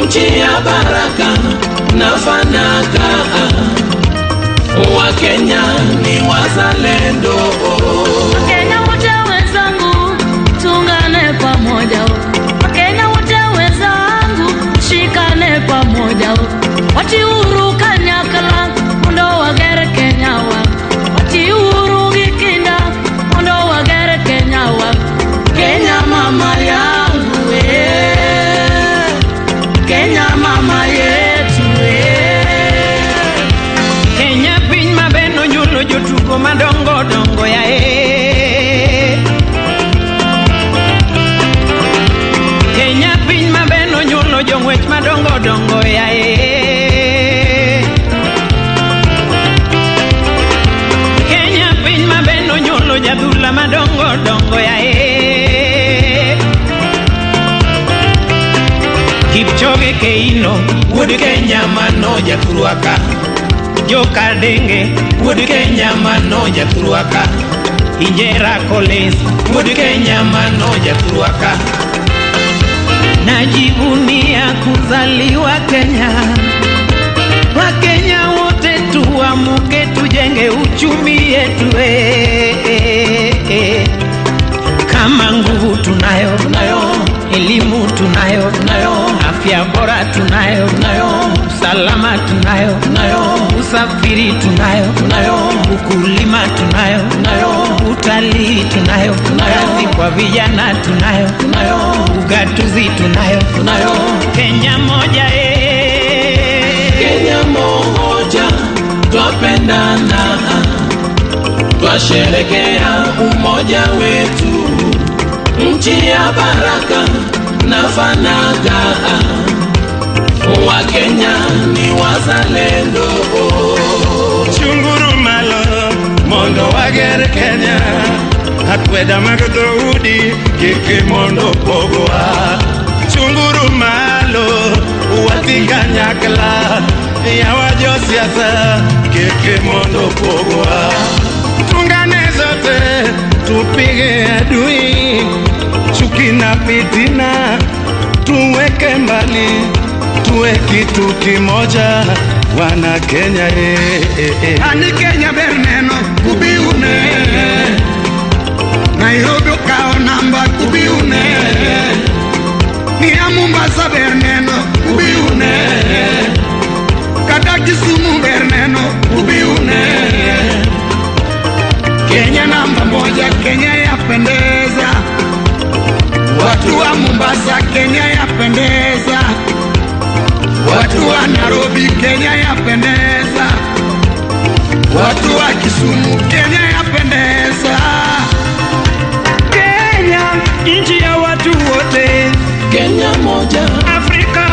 A: nchi ya baraka na fanaka, Wakenya ni wazalendo.
D: Wakenya wote wenzangu, tuungane pamoja. Wakenya wote wenzangu, shikane pamoja. Wati Uhuru Kanyakala, mundo wagere Kenya wa. Wati Uhuru Gikinda, mundo wagere Kenya wa. Kenya mama yangu Kenya mama yetu
A: Kenya piny mabeno nyulo jotugo madongo dongo ya Kenya piny mabeno nyulo jong'wech madongo dongo ya Kenya piny mabeno nyulo jadhula madongo dongo ya Kipchoge Keino wuod Kenya mano jathurwaka, Joka Denge wuod Kenya mano jathurwaka, Injera Collins wuod Kenya mano jathurwaka. Najivunia kuzaliwa Kenya, Wakenya wote tuamuke, tujenge uchumi yetu kama nguvu tunayo, elimu tunayo, afya bora tunayo, usalama tunayo, usafiri tunayo, ukulima tunayo, utalii tunayo, kazi kwa vijana tunayo, ugatuzi tunayo, Kenya moja Kenya moja, twapendana, twasherekea umoja wetu, nchi ya baraka na fanaka, Wakenya ni wazalendo.
B: Chunguru malo mondo wager Kenya, akweda mag dhoudi kik mondo pogowa. Chunguru malo Wawiti kanyakla ya wajo siasa keke mondo pogwa. Tungane zote tupige adui, chuki na fitina tuweke mbali, tuwe kitu kimoja wana Kenya. Ani Kenya berneno kubiune, Nairobi kao namba kubiune, ni Mombasa berneno kubiune, kata Kisumu berneno kubiune. Kenya namba moja, Kenya yapendeza. Watu wa Mombasa, Kenya yapendeza. Watu wa Nairobi, Kenya yapendeza. Watu wa Kisumu, Kenya yapendeza. Kenya, nchi ya watu wote. Kenya moja. Afrika,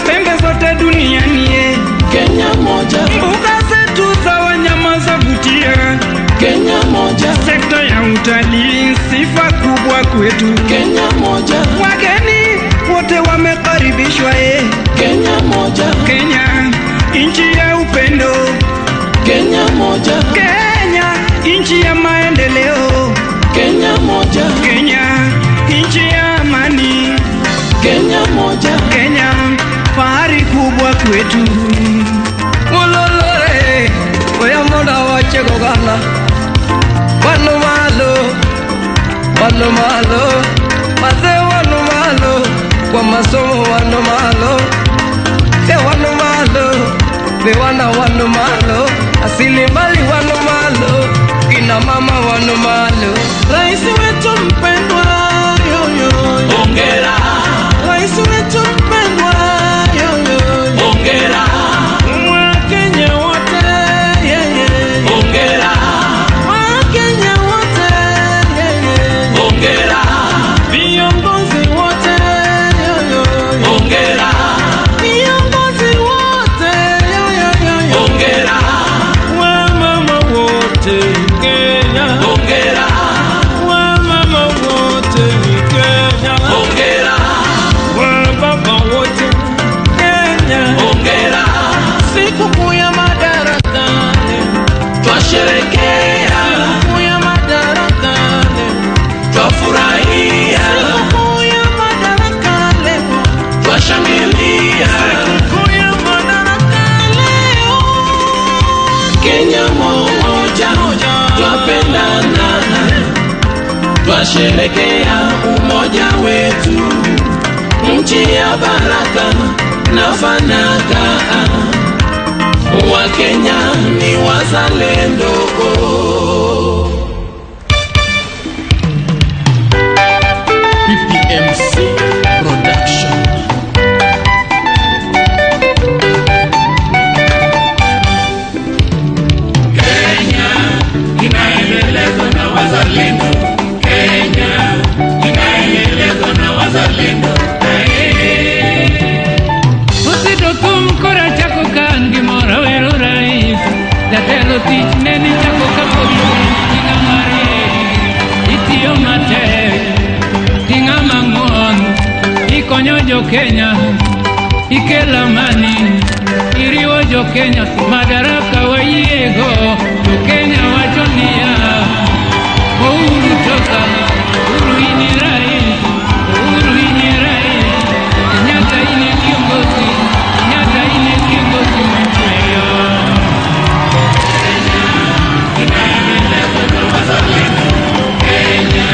B: pembe zote duniani. Kenya moja. Mbuga zetu za wanyama zavutia. Kenya moja. Sekta ya utalii sifa kubwa kwetu. Kenya moja. Wageni wote wamekaribishwa. Kenya moja. Kenya, nchi ya upendo. Kenya moja. Kenya, nchi ya maendeleo. Kenya moja. Kenya, nchi ya amani. Kenya moja. Kenya, fahari kubwa kwetu. Ulolore, oya moda wache gogana. Wano malo, maze wano malo, kwa masomo wano malo, wano malo, wano malo, asili mali wano malo, kina mama wano malo. Raisi wetu mpendwa, ongera. Raisi wetu mpendwa, ongera. Wakenya wote, ongera. Wakenya wote, ongera. Viongozi wote, ongera. Viongozi wote, ongera. Wamama wote Kenya, ongera. Wamama wote Kenya, ongera. Wababa wote Kenya, ongera. Sikukuu ya Madaraka twasherekea, sikukuu ya Madaraka twafurahia, sikukuu ya Madaraka leo twashangilia, sikukuu ya Madaraka leo. Kenya moja, twapendana, twasherekea umoja wetu, nchi ya baraka na fanaka. Wa Kenya ni wazalendo.
C: PPMC Production.
B: Kenya inaendelezwa na wazalendo. Kenya inaendelezwa na wazalendo.
A: Usitokumkora chako kangi mora wero rais. Jatelo tich neni chako kapoyo tinga mare. Itiyo mate tinga mangon. Ikonyo jo Kenya, ikela mani. Iriwo jo Kenya, Madaraka wayiego. Jo Kenya wachonia, Uhuru toka, Uhuru ini rais, Uhuru ini rais. Kenyatta ini kiongozi, Kenyatta ini kiongozi mweyo. Kenya inaendelezwa na wazalendo. Kenya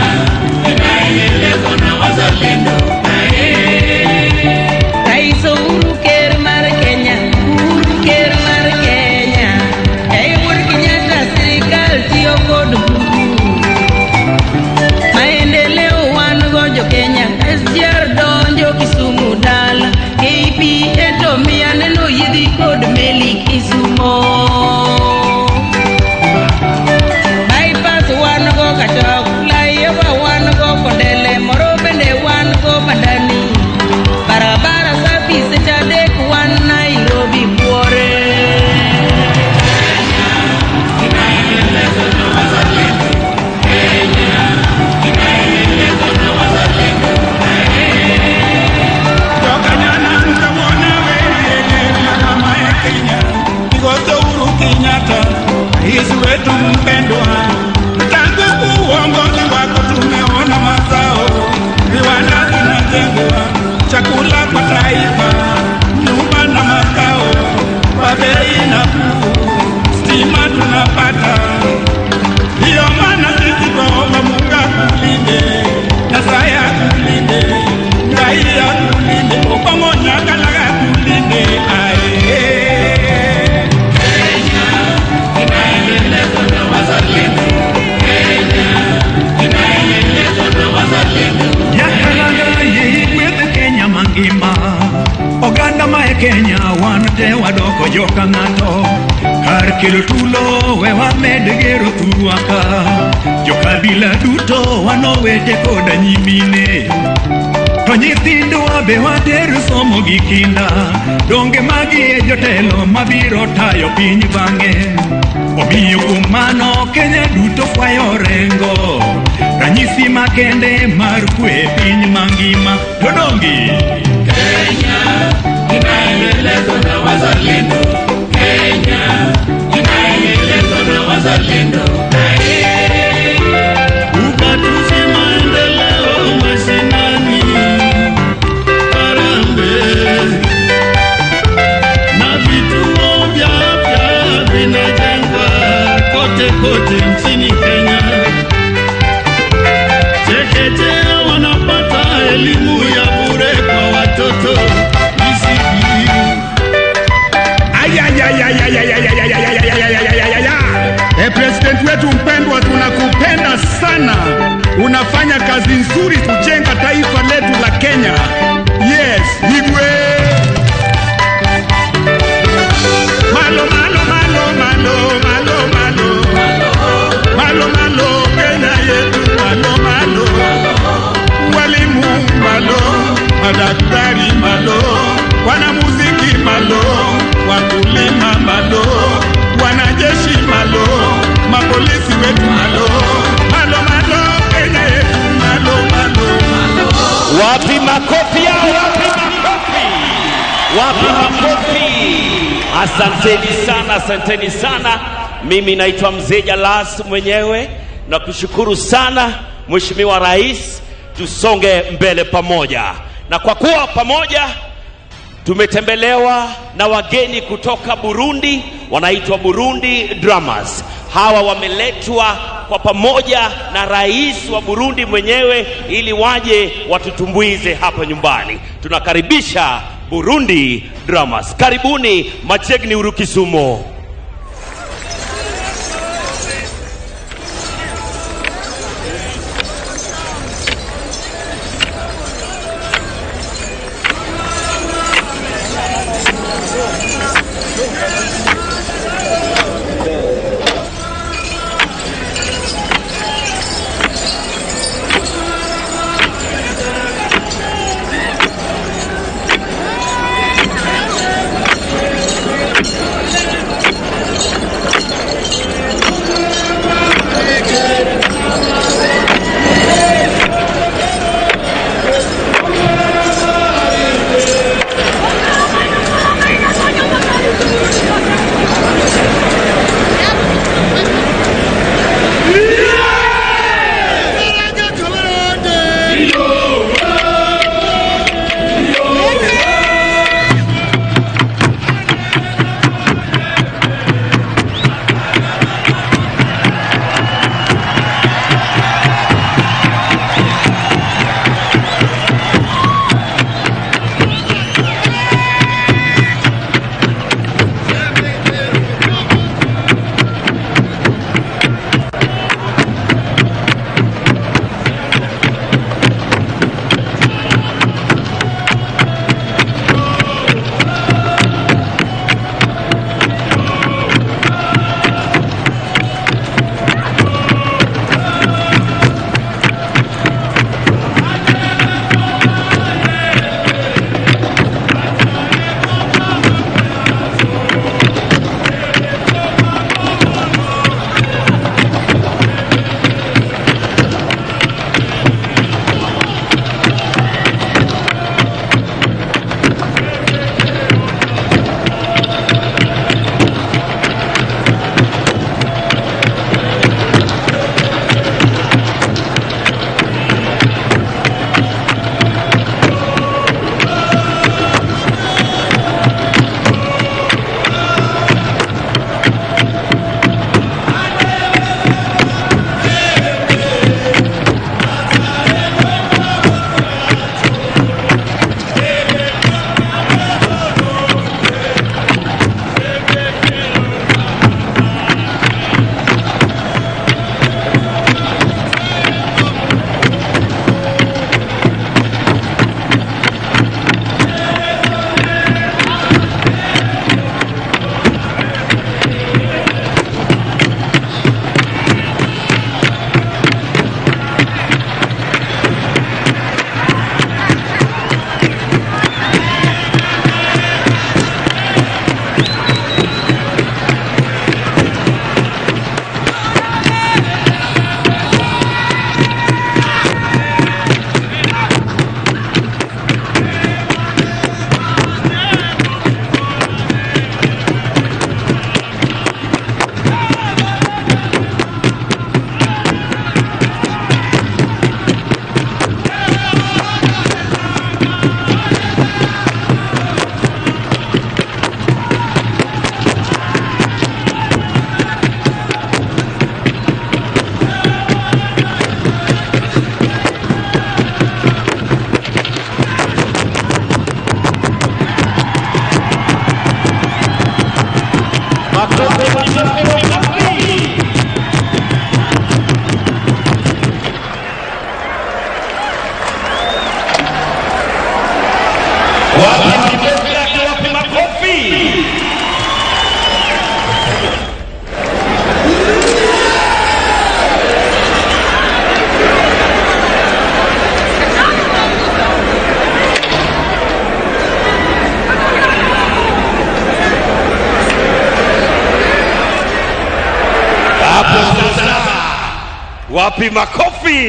A: inaendelezwa na wazalendo.
D: Rais Uhuru ker mar Kenya, Uhuru ker mar Kenya. Uhuru Kenyatta
B: wetu mpendwa, tangu uongozi wako tumeona mazao, viwanda vinajengwa, chakula kwa taifa, nyumba na makao kwa bei nafuu, stima tunapata. Ndiyo maana sisi twaomba Mungu akulinde, Nyasaye akulinde, raia akulinde, pamoja kalaga akulinde. Kenya inaendelezwa na wazalendo, Kenya inaendelezwa na wazalendo. Yakalaga yeigwedhe Kenya mangima, oganda mae Kenya wante wadoko joka ng'ato, kar kelo tulo we wamed gero thurwaka, jokabila duto wanowete koda nyimine, to nyithindwa be water somo gi kinda, donge magi e jotelo mabiro tayo piny bang'e. Omiyo kuom mano Kenya duto fwayo rengo, ranyisi makende mar kwe piny mangima. Dodongi Kenya inaendelezwa na wazalendo, Kenya inaendelezwa na wazalendo. Ugatuzi maendeleo mashinani, Harambee na vituo vya afya vinajengwa kote kote nchini Kenya. Chekechea wanapata elimu ya bure kwa watoto. President wetu mpendwa, tunakupenda sana. Unafanya kazi nzuri kujenga taifa letu la Kenya. Yes, Igwe. Malo malo malo malo malo malo. Malo malo Kenya yetu malo malo. Walimu malo, madaktari malo, wanamuziki malo, wakulima malo, wanajeshi malo, mapolisi wetu malo. Malo malo Kenya yetu malo malo.
E: Wapi makofi yao? Wapi makofi? Wapi makofi? Asanteni sana, asanteni sana. Mimi naitwa Mzee Jalas mwenyewe na kushukuru sana Mheshimiwa Rais. Tusonge mbele pamoja, na kwa kuwa pamoja tumetembelewa na wageni kutoka Burundi, wanaitwa Burundi Drummers. Hawa wameletwa kwa pamoja na rais wa Burundi mwenyewe ili waje watutumbuize hapa nyumbani. Tunakaribisha Burundi Drummers. Karibuni Machegni Urukisumo. Wapi makofi?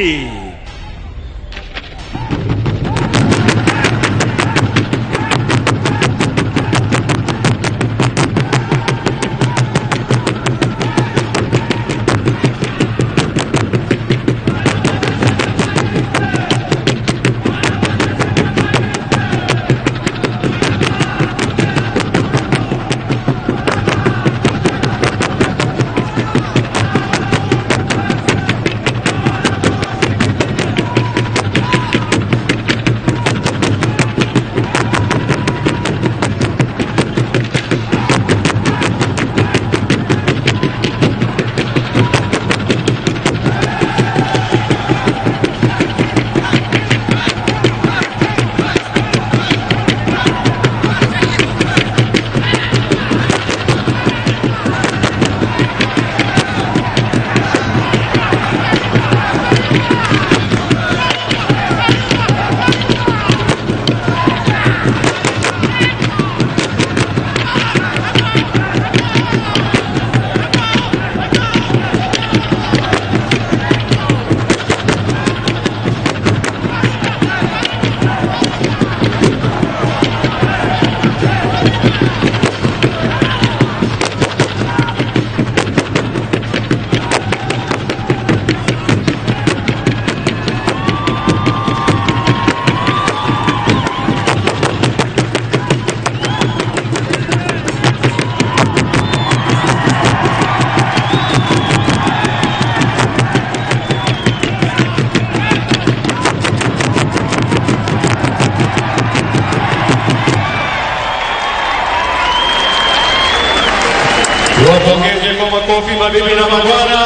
K: Wapongeze kwa makofi mabibi na mabwana.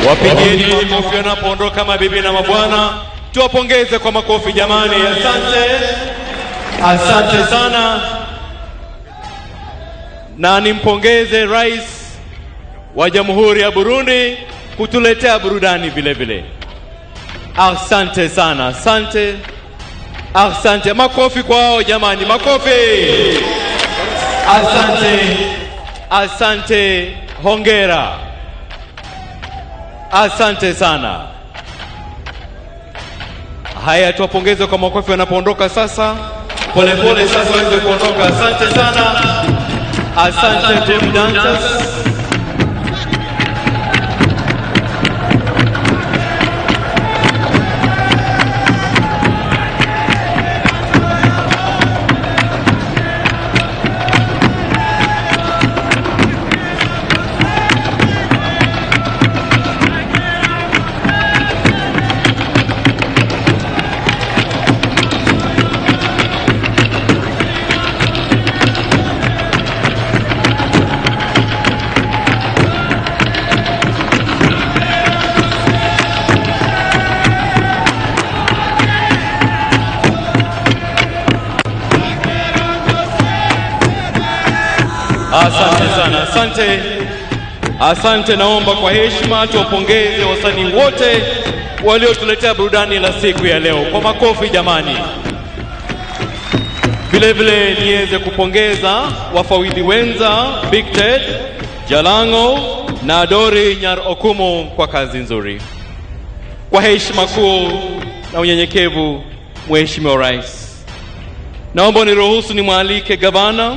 K: Wapigeni makofi wanapoondoka mabibi na mabwana. Tuwapongeze kwa makofi jamani. Asante sana. Na nimpongeze Rais wa Jamhuri ya Burundi kutuletea burudani vile vile. Asante sana. Asante. Makofi kwao jamani, makofi. Asante. Hongera. Asante sana. Haya, tuwapongeze kwa makofi wanapoondoka sasa. Pole sasa waweze kuondoka. Asante sana. Asante Dodo Dance. Asante sana. Asante. Naomba kwa heshima tuwapongeze wasanii wote waliotuletea burudani la siku ya leo kwa makofi jamani. Vile vile niweze kupongeza wafawidhi wenza Big Ted, Jalango na Dori Nyar Okumu kwa kazi nzuri. Kwa heshima kuu na unyenyekevu, Mheshimiwa Rais, naomba niruhusu nimwalike gavana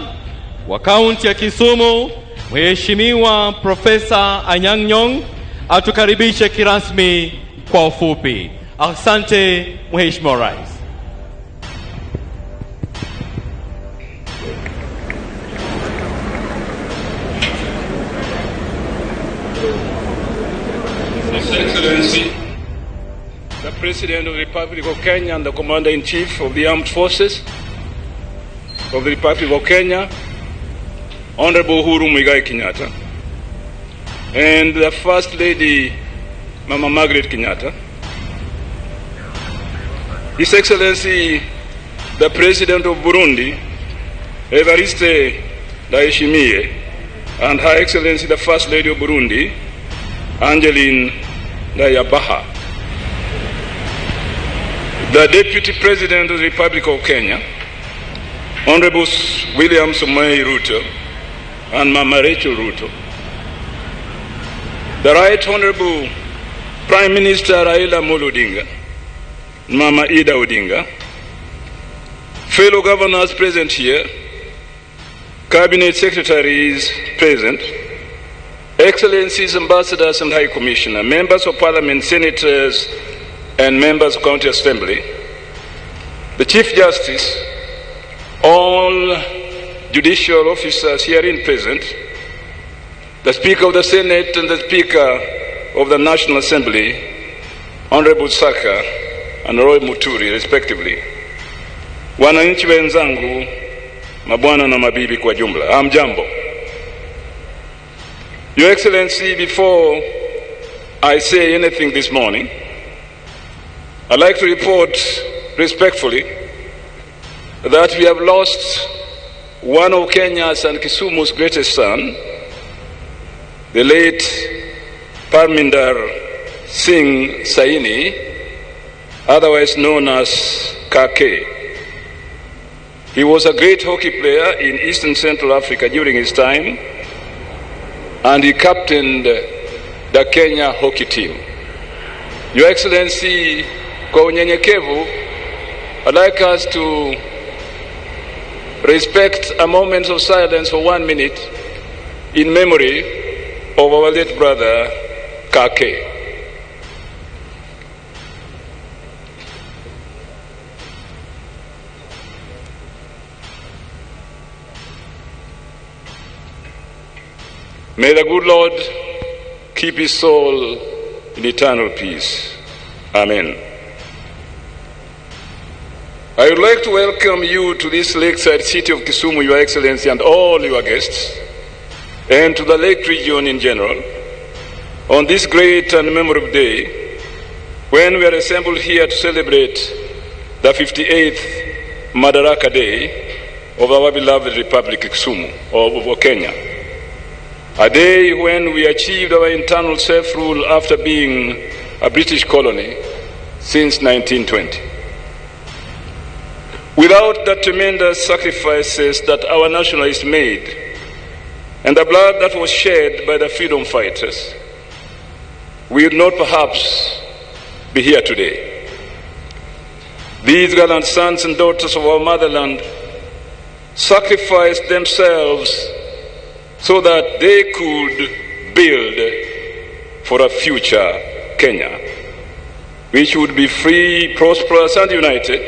K: wa kaunti ya Kisumu, Mheshimiwa Profesa Anyang' Nyong' atukaribishe kirasmi kwa ufupi. Asante Mheshimiwa Rais.
F: His Excellency, the President of the Republic of Kenya and the Commander-in-Chief of the Armed Forces of the Republic of Kenya, Honorable Uhuru Muigai Kenyatta, and the First Lady, Mama Margaret Kenyatta, His Excellency, the President of Burundi, Evariste Ndayishimiye, and Her Excellency the First Lady of Burundi, Angeline Ndayabaha. The Deputy President of the Republic of Kenya, Honorable William Samoei Ruto, and Mama Rachel Ruto. The Right Honorable Prime Minister Raila Amolo Odinga, Mama Ida Odinga, fellow governors present here, Cabinet Secretaries present, Excellencies, Ambassadors and High Commissioner, Members of Parliament, Senators and Members of County Assembly, the Chief Justice, all judicial officers herein present, the Speaker of the Senate and the Speaker of the National Assembly, Honorable Saka and Roy Muturi, respectively. Wananchi wenzangu, mabwana na mabibi kwa jumla, hamjambo. Your Excellency, before I say anything this morning, I'd like to report respectfully that we have lost one of Kenya's and Kisumu's greatest son, the late Parminder Singh Saini, otherwise known as Kake. He was a great hockey player in Eastern Central Africa during his time, and he captained the Kenya hockey team. Your Excellency, kwa unyenyekevu, I'd like us to respect a moment of silence for 1 minute in memory of our late brother, Kake. May the good Lord keep his soul in eternal peace. Amen. I would like to welcome you to this lakeside city of Kisumu, Your Excellency, and all your guests, and to the Lake region in general, on this great and memorable day, when we are assembled here to celebrate the 58th Madaraka Day of our beloved Republic Kisumu, of Kenya. A day when we achieved our internal self-rule after being a British colony since 1920. Without the tremendous sacrifices that our nationalists made and the blood that was shed by the freedom fighters, we would not perhaps be here today. These gallant sons and daughters of our motherland sacrificed themselves so that they could build for a future Kenya, which would be free, prosperous, and united,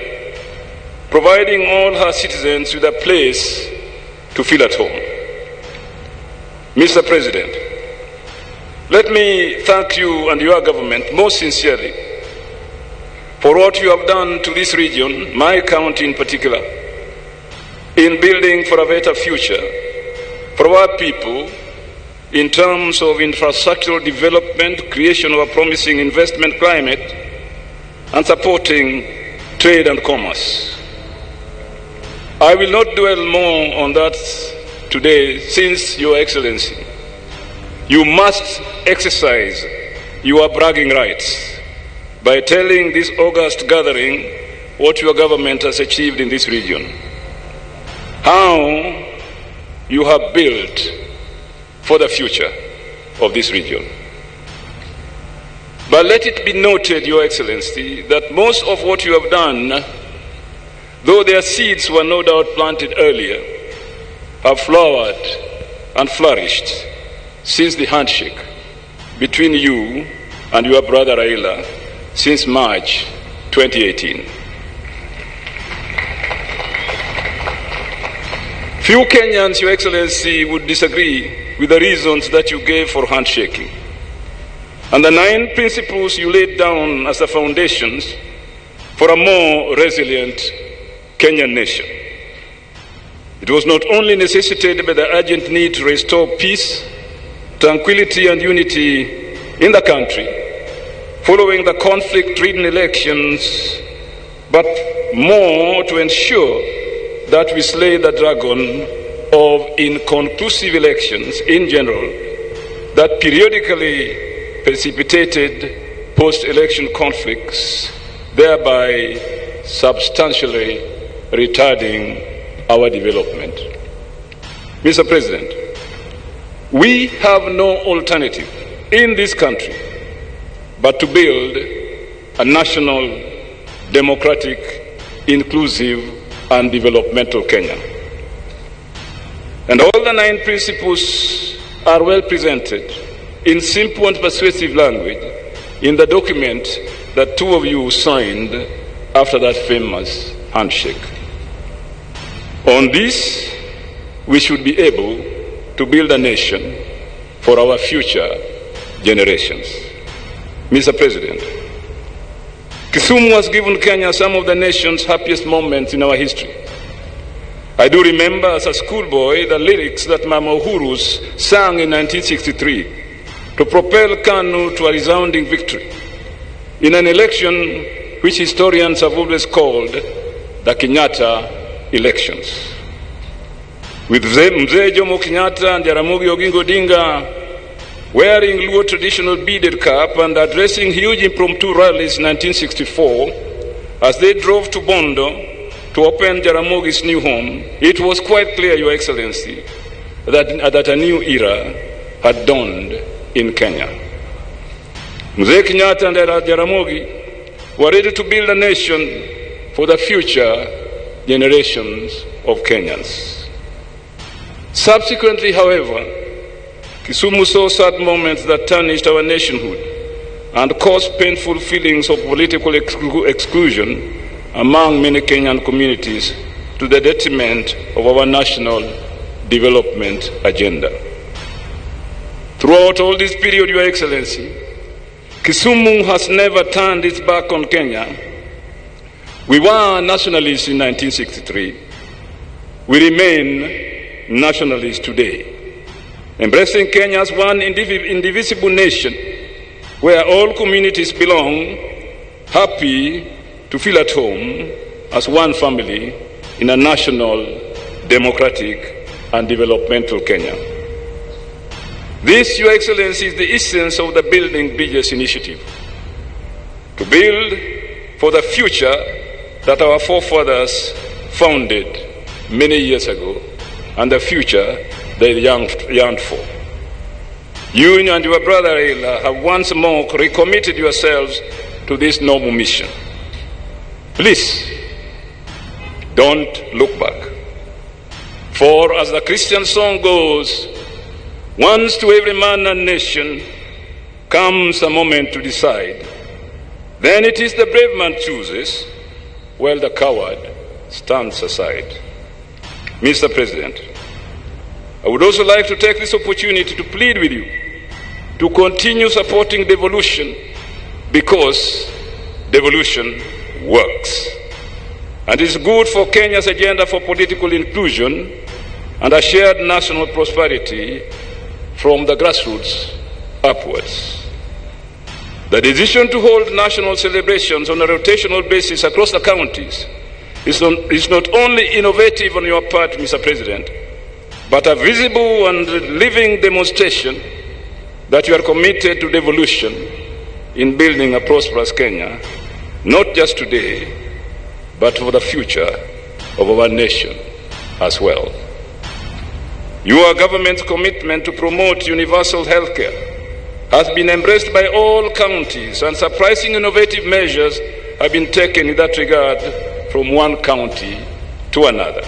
F: providing all her citizens with a place to feel at home. Mr. President, let me thank you and your government most sincerely for what you have done to this region, my county in particular, in building for a better future for our people in terms of infrastructural development, creation of a promising investment climate, and supporting trade and commerce. I will not dwell more on that today, since, Your Excellency, you must exercise your bragging rights by telling this august gathering what your government has achieved in this region, how you have built for the future of this region. But let it be noted, Your Excellency, that most of what you have done, though their seeds were no doubt planted earlier, have flowered and flourished since the handshake between you and your brother Raila since March 2018. Few Kenyans, Your Excellency, would disagree with the reasons that you gave for handshaking and the 9 principles you laid down as the foundations for a more resilient Kenyan nation. It was not only necessitated by the urgent need to restore peace, tranquility, and unity in the country following the conflict-ridden elections, but more to ensure that we slay the dragon of inconclusive elections in general that periodically precipitated post-election conflicts, thereby substantially retarding our development. Mr. President, we have no alternative in this country but to build a national, democratic, inclusive, and developmental Kenya. And all the 9 principles are well presented in simple and persuasive language in the document that 2 of you signed after that famous handshake. On this, we should be able to build a nation for our future generations. Mr. President, Kisumu has given Kenya some of the nation's happiest moments in our history. I do remember as a schoolboy the lyrics that Mama Uhuru sang in 1963 to propel KANU to a resounding victory in an election which historians have always called the Kenyatta elections. With Mzee Jomo Kenyatta and Jaramogi Oginga Odinga wearing Luo traditional beaded cap and addressing huge impromptu rallies in 1964, as they drove to Bondo to open Jaramogi's new home, it was quite clear, Your Excellency, that a new era had dawned in Kenya. Mzee Kenyatta and Jaramogi were ready to build a nation for the future generations of Kenyans. Subsequently, however, Kisumu saw sad moments that tarnished our nationhood and caused painful feelings of political exclusion among many Kenyan communities to the detriment of our national development agenda. Throughout all this period, Your Excellency, Kisumu has never turned its back on Kenya. We were nationalists in 1963. We remain nationalists today, embracing Kenya as one indivisible nation where all communities belong, happy to feel at home as one family in a national, democratic, and developmental Kenya. This, Your Excellency, is the essence of the Building Bridges initiative. To build for the future that our forefathers founded many years ago, and the future they yearned for. You and your brother Raila have once more recommitted yourselves to this noble mission. Please, don't look back. For as the Christian song goes, once to every man and nation comes a moment to decide. Then it is the brave man chooses, while the coward stands aside. Mr. President, I would also like to take this opportunity to plead with you to continue supporting devolution, because devolution works. And is good for Kenya's agenda for political inclusion and a shared national prosperity from the grassroots upwards. The decision to hold national celebrations on a rotational basis across the counties is not only innovative on your part, Mr. President, but a visible and living demonstration that you are committed to devolution in building a prosperous Kenya, not just today, but for the future of our nation as well. Your government's commitment to promote universal health care has been embraced by all counties, and surprising innovative measures have been taken in that regard from one county to another.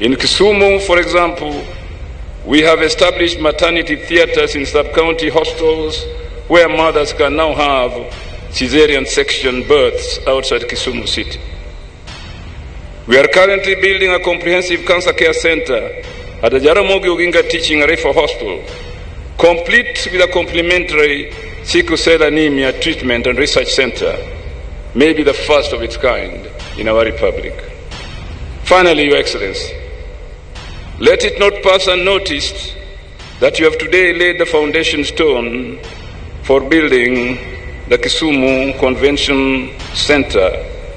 F: In Kisumu, for example, we have established maternity theaters in sub-county hospitals where mothers can now have cesarean section births outside Kisumu City. We are currently building a comprehensive cancer care center at the Jaramogi Oginga Teaching and Referral Hospital, complete with a complementary sickle cell anemia treatment and research center, maybe the first of its kind in our republic. Finally, Your Excellency, let it not pass unnoticed that you have today laid the foundation stone for building the Kisumu Convention Center,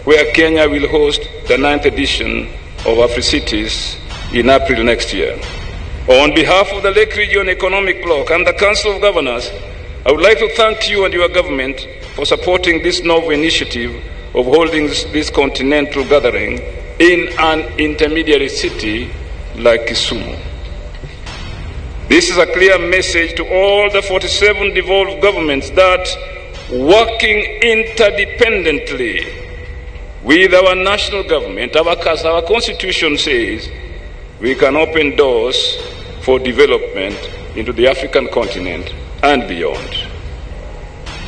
F: where Kenya will host the 9th edition of AfriCities in April next year. On behalf of the Lake Region Economic Bloc and the Council of Governors, I would like to thank you and your government for supporting this novel initiative of holding this continental gathering in an intermediary city like Kisumu. This is a clear message to all the 47 devolved governments that working interdependently with our national government, our constitution says we can open doors for development into the African continent and beyond.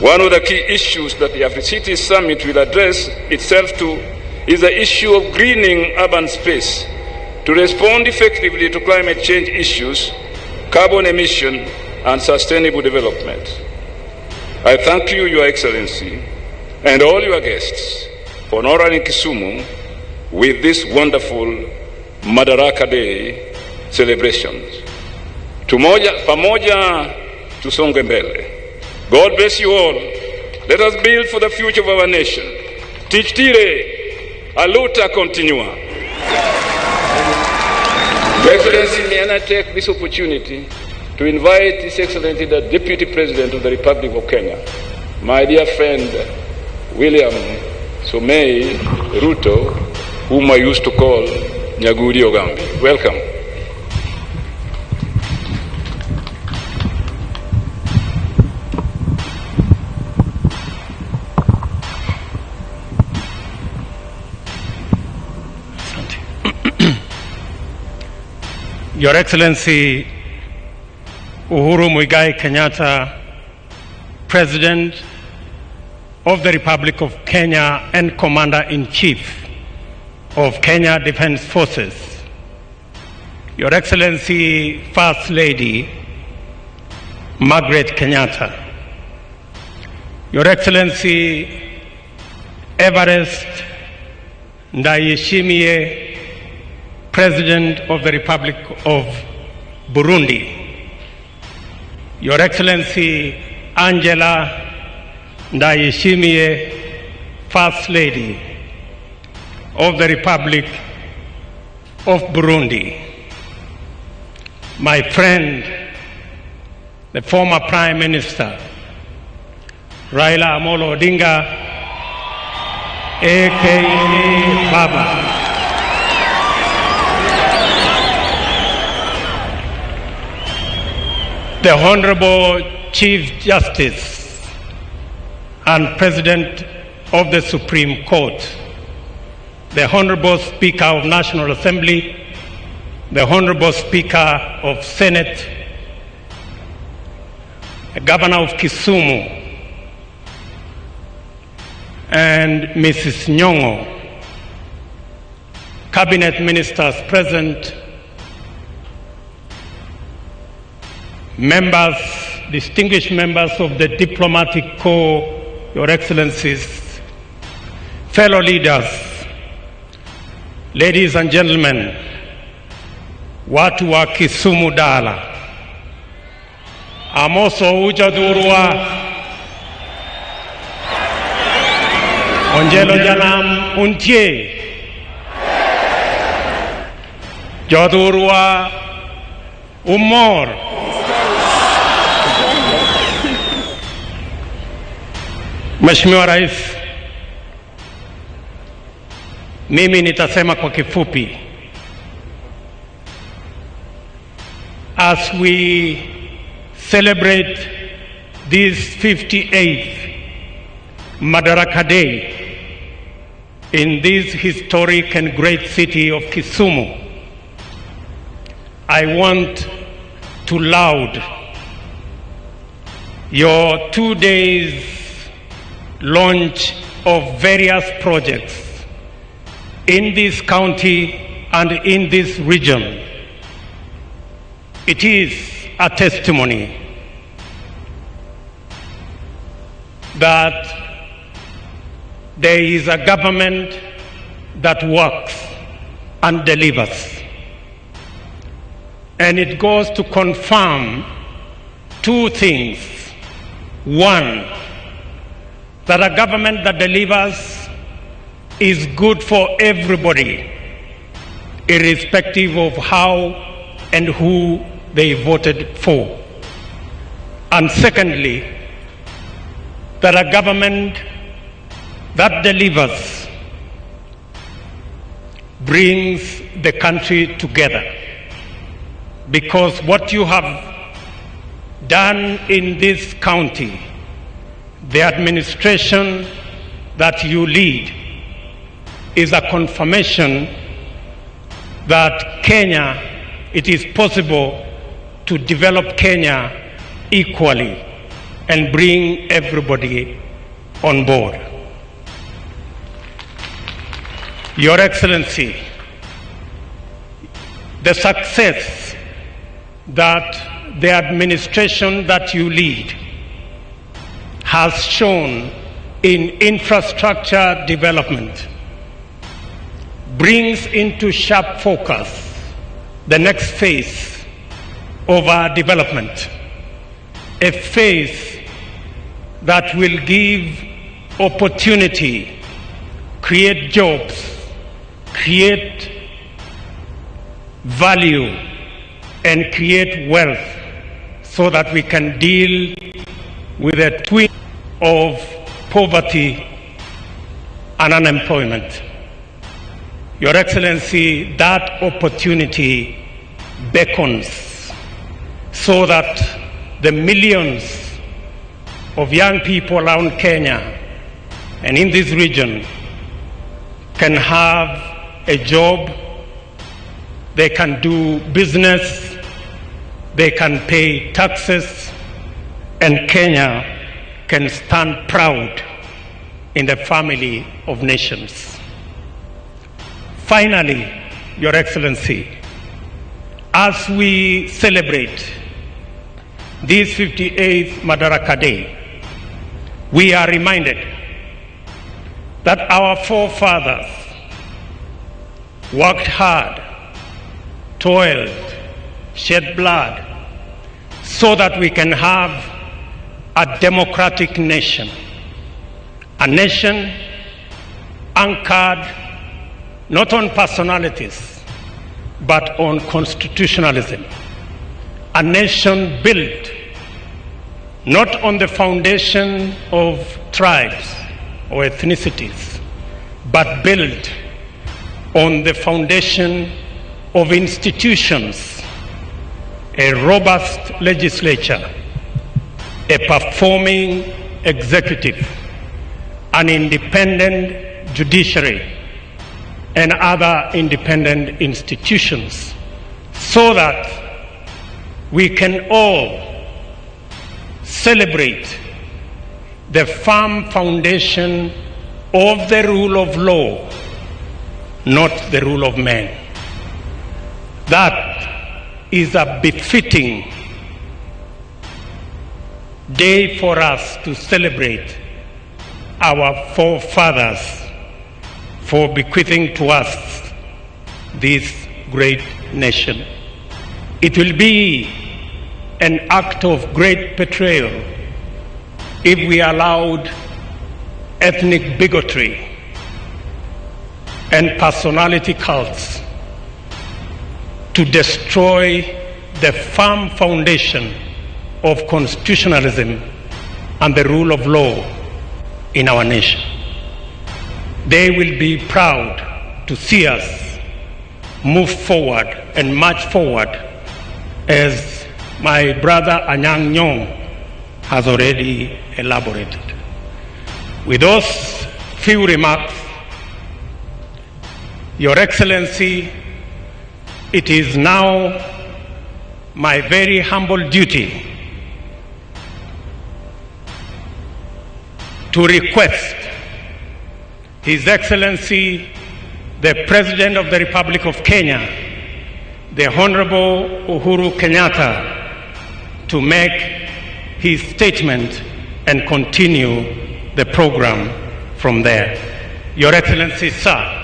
F: One of the key issues that the AfriCities Summit will address itself to is the issue of greening urban space to respond effectively to climate change issues, carbon emission, and sustainable development. I thank you, Your Excellency, and all your guests for honoring Kisumu with this wonderful Madaraka Day celebrations. Pamoja tusonge mbele. God bless you all. Let us build for the future of our nation. Tichtire, aluta continua. Your Excellency, may I take this opportunity to invite His Excellency the Deputy President of the Republic of Kenya, my dear friend William Somei Ruto, whom I used to call Nyaguri Ogambi. Welcome.
G: Your Excellency Uhuru Muigai Kenyatta, President of the Republic of Kenya and Commander-in-Chief of Kenya Defense Forces, Your Excellency First Lady Margaret Kenyatta, Your Excellency Everest Ndayishimiye, President of the Republic of Burundi, Your Excellency Angela Ndayishimiye, First Lady of the Republic of Burundi, my friend, the former Prime Minister, Raila Amolo Odinga, aka Baba, the Honorable Chief Justice and President of the Supreme Court, the Honorable Speaker of National Assembly, the Honorable Speaker of Senate, the Governor of Kisumu, and Mrs. Nyong'o, Cabinet Ministers present, members, distinguished members of the Diplomatic Corps, Your Excellencies, fellow leaders, ladies and gentlemen, watu wa Kisumu Dala, amoso ujadurwa, onjelo janam untie, jadurwa umor, Mheshimiwa Rais, mimi nitasema kwa kifupi. As we celebrate this 58th Madaraka Day in this historic and great city of Kisumu, I want to laud your 2 days launch of various projects in this county and in this region. It is a testimony that there is a government that works and delivers. And it goes to confirm two things. One, that a government that delivers is good for everybody. irrespective of how and who they voted for. And secondly, that a government that delivers brings the country together. Because what you have done in this county, the administration that you lead, is a confirmation that Kenya, it is possible to develop Kenya equally and bring everybody on board. Your Excellency, the success that the administration that you lead has shown in infrastructure development brings into sharp focus the next phase of our development, a phase that will give opportunity, create jobs, create value, and create wealth so that we can deal with a twin of poverty and unemployment. Your Excellency, that opportunity beckons so that the millions of young people around Kenya and in this region can have a job, they can do business, they can pay taxes, and Kenya can stand proud in the family of nations. Finally, Your Excellency, as we celebrate this 58th Madaraka Day, we are reminded that our forefathers worked hard, toiled, shed blood, so that we can have a democratic nation, a nation anchored not on personalities, but on constitutionalism, a nation built not on the foundation of tribes or ethnicities, but built on the foundation of institutions, a robust legislature, a performing executive, an independent judiciary, and other independent institutions, so that we can all celebrate the firm foundation of the rule of law, not the rule of man. That is a befitting day for us to celebrate our forefathers for bequeathing to us this great nation. It will be an act of great betrayal if we allowed ethnic bigotry and personality cults to destroy the firm foundation of constitutionalism and the rule of law in our nation. They will be proud to see us move forward and march forward, as my brother Anyang' Nyong has already elaborated. With those few remarks, Your Excellency, it is now my very humble duty to request His Excellency, the President of the Republic of Kenya, the Honorable Uhuru Kenyatta, to make his statement and continue the program from there. Your Excellency, sir.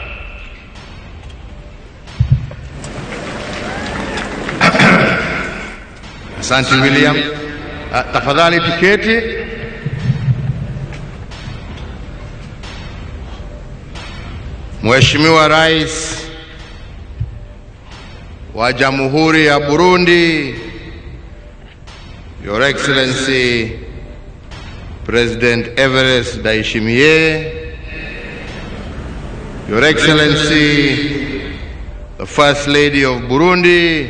H: Asante William. Tafadhali tuketi. Mheshimiwa Rais wa Jamhuri ya Burundi, Your Excellency President Everest Ndayishimiye, Your Excellency the First Lady of Burundi,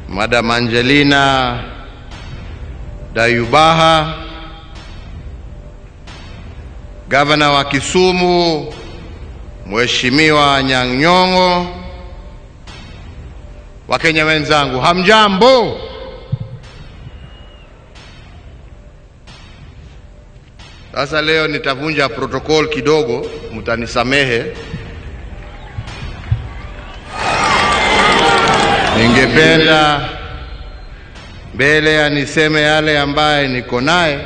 H: Madam Angelina Dayubaha, Governor wa Kisumu Mheshimiwa Nyang'nyong'o, Wakenya wenzangu, hamjambo? Sasa leo nitavunja protocol kidogo, mtanisamehe. Ningependa mbele ya niseme yale ambaye niko naye,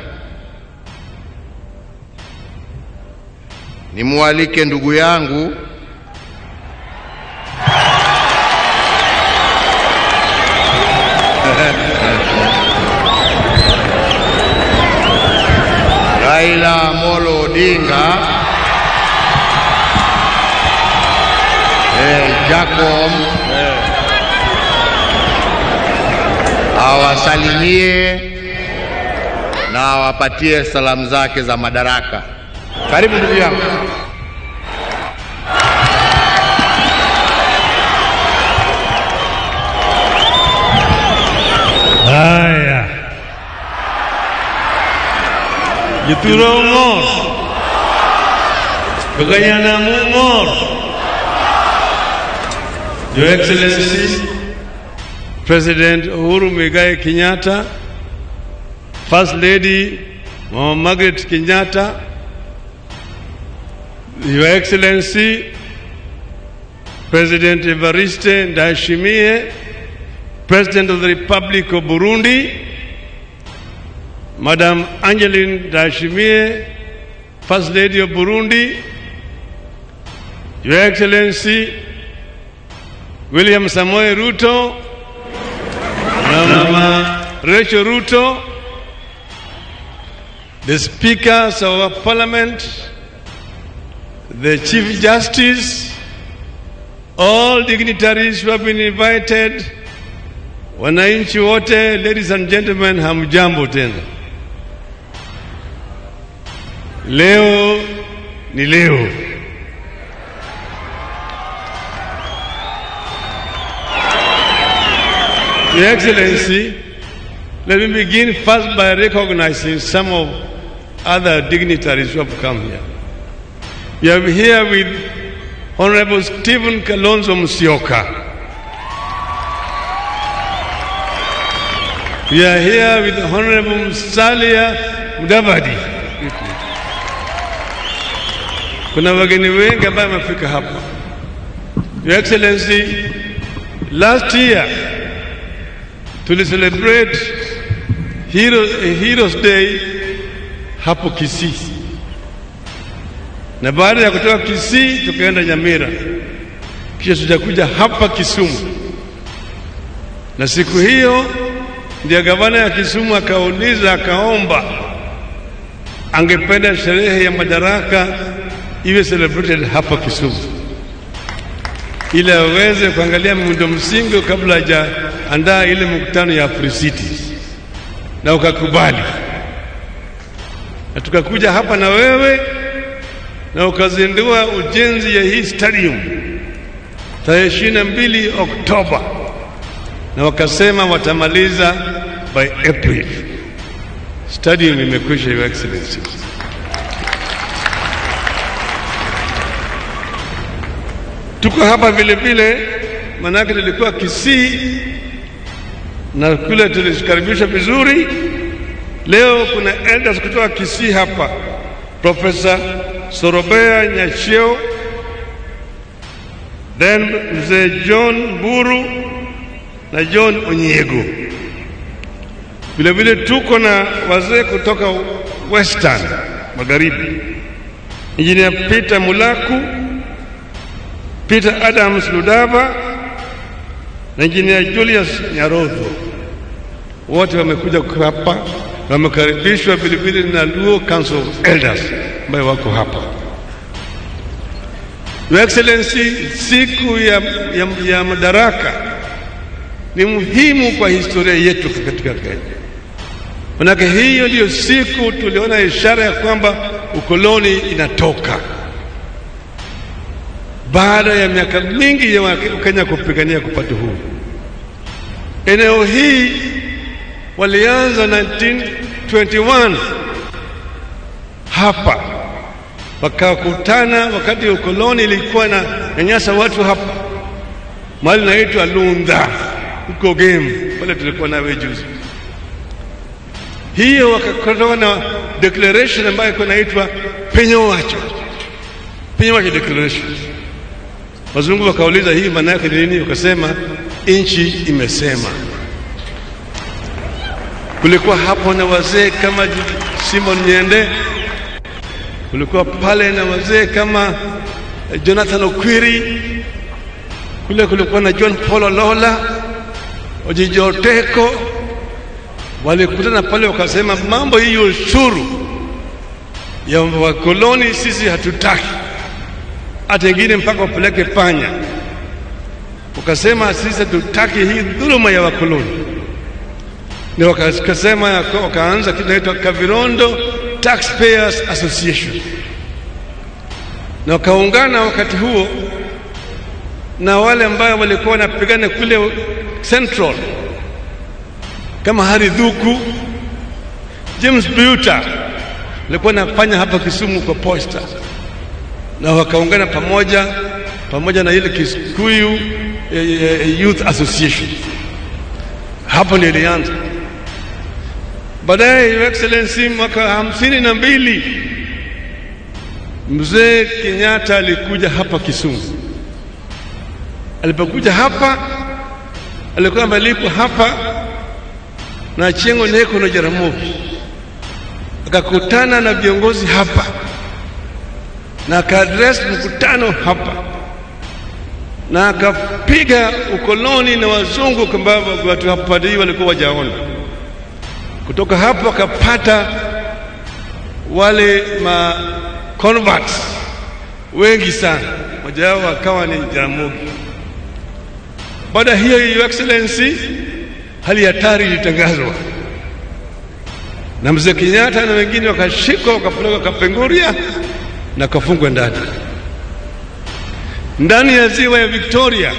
H: nimualike ndugu yangu Raila Amolo Odinga, Jacob, awasalimie na awapatie salamu zake za Madaraka. Karibu ndugu yangu.
I: Haya. Jituro mor. Bagayana mor. Your Excellency President Uhuru Muigai Kenyatta, First Lady Mama Margaret Kenyatta, Your Excellency President Evariste Ndayishimiye, President of the Republic of Burundi, Madam Angeline Ndayishimiye, First Lady of Burundi, Your Excellency William Samoei Ruto, Mama Rachel Ruto, the speakers of our parliament, the Chief Justice, all dignitaries who have been invited, wananchi wote, ladies and gentlemen, hamjambo tena. Leo ni leo. Your Excellency, let me begin first by recognizing some of other dignitaries who have come here. We are here with Honorable Stephen Kalonzo Musyoka. We are here with Honorable Musalia Mudavadi. Kuna wageni wengi ambao wamefika hapa. Your Excellency, last year to celebrate Heroes Day hapo Kisii, na baada ya kutoka Kisii tukaenda Nyamira, kisha tutakuja hapa Kisumu. Na siku hiyo ndio gavana ya Kisumu akauliza, akaomba angependa sherehe ya Madaraka iwe celebrated hapa Kisumu, ili aweze kuangalia muundo msingi kabla hajaandaa ile mkutano ya Free City, na ukakubali. Na tukakuja hapa na wewe na ukazindua ujenzi ya hii stadium tarehe 22 Oktoba, na wakasema watamaliza by April. Stadium imekwisha, Your Excellency. Tuko hapa vile vile manake tulikuwa Kisii na kule tulishikaribisha vizuri. Leo kuna elders kutoka Kisii hapa, Professor Sorobea Nyachio, then Mzee John Buru na John Onyego. Vile vile tuko na wazee kutoka Western Magharibi, Engineer Peter Mulaku, Peter Adams Ludava na Engineer Julius Nyarodho. Wote wamekuja hapa, wamekaribishwa vile vile na Luo Council of Elders ambao wako hapa. Your Excellency, siku ya Madaraka ni muhimu kwa historia yetu katika Kenya. Manake hiyo ndio siku tuliona ishara ya kwamba ukoloni inatoka. Baada ya miaka mingi ya Kenya kupigania kupata uhuru. Eneo hii walianza 1921 hapa. Wakakutana wakati ukoloni ilikuwa na nyanyasa watu hapa. Mahali naitwa Lunda, huko game, pale tulikuwa nawe juzi. Hiyo wakakutana na declaration ambayo inaitwa Penyowacho Declaration. Wazungu wakauliza hii maana yake nini? Wakasema nchi imesema. Kulikuwa hapo na wazee kama Simon Nyende, kulikuwa pale na wazee kama Jonathan Okwiri, kulikuwa na John Paul Olola, Ojijo Teko. Walikutana pale wakasema mambo hiyo ushuru ya wakoloni sisi hatutaki, hata wengine mpaka wapeleke panya. Wakasema sisi hatutaki hii dhuluma ya wakoloni. Ni wakasema wakaanza kitu inaitwa Kavirondo Taxpayers Association, na wakaungana wakati huo na wale ambao walikuwa wanapigana kule Central kama Hari Dhuku, James Buta alikuwa anafanya hapa Kisumu kwa posta, na wakaungana pamoja na ile Kikuyu Youth Association. Hapo ndio ilianza. Baadaye Your Excellency mwaka 52 Mzee Kenyatta alikuja hapa Kisumu. Alipokuja hapa alikuwa malipo hapa na Chengo Neko na Jaramogi. Akakutana na viongozi hapa na akaadress mkutano hapa na akapiga ukoloni na wazungu kwamba watu hapa ndio walikuwa wajaona. Kutoka hapo akapata wale converts wengi sana, mmoja wao akawa ni Jaramogi. Baada hiyo Your Excellency, hali hatari ilitangazwa na Mzee Kenyatta na wengine wakashikwa wakapelekwa Kapenguria na kafungwa ndani ya ziwa ya Victoria.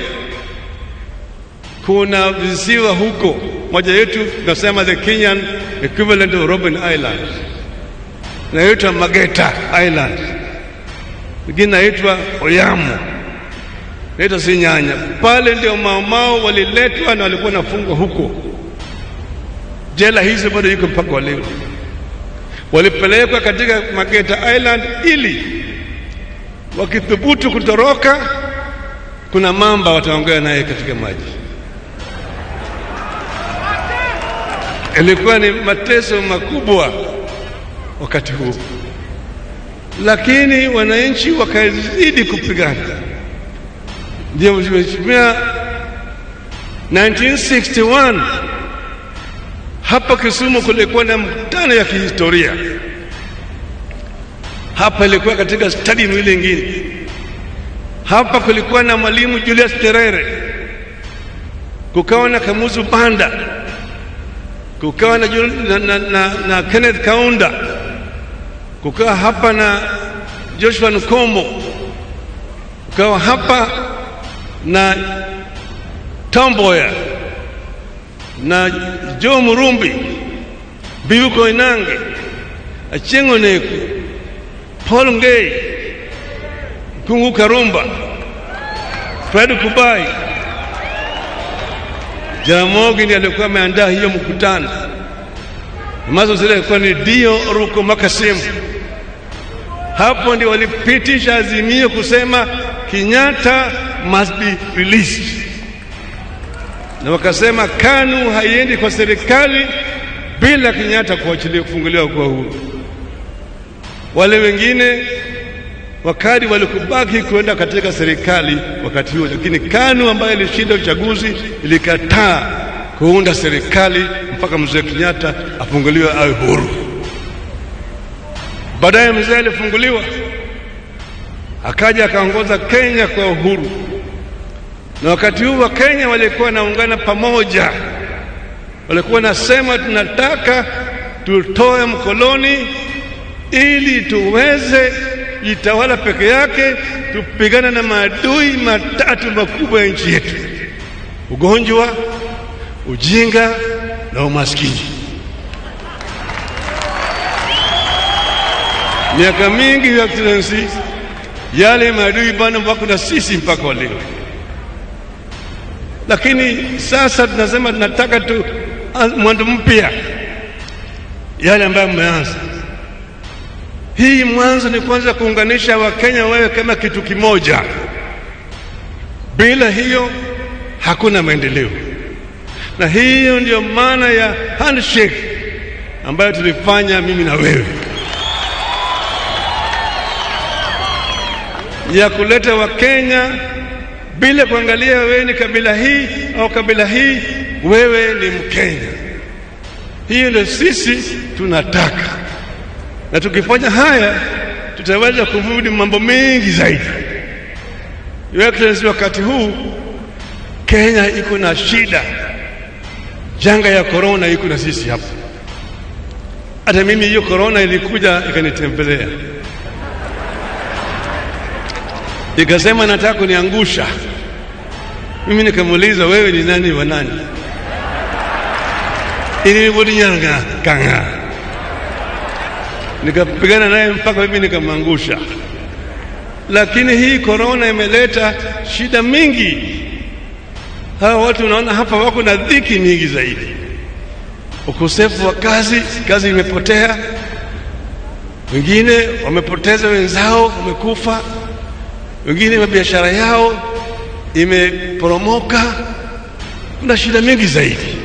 I: Kuna visiwa huko, moja yetu tunasema the Kenyan equivalent of Robben Island, inaitwa Mageta Island, ingine inaitwa Oyamo, inaitwa Sinyanya. Pale ndio Maumau waliletwa na walikuwa nafungwa huko. Jela hizo bado iko mpaka leo. Walipelekwa katika Mageta Island ili wakithubutu kutoroka, kuna mamba wataongea naye katika maji. Ilikuwa ni mateso makubwa wakati huo, lakini wananchi wakazidi kupigana. Ndio mheshimiwa 1961 hapa Kisumu kulikuwa na mkutano ya kihistoria. Hapa ilikuwa katika stadium ile nyingine. Hapa kulikuwa na Mwalimu Julius Nyerere, kukawa na Kamuzu Banda, kukawa na Kenneth Kaunda, kukawa hapa na Joshua Nkomo, kukawa hapa na Tomboya na Joe Murumbi, Bibi Koinange, Achengo Neko, Paul Ngei, Kungu Karumba, Fred Kubai. Jaramogi ndiye alikuwa ameandaa hiyo mkutano. Mazo zile ilikuwa ni Dio Ruko Makasimu. Hapo ndio walipitisha azimio kusema Kenyatta must be released. Na wakasema KANU haiendi kwa serikali bila Kenyatta kuachiliwa, kufunguliwa kwa uhuru. Wale wengine wakati walikubaki kuenda katika serikali wakati huo, lakini KANU ambayo ilishinda uchaguzi ilikataa kuunda serikali mpaka Mzee Kenyatta afunguliwe awe huru. Baadaye mzee alifunguliwa, akaja akaongoza Kenya kwa uhuru, na wakati huu wa Kenya walikuwa naungana pamoja, walikuwa nasema tunataka tutoe mkoloni ili tuweze jitawala peke yake, tupigane na maadui matatu makubwa ya nchi yetu: ugonjwa, ujinga na umaskini. Miaka mingi, Your Excellency, yale maadui bado wako na sisi mpaka leo, lakini sasa tunasema tunataka tu mwanzo mpya, yale ambayo mmeanza. Hii mwanzo ni kwanza kuunganisha Wakenya wewe kama kitu kimoja. Bila hiyo hakuna maendeleo, na hiyo ndio maana ya handshake ambayo tulifanya mimi na wewe, ya kuleta Wakenya bila kuangalia wewe ni kabila hii au kabila hii, wewe ni Mkenya. Hiyo ndio sisi tunataka, na tukifanya haya tutaweza kumudu mambo mengi zaidi. Your Excellency, wakati huu Kenya iko na shida, janga ya corona iko na sisi hapa. Hata mimi hiyo corona ilikuja ikanitembelea, ikasema nataka kuniangusha. Mimi nikamuuliza, wewe ni nani wa nani? Ili nibudinyanga kanga, nikapigana naye mpaka mimi nikamangusha. Lakini hii corona imeleta shida mingi. Hawa watu unaona hapa wako na dhiki mingi zaidi, ukosefu wa kazi imepotea, wengine wamepoteza wenzao, wamekufa, wengine biashara yao imeporomoka. Kuna shida mingi zaidi.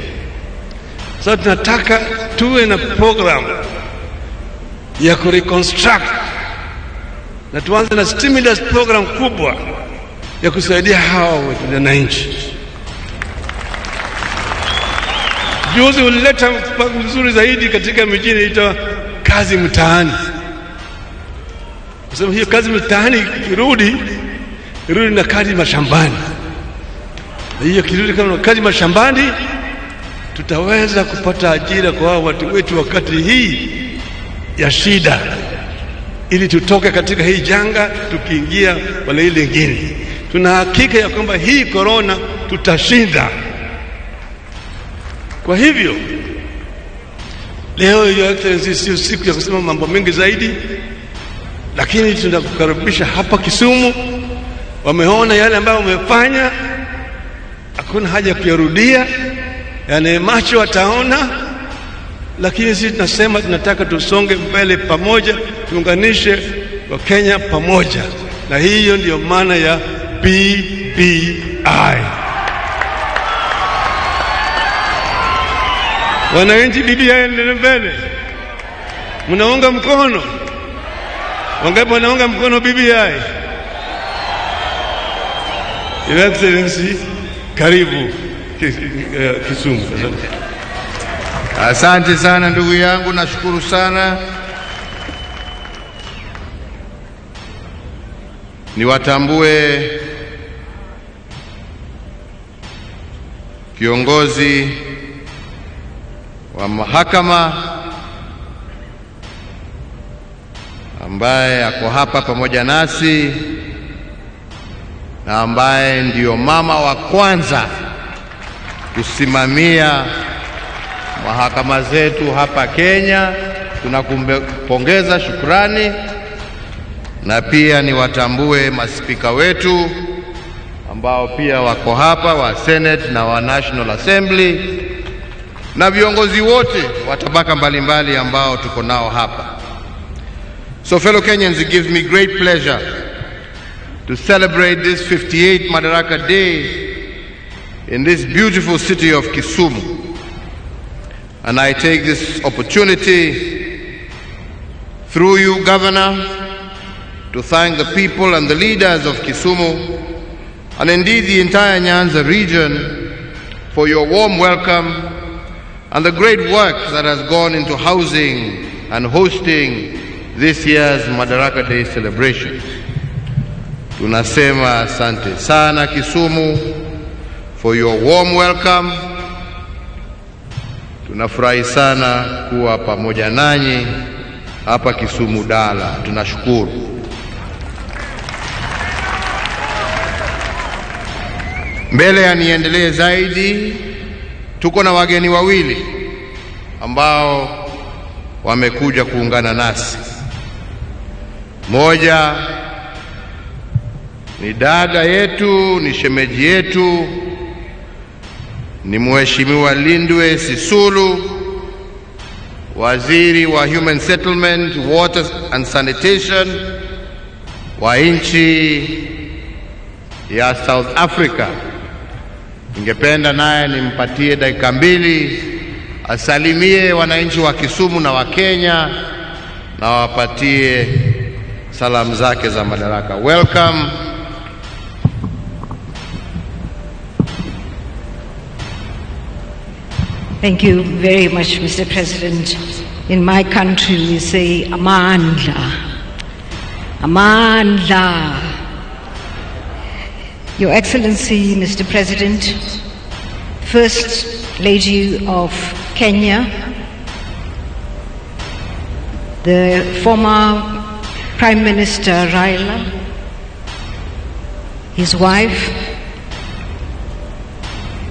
I: Sasa tunataka tuwe na program ya kureconstruct, na tuanze na stimulus program kubwa ya kusaidia hawa wananchi. Juzi ulileta mpango mzuri zaidi katika mijini, inaitwa kazi mtaani. Kwa sababu hiyo kazi mtaani irudi na kazi mashambani. Hiyo kirudi kama kazi mashambani, tutaweza kupata ajira kwa watu wetu wakati hii ya shida, ili tutoke katika hii janga tukiingia wala ile nyingine. Tuna hakika ya kwamba hii corona tutashinda. Kwa hivyo leo, Your Excellency, sio siku ya kusema mambo mengi zaidi, lakini tunakukaribisha hapa Kisumu. Wameona yale ambayo umefanya, hakuna haja ya kuyarudia, yani macho wataona. Lakini sisi tunasema tunataka tusonge mbele pamoja, tuunganishe Wakenya pamoja, na hiyo ndio maana ya BBI. Wananchi, BBI ndio mbele. Mnaunga mkono? Wangapi wanaunga mkono BBI? Your Excellency, karibu Kisumu.
H: Asante sana ndugu yangu, nashukuru sana. Niwatambue kiongozi wa mahakama ambaye ako hapa pamoja nasi na ambaye ndiyo mama wa kwanza kusimamia mahakama zetu hapa Kenya. Tunakumpongeza, shukrani. Na pia niwatambue maspika wetu ambao pia wako hapa, wa Senate na wa National Assembly, na viongozi wote wa tabaka mbalimbali ambao tuko nao hapa. So fellow Kenyans, it gives me great pleasure to celebrate this 58th Madaraka Day in this beautiful city of Kisumu. And I take this opportunity through you, Governor, to thank the people and the leaders of Kisumu, and indeed the entire Nyanza region, for your warm welcome and the great work that has gone into housing and hosting this year's Madaraka Day celebration. Tunasema asante sana Kisumu for your warm welcome. Tunafurahi sana kuwa pamoja nanyi hapa Kisumu Dala. Tunashukuru. Mbele ya niendelee zaidi, tuko na wageni wawili ambao wamekuja kuungana nasi. Moja ni dada yetu, ni shemeji yetu, ni Mheshimiwa Lindwe Sisulu, Waziri wa Human Settlement, Water and Sanitation wa nchi ya South Africa. Ningependa naye nimpatie dakika mbili asalimie wananchi wa Kisumu na wa Kenya na wapatie salamu zake za Madaraka. Welcome.
J: Thank you very much, Mr. President. In my country, we say Amandla. Amandla. Your Excellency, Mr. President, First Lady of Kenya, the former Prime Minister Raila, his wife,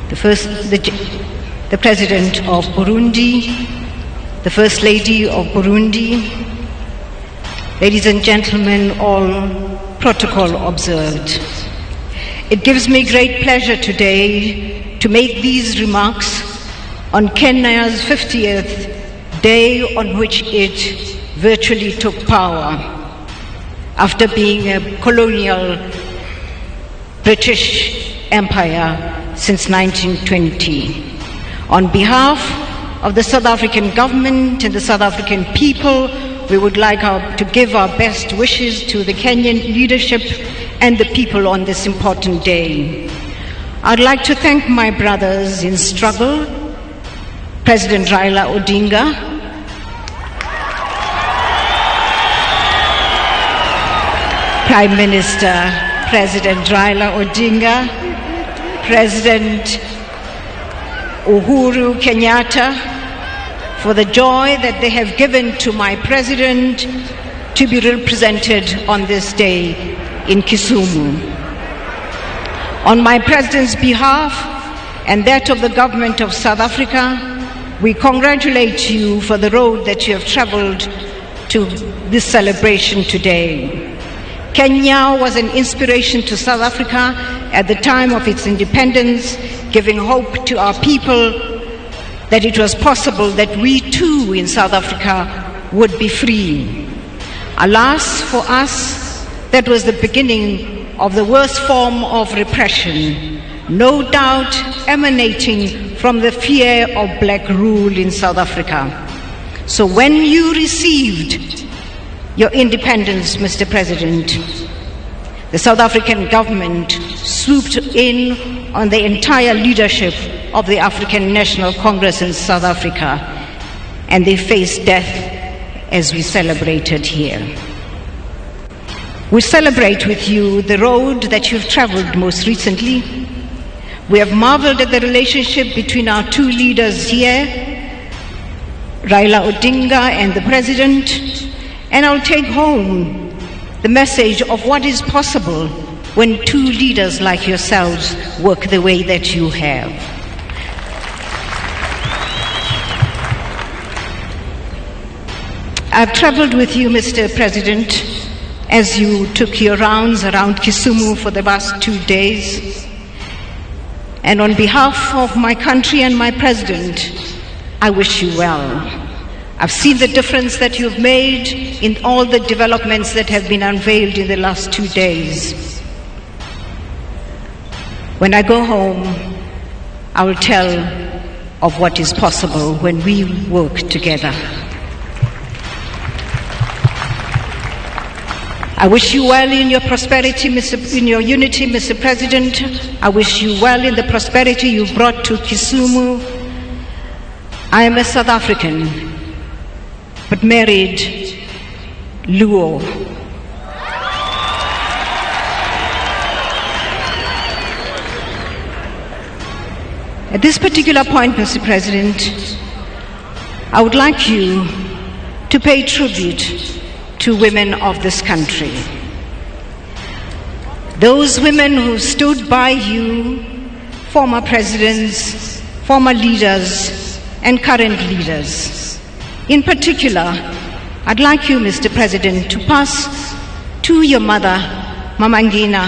J: the President of Burundi, the First Lady of Burundi, ladies and gentlemen, all protocol observed. It gives me great pleasure today to make these remarks on Kenya's 50th day on which it virtually took power after being a colonial British empire since 1920. On behalf of the South African government and the South African people, we would like to give our best wishes to the Kenyan leadership and the people on this important day. I'd like to thank my brothers in struggle, President Raila Odinga, Prime Minister President Raila Odinga, President Uhuru Kenyatta, for the joy that they have given to my president to be represented on this day in Kisumu. On my president's behalf and that of the government of South Africa, we congratulate you for the road that you have traveled to this celebration today. Kenya was an inspiration to South Africa at the time of its independence, giving hope to our people that it was possible that we too in South Africa would be free. Alas, for us, that was the beginning of the worst form of repression, no doubt emanating from the fear of black rule in South Africa. So when you received your independence, Mr. President, the South African government swooped in on the entire leadership of the African National Congress in South Africa, and they faced death as we celebrated here. We celebrate with you the road that you've traveled most recently. We have marveled at the relationship between our two leaders here, Raila Odinga and the President, and I'll take home the message of what is possible when two leaders like yourselves work the way that you have. I've traveled with you, Mr. President, as you took your rounds around Kisumu for the past 2 days. And on behalf of my country and my president, I wish you well. I've seen the difference that you've made in all the developments that have been unveiled in the last 2 days. When I go home, I will tell of what is possible when we work together. I wish you well in your prosperity, in your unity, Mr. President. I wish you well in the prosperity you've brought to Kisumu. I am a South African, but married Luo. At this particular point, Mr. President, I would like you to pay tribute to women of this country. Those women who stood by you, former presidents, former leaders, and current leaders. In particular, I'd like you, Mr. President, to pass to your mother, Mama Ngina,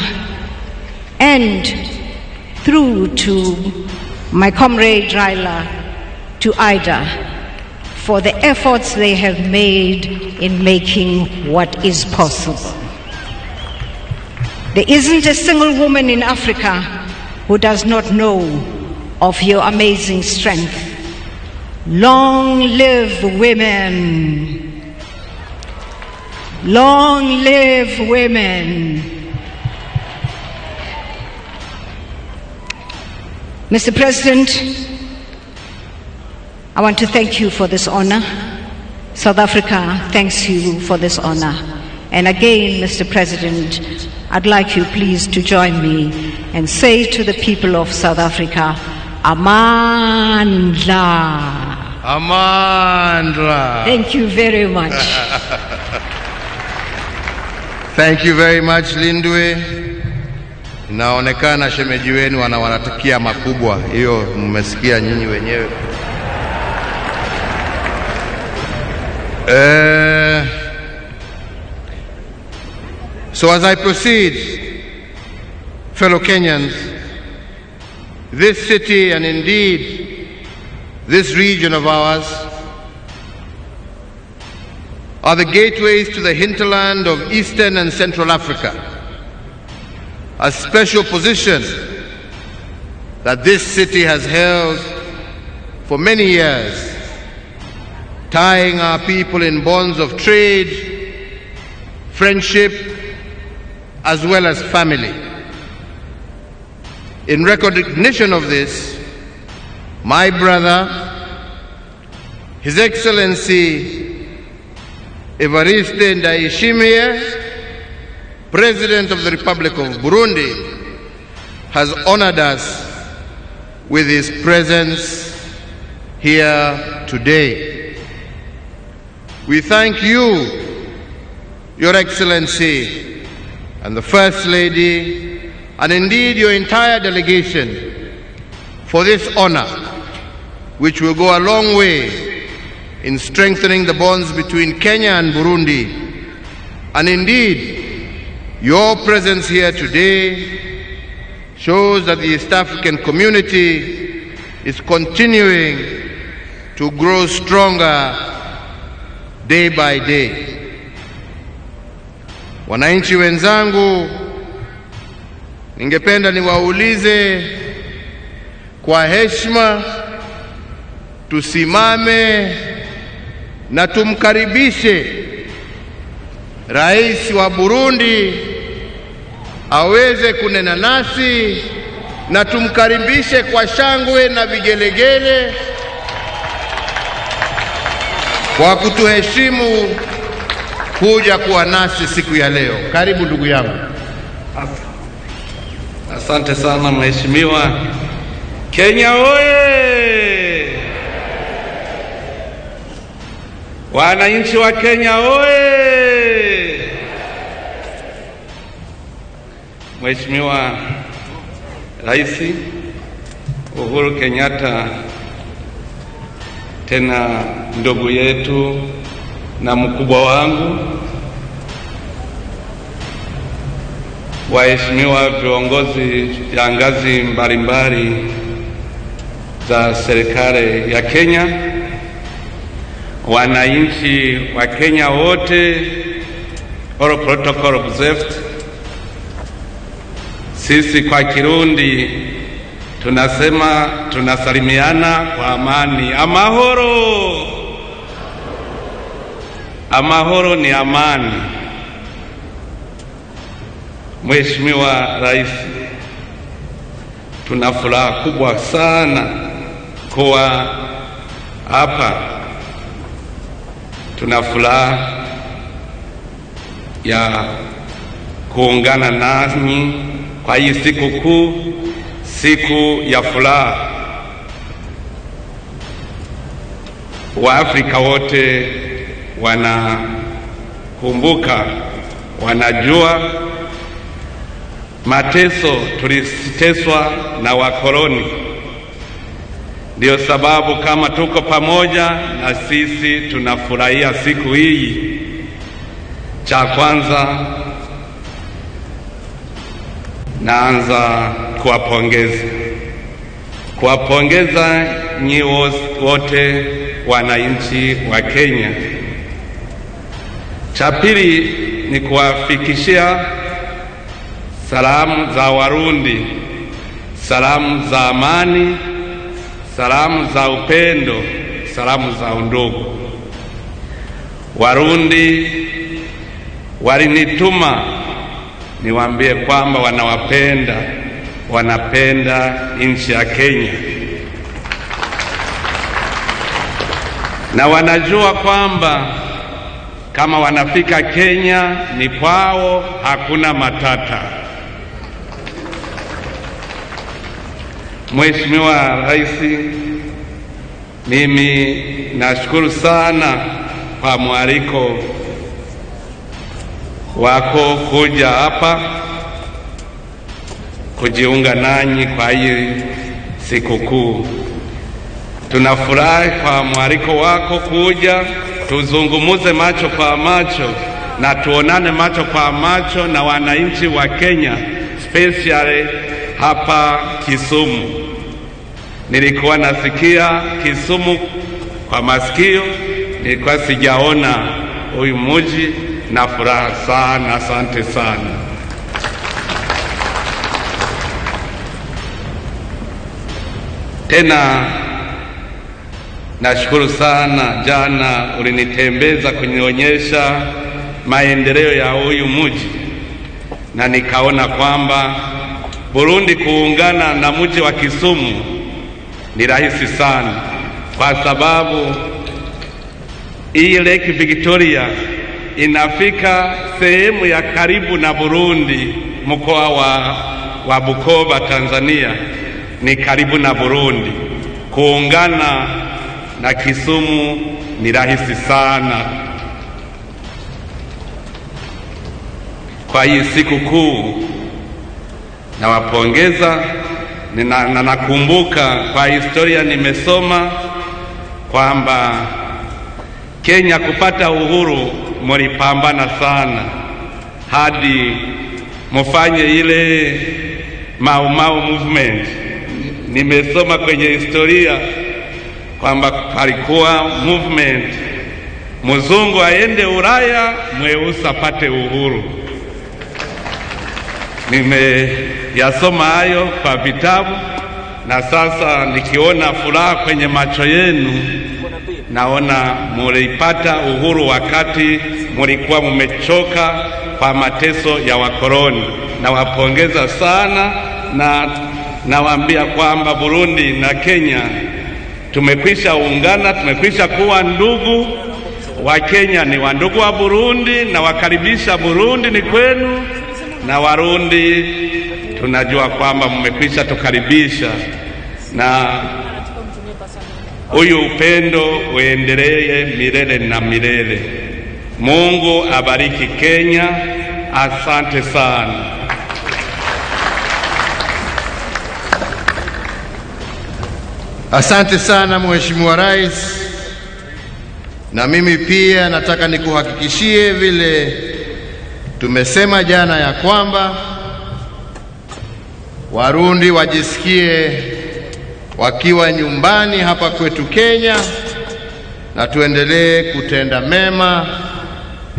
J: and through to my comrade Raila, to Ida, for the efforts they have made in making what is possible. There isn't a single woman in Africa who does not know of your amazing strength. Long live women. Long live women. Mr. President, I want to thank you for this honor. South Africa thanks you for this honor. And again, Mr. President, I'd like you please to join me and say to the people of South Africa, Amandla.
H: Amandla.
J: Thank you very much.
H: Thank you very much, Lindwe. Inaonekana shemeji wenu wanawatakia makubwa. Hiyo mmesikia nyinyi wenyewe. So as I proceed, fellow Kenyans, this city and indeed this region of ours are the gateways to the hinterland of Eastern and Central Africa, a special position that this city has held for many years, tying our people in bonds of trade, friendship, as well as family. In recognition of this, my brother, His Excellency Evariste Ndayishimiye, President of the Republic of Burundi, has honored us with his presence here today. We thank you, Your Excellency, and the First Lady, and indeed your entire delegation, for this honor, which will go a long way in strengthening the bonds between Kenya and Burundi. And indeed, your presence here today shows that the East African community is continuing to grow stronger day by day. Wananchi wenzangu, ningependa niwaulize kwa heshima, tusimame na tumkaribishe Rais wa Burundi aweze kunena nasi, na tumkaribishe kwa shangwe na vigelegele kwa kutuheshimu kuja kuwa nasi siku ya leo. Karibu ndugu yangu.
L: Asante sana mheshimiwa. Kenya oye! Wananchi wa Kenya oye! Mheshimiwa Rais Uhuru Kenyatta, tena ndugu yetu na mkubwa wangu, waheshimiwa viongozi ya ngazi mbalimbali za serikali ya Kenya, wananchi wa Kenya wote, all protocol observed. Sisi kwa Kirundi tunasema tunasalimiana kwa amani. Amahoro. Amahoro ni amani. Mheshimiwa Rais, tuna furaha kubwa sana kuwa hapa. Tuna furaha ya kuungana nanyi kwa hii siku kuu, siku ya furaha Waafrika wote wanakumbuka, wanajua mateso tuliteswa na wakoloni. Ndio sababu kama tuko pamoja na sisi tunafurahia siku hii. Cha kwanza naanza kuwapongeza nyi wote wananchi wa Kenya. Cha pili ni kuwafikishia salamu za Warundi, salamu za amani, salamu za upendo, salamu za undugu. Warundi walinituma niwaambie kwamba wanapenda nchi ya Kenya, na wanajua kwamba kama wanafika Kenya ni kwao, hakuna matata. Mheshimiwa Rais, mimi nashukuru sana kwa mwaliko wako kuja hapa kujiunga nanyi kwa hii sikukuu. Tunafurahi kwa mwaliko wako kuja tuzungumuze macho kwa macho na tuonane macho kwa macho na wananchi wa Kenya, especially hapa Kisumu. Nilikuwa nasikia Kisumu kwa masikio, nilikuwa sijaona huyu mji, na furaha sana. Asante sana. Tena nashukuru sana, jana ulinitembeza kunionyesha maendeleo ya huyu mji, na nikaona kwamba Burundi kuungana na mji wa Kisumu ni rahisi sana, kwa sababu hii Lake Victoria inafika sehemu ya karibu na Burundi. Mkoa wa Bukoba, Tanzania ni karibu na Burundi. Kuungana na Kisumu ni rahisi sana. Kwa hii siku kuu nawapongeza, na nakumbuka kwa historia nimesoma kwamba Kenya kupata uhuru mulipambana sana hadi mufanye ile Mau Mau movement. Nimesoma kwenye historia kwamba palikuwa movement mzungu aende Ulaya, mweusi apate uhuru. Nimeyasoma hayo kwa vitabu, na sasa nikiona furaha kwenye macho yenu, naona mulipata uhuru wakati mulikuwa mumechoka kwa mateso ya wakoloni. Nawapongeza sana, na nawaambia kwamba Burundi na Kenya tumekwisha ungana, tumekwisha kuwa ndugu. Wa Kenya ni wandugu wa Burundi, na wakaribisha Burundi ni kwenu, na Warundi tunajua kwamba mmekwisha tukaribisha, na huyu upendo uendelee milele na milele. Mungu abariki Kenya. Asante sana.
H: Asante sana Mheshimiwa Rais, na mimi pia nataka nikuhakikishie vile tumesema jana ya kwamba Warundi wajisikie wakiwa nyumbani hapa kwetu Kenya, na tuendelee kutenda mema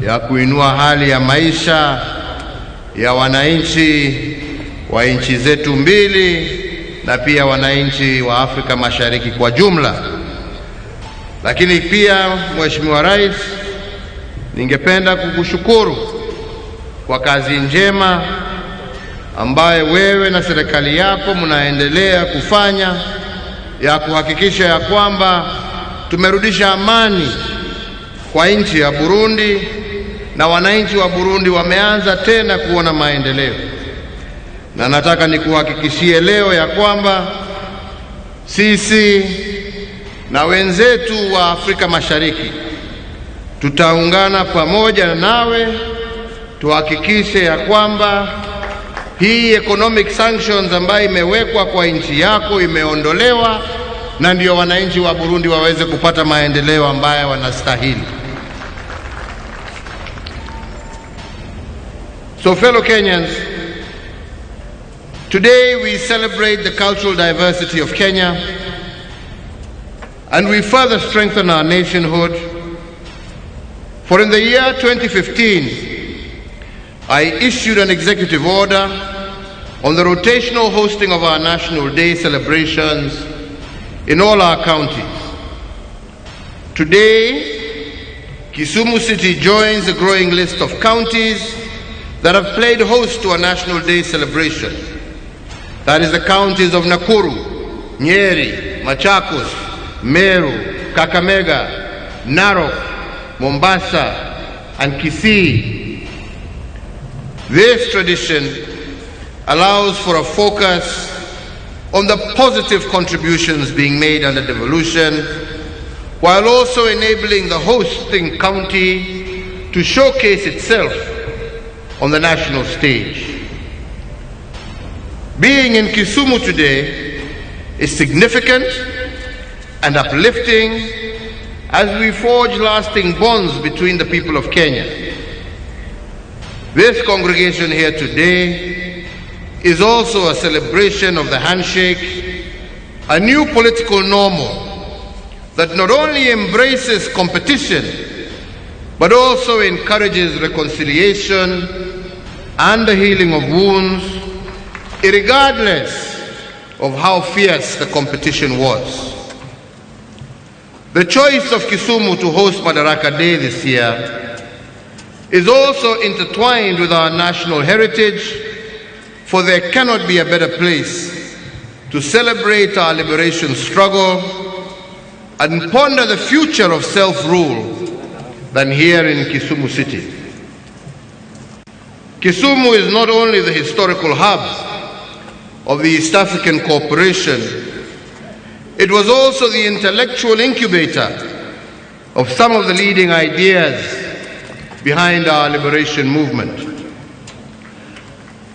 H: ya kuinua hali ya maisha ya wananchi wa nchi zetu mbili na pia wananchi wa Afrika Mashariki kwa jumla. Lakini pia Mheshimiwa Rais, ningependa kukushukuru kwa kazi njema ambaye wewe na serikali yako mnaendelea kufanya ya kuhakikisha ya kwamba tumerudisha amani kwa nchi ya Burundi, na wananchi wa Burundi wameanza tena kuona maendeleo. Na nataka nikuhakikishie leo ya kwamba sisi na wenzetu wa Afrika Mashariki, tutaungana pamoja nawe tuhakikishe ya kwamba hii economic sanctions ambayo imewekwa kwa nchi yako imeondolewa, na ndio wananchi wa Burundi waweze kupata maendeleo ambayo wanastahili. So fellow Kenyans, today we celebrate the cultural diversity of Kenya, and we further strengthen our nationhood. For in the year 2015, I issued an executive order on the rotational hosting of our National Day celebrations in all our counties. Today, Kisumu City joins a growing list of counties that have played host to a National Day celebration. That is the counties of Nakuru, Nyeri, Machakos, Meru, Kakamega, Narok, Mombasa, and Kisii. This tradition allows for a focus on the positive contributions being made under devolution, while also enabling the hosting county to showcase itself on the national stage. Being in Kisumu today is significant and uplifting as we forge lasting bonds between the people of Kenya. This congregation here today is also a celebration of the handshake, a new political normal that not only embraces competition but also encourages reconciliation and the healing of wounds, regardless of how fierce the competition was. The choice of Kisumu to host Madaraka Day this year is also intertwined with our national heritage, for there cannot be a better place to celebrate our liberation struggle and ponder the future of self-rule than here in Kisumu City. Kisumu is not only the historical hub of the East African Cooperation, it was also the intellectual incubator of some of the leading ideas behind our liberation movement.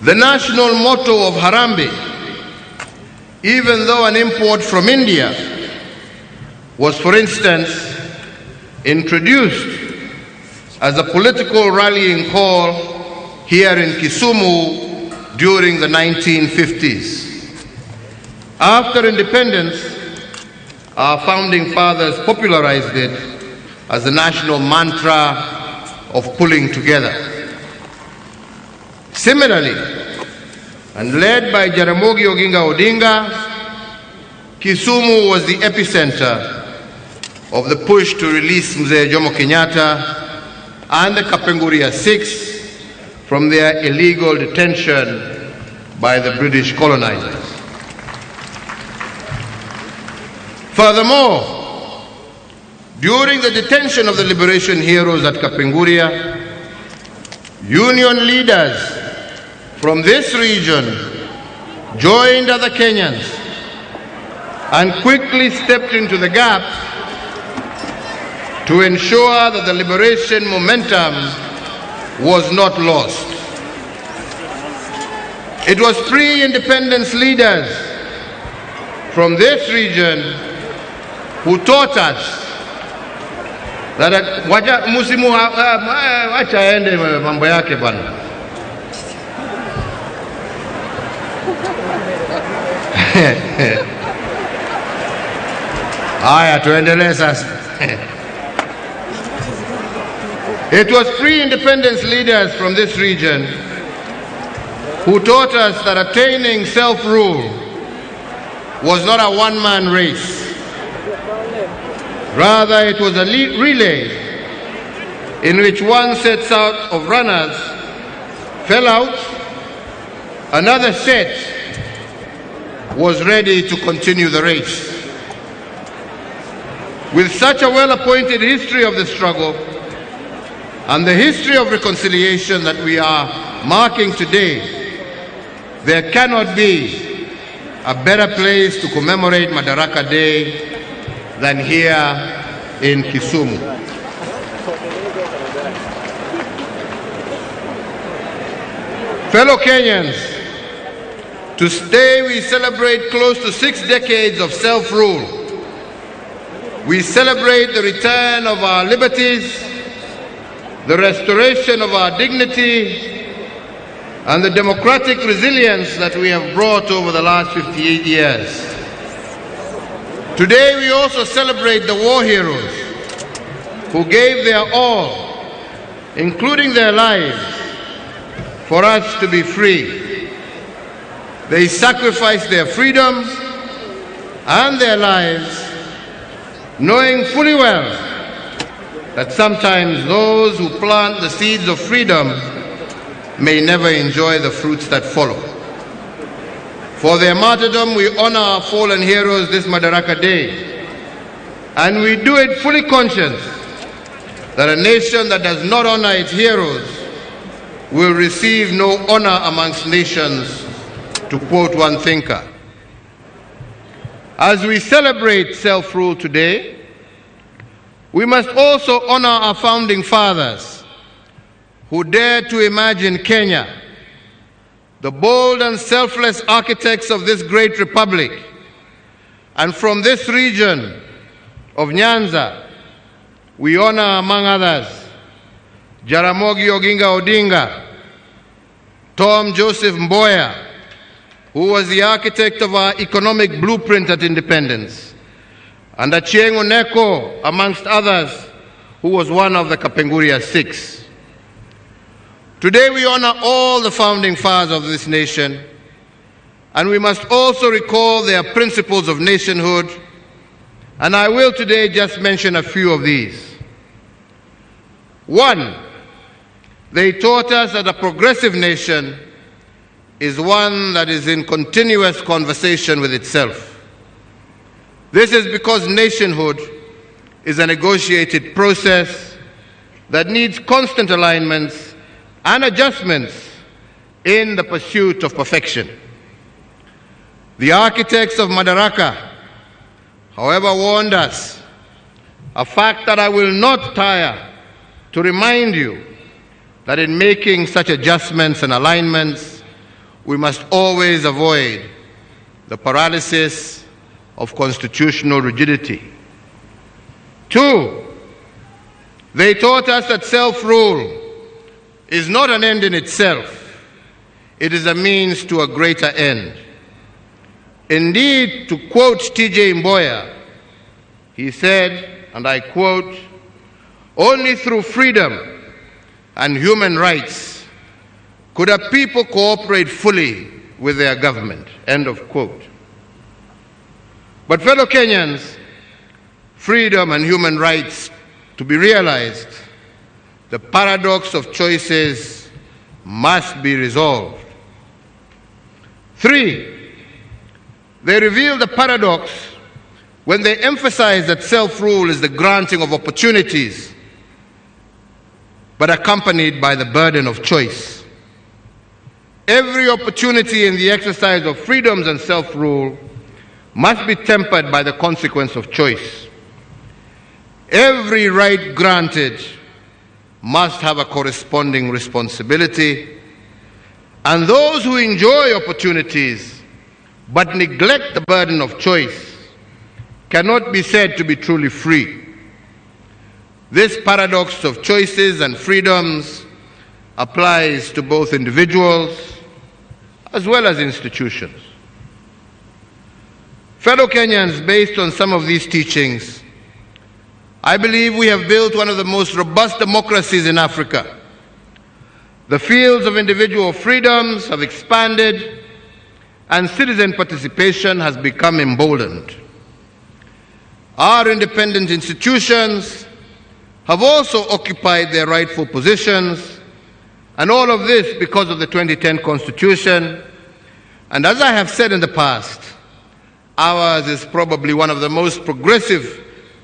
H: The national motto of Harambee, even though an import from India, was, for instance, introduced as a political rallying call here in Kisumu during the 1950s. After independence, our founding fathers popularized it as the national mantra of pulling together. Similarly, and led by Jaramogi Oginga Odinga, Kisumu was the epicenter of the push to release Mzee Jomo Kenyatta and the Kapenguria Six from their illegal detention by the British colonizers. Furthermore, during the detention of the liberation heroes at Kapenguria, union leaders from this region joined other Kenyans and quickly stepped into the gap to ensure that the liberation momentum was not lost. It was pre-independence leaders from this region who taught us that wacha aende mambo yake bwana. Haya, tuendelee sasa. It was pre-independence leaders from this region who taught us that attaining self-rule was not a one-man race. Rather, it was a relay in which one set out of runners fell out, another set was ready to continue the race. With such a well-appointed history of the struggle and the history of reconciliation that we are marking today, there cannot be a better place to commemorate Madaraka Day than here in Kisumu. Fellow Kenyans, today we celebrate close to 6 decades of self-rule. We celebrate the return of our liberties, the restoration of our dignity, and the democratic resilience that we have brought over the last 58 years. Today we also celebrate the war heroes who gave their all, including their lives, for us to be free. They sacrificed their freedom and their lives, knowing fully well that sometimes those who plant the seeds of freedom may never enjoy the fruits that follow. For their martyrdom, we honor our fallen heroes this Madaraka Day, and we do it fully conscious that a nation that does not honor its heroes will receive no honor amongst nations, to quote one thinker. As we celebrate self-rule today, we must also honor our founding fathers who dared to imagine Kenya, the bold and selfless architects of this great republic. And from this region of Nyanza, we honor, among others, Jaramogi Oginga Odinga, Tom Joseph Mboya, who was the architect of our economic blueprint at independence, and Achieng' Oneko, amongst others, who was one of the Kapenguria Six. Today we honor all the founding fathers of this nation, and we must also recall their principles of nationhood, and I will today just mention a few of these. 1, they taught us that a progressive nation is one that is in continuous conversation with itself. This is because nationhood is a negotiated process that needs constant alignments and adjustments in the pursuit of perfection. The architects of Madaraka, however, warned us, a fact that I will not tire to remind you, that in making such adjustments and alignments, we must always avoid the paralysis of constitutional rigidity. 2, they taught us that self-rule is not an end in itself. It is a means to a greater end. Indeed, to quote T.J. Mboya, he said, and I quote, "Only through freedom and human rights could a people cooperate fully with their government," end of quote. But fellow Kenyans, freedom and human rights to be realized, the paradox of choices must be resolved. 3, they reveal the paradox when they emphasize that self-rule is the granting of opportunities, but accompanied by the burden of choice. Every opportunity in the exercise of freedoms and self-rule must be tempered by the consequence of choice. Every right granted must have a corresponding responsibility, and those who enjoy opportunities but neglect the burden of choice cannot be said to be truly free. This paradox of choices and freedoms applies to both individuals as well as institutions. Fellow Kenyans, based on some of these teachings, I believe we have built one of the most robust democracies in Africa. The fields of individual freedoms have expanded, and citizen participation has become emboldened. Our independent institutions have also occupied their rightful positions, and all of this because of the 2010 Constitution. And as I have said in the past, ours is probably one of the most progressive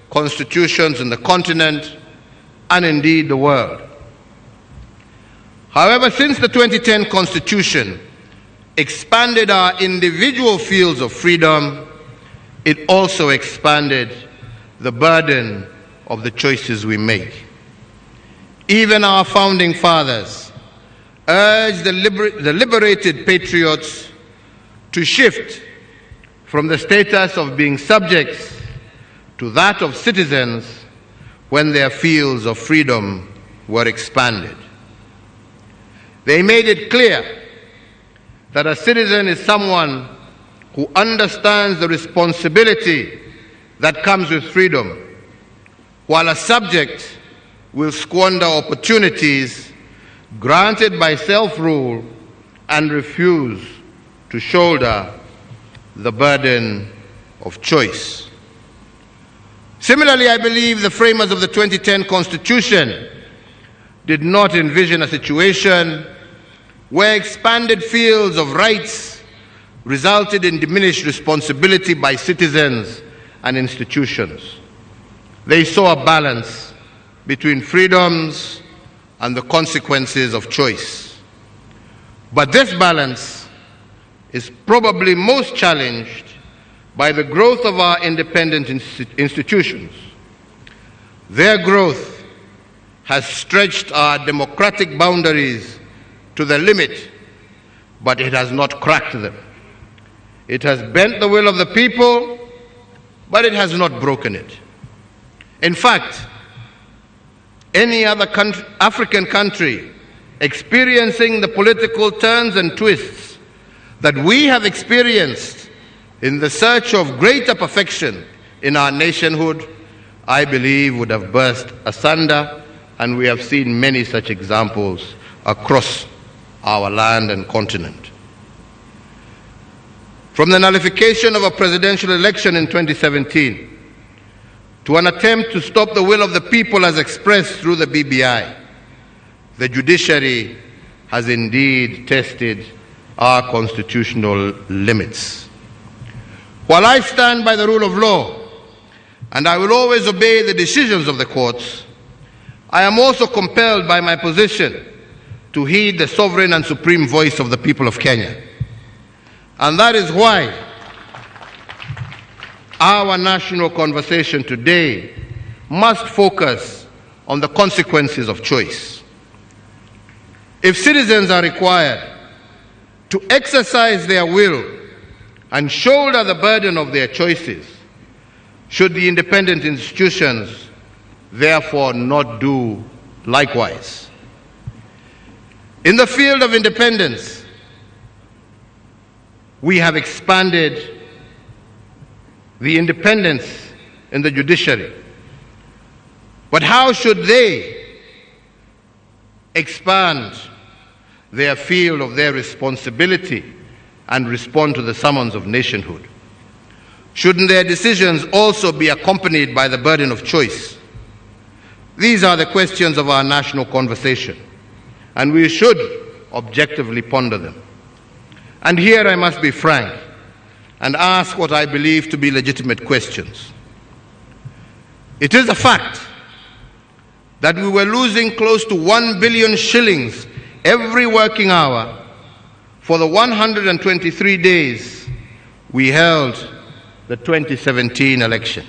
H: constitutions in the continent and indeed the world. However, since the 2010 Constitution expanded our individual fields of freedom, it also expanded the burden of the choices we make. Even our founding fathers urged the liberated patriots to shift from the status of being subjects to that of citizens when their fields of freedom were expanded. They made it clear that a citizen is someone who understands the responsibility that comes with freedom, while a subject will squander opportunities granted by self-rule and refuse to shoulder the burden of choice. Similarly, I believe the framers of the 2010 Constitution did not envision a situation where expanded fields of rights resulted in diminished responsibility by citizens and institutions. They saw a balance between freedoms and the consequences of choice. But this balance is probably most challenged by the growth of our independent institutions. Their growth has stretched our democratic boundaries to the limit, but it has not cracked them. It has bent the will of the people, but it has not broken it. In fact, any other African country experiencing the political turns and twists that we have experienced in the search of greater perfection in our nationhood, I believe would have burst asunder, and we have seen many such examples across our land and continent. From the nullification of a presidential election in 2017 to an attempt to stop the will of the people as expressed through the BBI, the judiciary has indeed tested our constitutional limits. While I stand by the rule of law, and I will always obey the decisions of the courts, I am also compelled by my position to heed the sovereign and supreme voice of the people of Kenya. And that is why our national conversation today must focus on the consequences of choice. If citizens are required to exercise their will and shoulder the burden of their choices, should the independent institutions therefore not do likewise? In the field of independence, we have expanded the independence in the judiciary. But how should they expand their field of their responsibility and respond to the summons of nationhood? Shouldn't their decisions also be accompanied by the burden of choice? These are the questions of our national conversation, and we should objectively ponder them. And here I must be frank and ask what I believe to be legitimate questions. It is a fact that we were losing close to 1 billion shillings every working hour for the 123 days we held the 2017 election.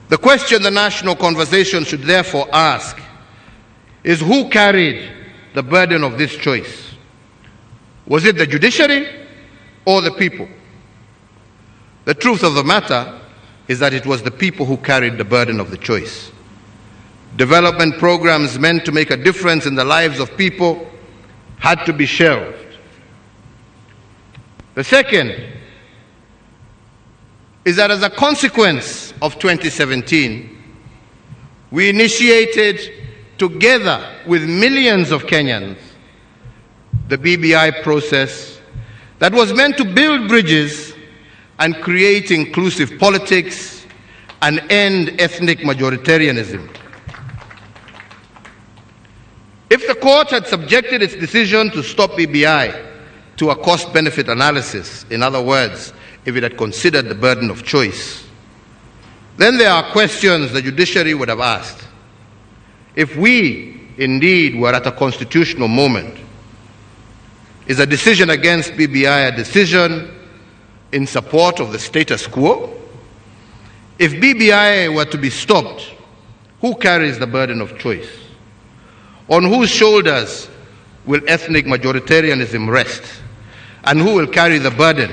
H: The question the national conversation should therefore ask is, who carried the burden of this choice? Was it the judiciary or the people? The truth of the matter is that it was the people who carried the burden of the choice. Development programs meant to make a difference in the lives of people had to be shelved. The second is that as a consequence of 2017, we initiated, together with millions of Kenyans, the BBI process that was meant to build bridges and create inclusive politics and end ethnic majoritarianism. If the court had subjected its decision to stop BBI to a cost-benefit analysis, in other words, if it had considered the burden of choice, then there are questions the judiciary would have asked. If we indeed were at a constitutional moment, is a decision against BBI a decision in support of the status quo? If BBI were to be stopped, who carries the burden of choice? On whose shoulders will ethnic majoritarianism rest? And who will carry the burden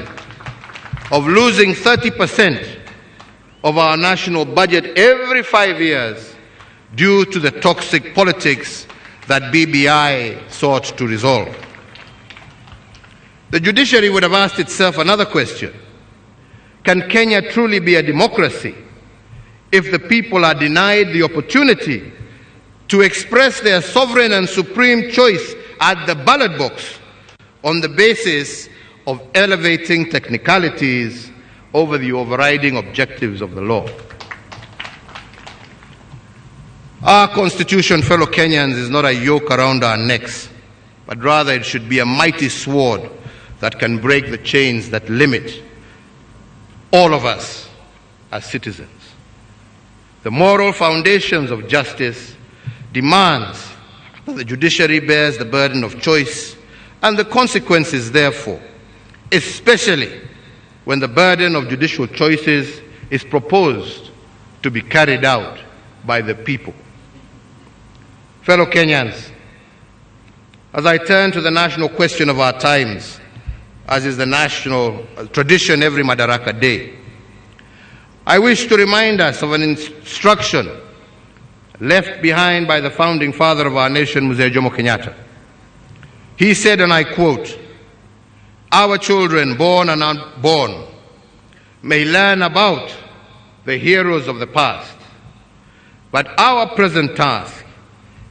H: of losing 30% of our national budget every 5 years due to the toxic politics that BBI sought to resolve? The judiciary would have asked itself another question. Can Kenya truly be a democracy if the people are denied the opportunity to express their sovereign and supreme choice at the ballot box on the basis of elevating technicalities over the overriding objectives of the law? Our Constitution, fellow Kenyans, is not a yoke around our necks, but rather it should be a mighty sword that can break the chains that limit all of us as citizens. The moral foundations of justice demands that the judiciary bears the burden of choice and the consequences therefore, especially when the burden of judicial choices is proposed to be carried out by the people. Fellow Kenyans, as I turn to the national question of our times, as is the national tradition every Madaraka Day, I wish to remind us of an instruction left behind by the founding father of our nation, Mzee Jomo Kenyatta. He said, and I quote, "Our children, born and unborn, may learn about the heroes of the past, but our present task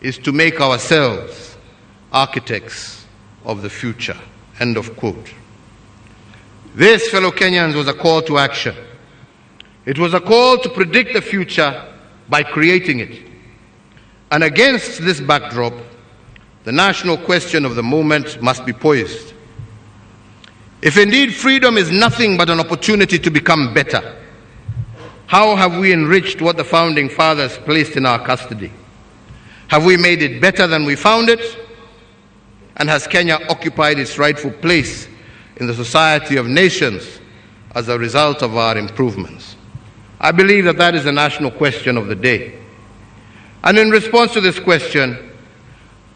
H: is to make ourselves architects of the future." End of quote. This, fellow Kenyans, was a call to action. It was a call to predict the future by creating it. And against this backdrop, the national question of the moment must be poised. If indeed freedom is nothing but an opportunity to become better, how have we enriched what the founding fathers placed in our custody? Have we made it better than we found it? And has Kenya occupied its rightful place in the society of nations as a result of our improvements? I believe that that is the national question of the day. And in response to this question,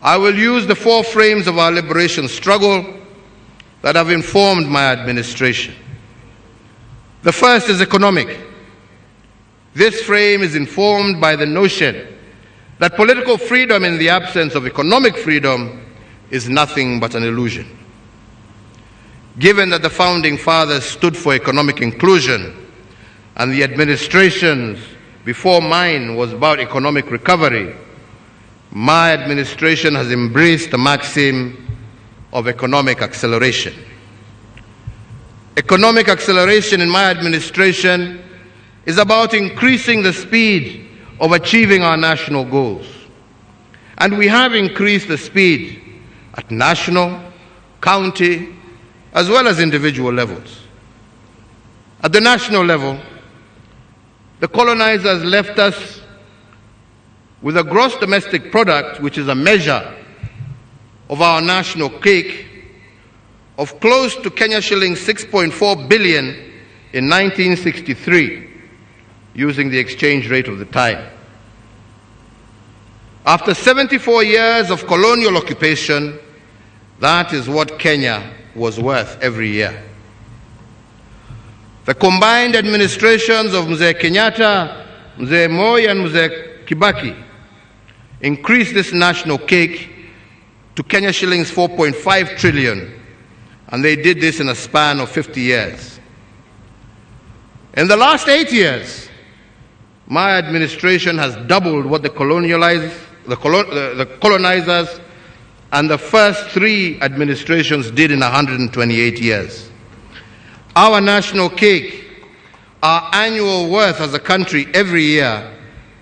H: I will use the 4 frames of our liberation struggle that have informed my administration. The first is economic. This frame is informed by the notion that political freedom in the absence of economic freedom is nothing but an illusion. Given that the founding fathers stood for economic inclusion and the administrations before mine was about economic recovery, my administration has embraced the maxim of economic acceleration. Economic acceleration in my administration is about increasing the speed of achieving our national goals. And we have increased the speed at national, county, as well as individual levels. At the national level, the colonizers left us with a gross domestic product, which is a measure of our national cake, of close to Kenya shillings 6.4 billion in 1963, using the exchange rate of the time. After 74 years of colonial occupation, that is what Kenya was worth every year. The combined administrations of Mzee Kenyatta, Mzee Moi, and Mzee Kibaki increased this national cake to Kenya shillings 4.5 trillion, and they did this in a span of 50 years. In the last 8 years, my administration has doubled what the colonizers and the first 3 administrations did in 128 years. Our national cake, our annual worth as a country every year,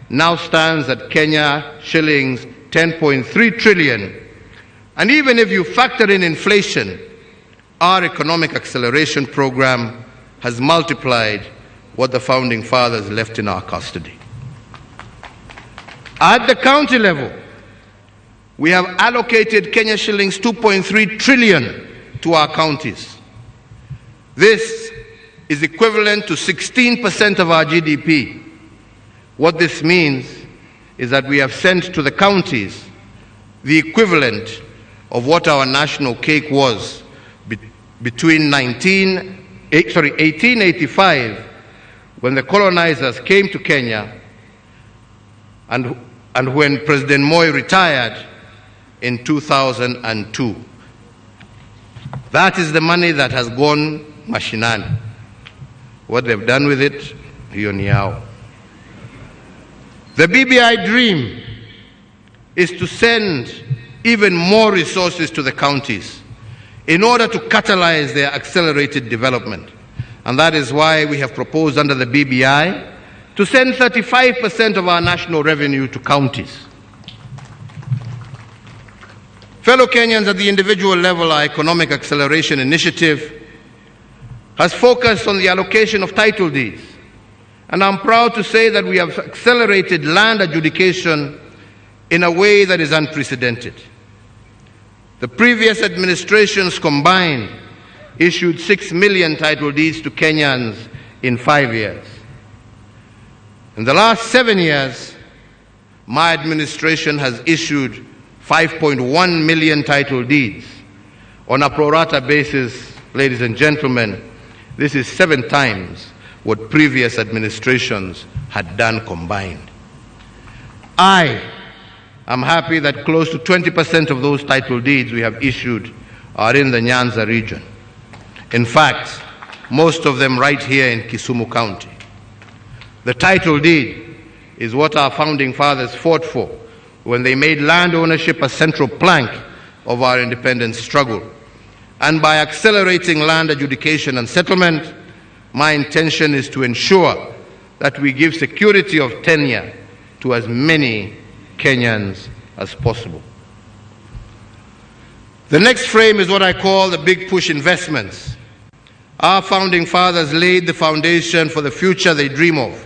H: now stands at Kenya shillings 10.3 trillion. And even if you factor in inflation, our economic acceleration program has multiplied what the founding fathers left in our custody. At the county level, we have allocated Kenya shillings 2.3 trillion to our counties. This is equivalent to 16% of our GDP. What this means is that we have sent to the counties the equivalent of what our national cake was between 1885, when the colonizers came to Kenya, and when President Moi retired in 2002. That is the money that has gone mashinani. What they've done with it, hiyo ni yao. The BBI dream is to send even more resources to the counties in order to catalyze their accelerated development. And that is why we have proposed under the BBI to send 35% of our national revenue to counties. Fellow Kenyans, at the individual level, our Economic Acceleration Initiative has focused on the allocation of title deeds. And I'm proud to say that we have accelerated land adjudication in a way that is unprecedented. The previous administrations combined issued 6 million title deeds to Kenyans in 5 years. In the last 7 years, my administration has issued 5.1 million title deeds. On a pro rata basis, ladies and gentlemen, this is 7 times what previous administrations had done combined. I am happy that close to 20% of those title deeds we have issued are in the Nyanza region. In fact, most of them right here in Kisumu County. The title deed is what our founding fathers fought for when they made land ownership a central plank of our independence struggle. And by accelerating land adjudication and settlement, my intention is to ensure that we give security of tenure to as many Kenyans as possible. The next frame is what I call the big push investments. Our founding fathers laid the foundation for the future they dream of.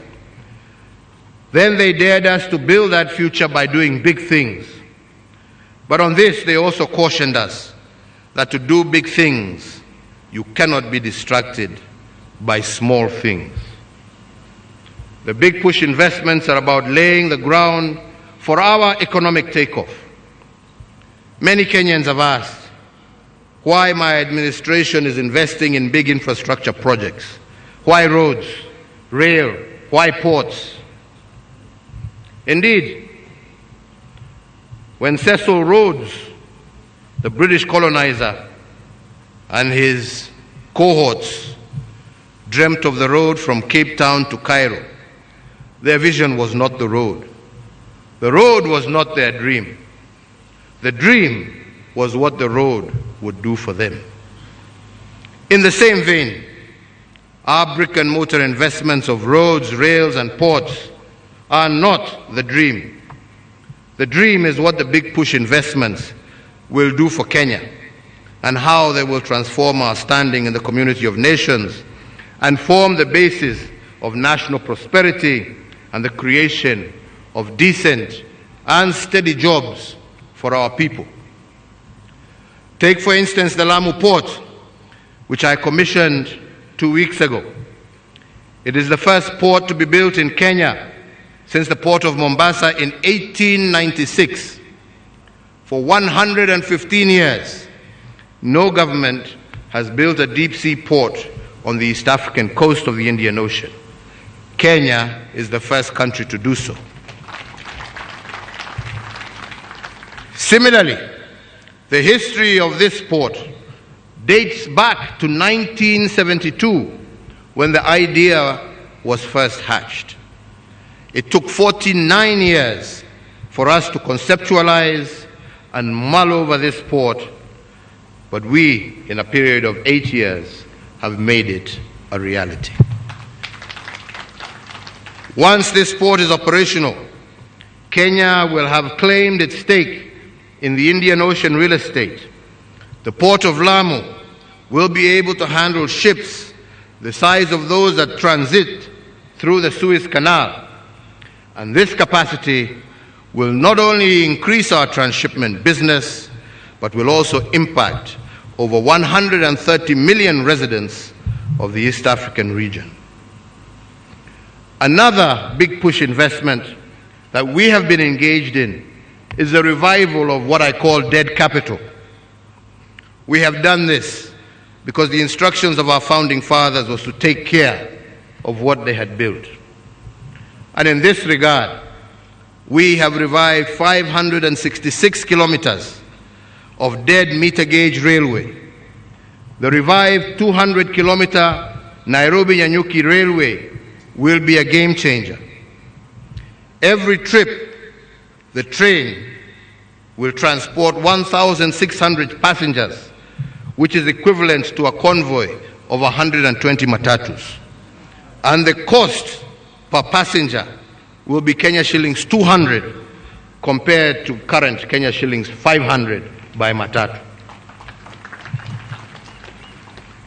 H: Then they dared us to build that future by doing big things. But on this, they also cautioned us that to do big things, you cannot be distracted by small things. The big push investments are about laying the ground for our economic takeoff. Many Kenyans have asked why my administration is investing in big infrastructure projects. Why roads, rail, why ports? Indeed, when Cecil Rhodes, the British colonizer, and his cohorts dreamt of the road from Cape Town to Cairo, their vision was not the road. The road was not their dream. The dream was what the road would do for them. In the same vein, our brick and mortar investments of roads, rails, and ports are not the dream. The dream is what the big push investments will do for Kenya and how they will transform our standing in the community of nations and form the basis of national prosperity and the creation of decent and steady jobs for our people. Take, for instance, the Lamu Port, which I commissioned 2 weeks ago. It is the first port to be built in Kenya since the port of Mombasa in 1896. For 115 years, no government has built a deep-sea port on the East African coast of the Indian Ocean. Kenya is the first country to do so. Similarly, the history of this port dates back to 1972, when the idea was first hatched. It took 49 years for us to conceptualize and mull over this port, but we, in a period of 8 years, have made it a reality. Once this port is operational, Kenya will have claimed its stake in the Indian Ocean real estate. The port of Lamu will be able to handle ships the size of those that transit through the Suez Canal. And this capacity will not only increase our transshipment business, but will also impact over 130 million residents of the East African region. Another big push investment that we have been engaged in is the revival of what I call dead capital. We have done this because the instructions of our founding fathers was to take care of what they had built. And in this regard, we have revived 566 kilometers of dead meter gauge railway. The revived 200-kilometer Nairobi-Nyanyuki railway will be a game changer. Every trip, the train will transport 1,600 passengers, which is equivalent to a convoy of 120 matatus. And the cost per passenger will be Kenya shillings 200 compared to current Kenya shillings 500 by matatu.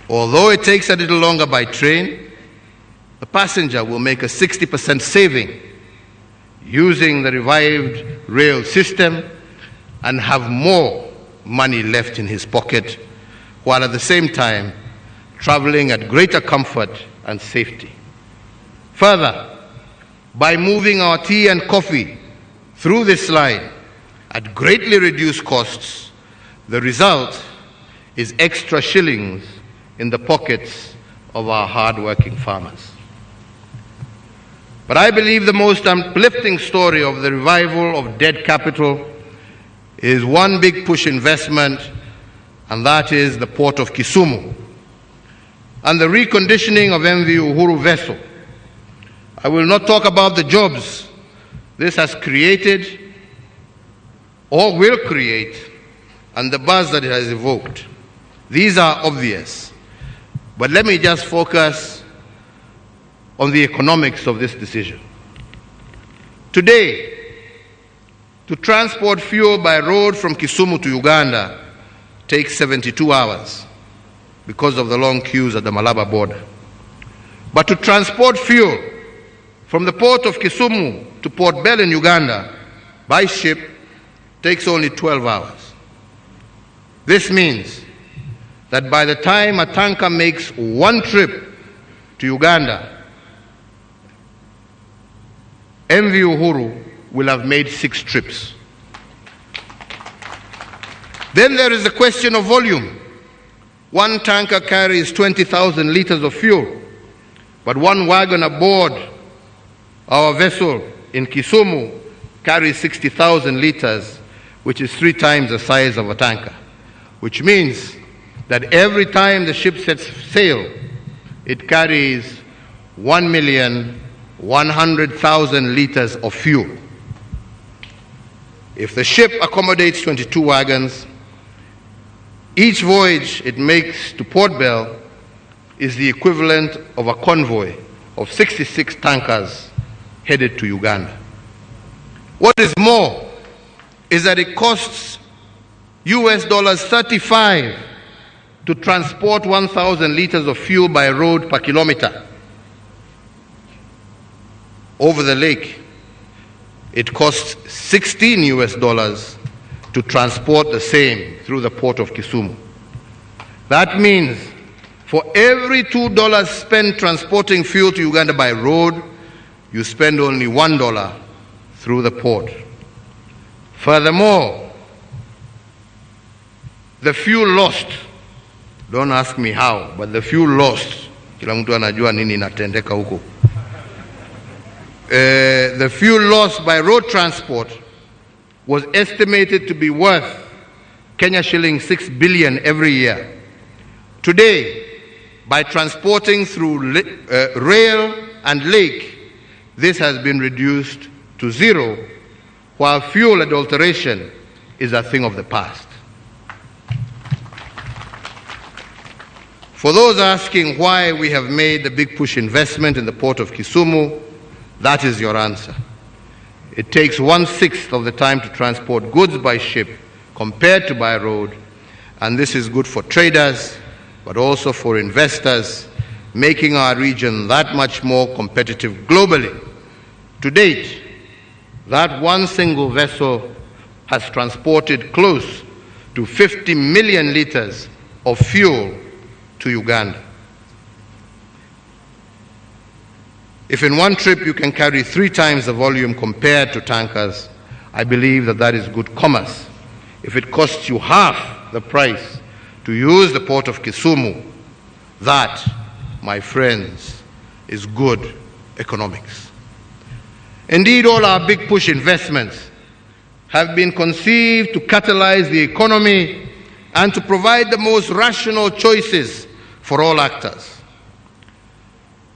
H: Although it takes a little longer by train, the passenger will make a 60% saving using the revived rail system and have more money left in his pocket, while at the same time traveling at greater comfort and safety. Further, by moving our tea and coffee through this line at greatly reduced costs, the result is extra shillings in the pockets of our hard-working farmers. But I believe the most uplifting story of the revival of dead capital is one big push investment, and that is the port of Kisumu and the reconditioning of MV Uhuru vessel. I will not talk about the jobs this has created or will create and the buzz that it has evoked. These are obvious. But let me just focus on the economics of this decision. Today, to transport fuel by road from Kisumu to Uganda takes 72 hours because of the long queues at the Malaba border. But to transport fuel from the port of Kisumu to Port Bell in Uganda by ship takes only 12 hours. This means that by the time a tanker makes one trip to Uganda, MV Uhuru will have made 6 trips. Then there is the question of volume. One tanker carries 20,000 liters of fuel, but one wagon aboard our vessel in Kisumu carries 60,000 liters, which is 3 times the size of a tanker, which means that every time the ship sets sail, it carries 1,100,000 liters of fuel. If the ship accommodates 22 wagons, each voyage it makes to Port Bell is the equivalent of a convoy of 66 tankers headed to Uganda. What is more is that it costs $35 to transport 1,000 liters of fuel by road per kilometer. Over the lake, it costs $16 to transport the same through the port of Kisumu. That means for every $2 spent transporting fuel to Uganda by road, you spend only $1 through the port. Furthermore, the fuel lost, don't ask me how, but the fuel lost, kila mtu anajua nini inatendeka huko. The fuel lost by road transport was estimated to be worth Kenya shillings 6 billion every year. Today, by transporting through rail and lake, this has been reduced to 0, while fuel adulteration is a thing of the past. For those asking why we have made the big push investment in the port of Kisumu, that is your answer. It takes 1/6 of the time to transport goods by ship compared to by road, and this is good for traders, but also for investors, making our region that much more competitive globally. To date, that one single vessel has transported close to 50 million liters of fuel to Uganda. If in one trip you can carry 3 times the volume compared to tankers, I believe that that is good commerce. If it costs you half the price to use the port of Kisumu, that, my friends, is good economics. Indeed, all our big push investments have been conceived to catalyze the economy and to provide the most rational choices for all actors.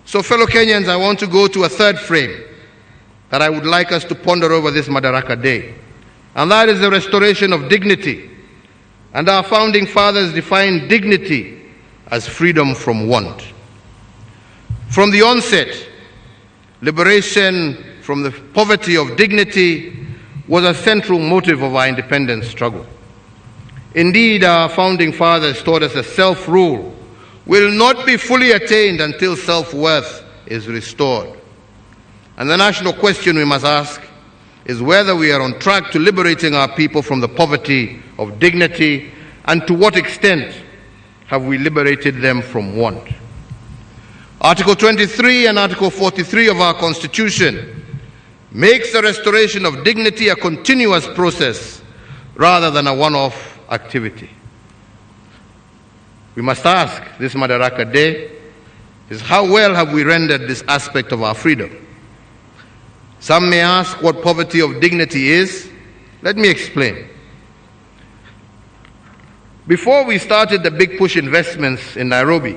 H: So, fellow Kenyans, I want to go to a third frame that I would like us to ponder over this Madaraka Day, and that is the restoration of dignity. And our founding fathers defined dignity as freedom from want. From the onset, liberation from the poverty of dignity was a central motive of our independence struggle. Indeed, our founding fathers taught us that self-rule will not be fully attained until self-worth is restored. And the national question we must ask is whether we are on track to liberating our people from the poverty of dignity, and to what extent have we liberated them from want. Article 23 and Article 43 of our Constitution makes the restoration of dignity a continuous process rather than a one-off activity. We must ask this Madaraka Day is how well have we rendered this aspect of our freedom? Some may ask what poverty of dignity is. Let me explain. Before we started the big push investments in Nairobi,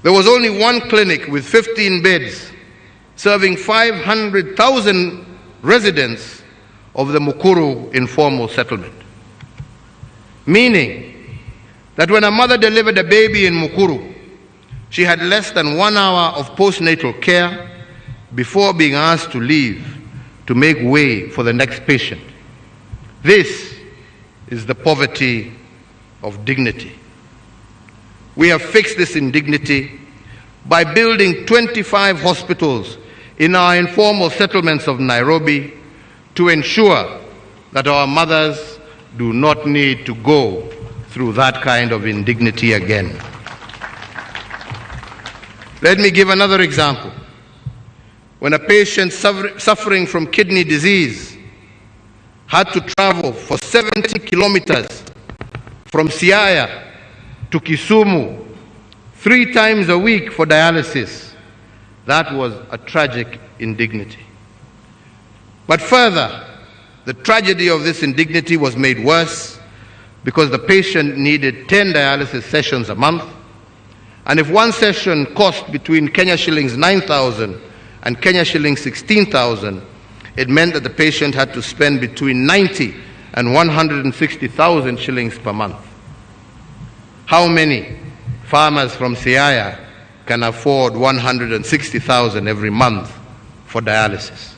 H: there was only one clinic with 15 beds serving 500,000 residents of the Mukuru informal settlement. Meaning that when a mother delivered a baby in Mukuru, she had less than 1 hour of postnatal care before being asked to leave to make way for the next patient. This is the poverty of dignity. We have fixed this indignity by building 25 hospitals in our informal settlements of Nairobi to ensure that our mothers do not need to go through that kind of indignity again. Let me give another example. When a patient suffering from kidney disease had to travel for 70 kilometers from Siaya to Kisumu 3 times a week for dialysis, that was a tragic indignity. But further, the tragedy of this indignity was made worse because the patient needed 10 dialysis sessions a month, and if one session cost between Kenya shillings 9,000 and Kenya shillings 16,000, it meant that the patient had to spend between 90 and 160,000 shillings per month. How many farmers from Siaya can afford 160,000 every month for dialysis?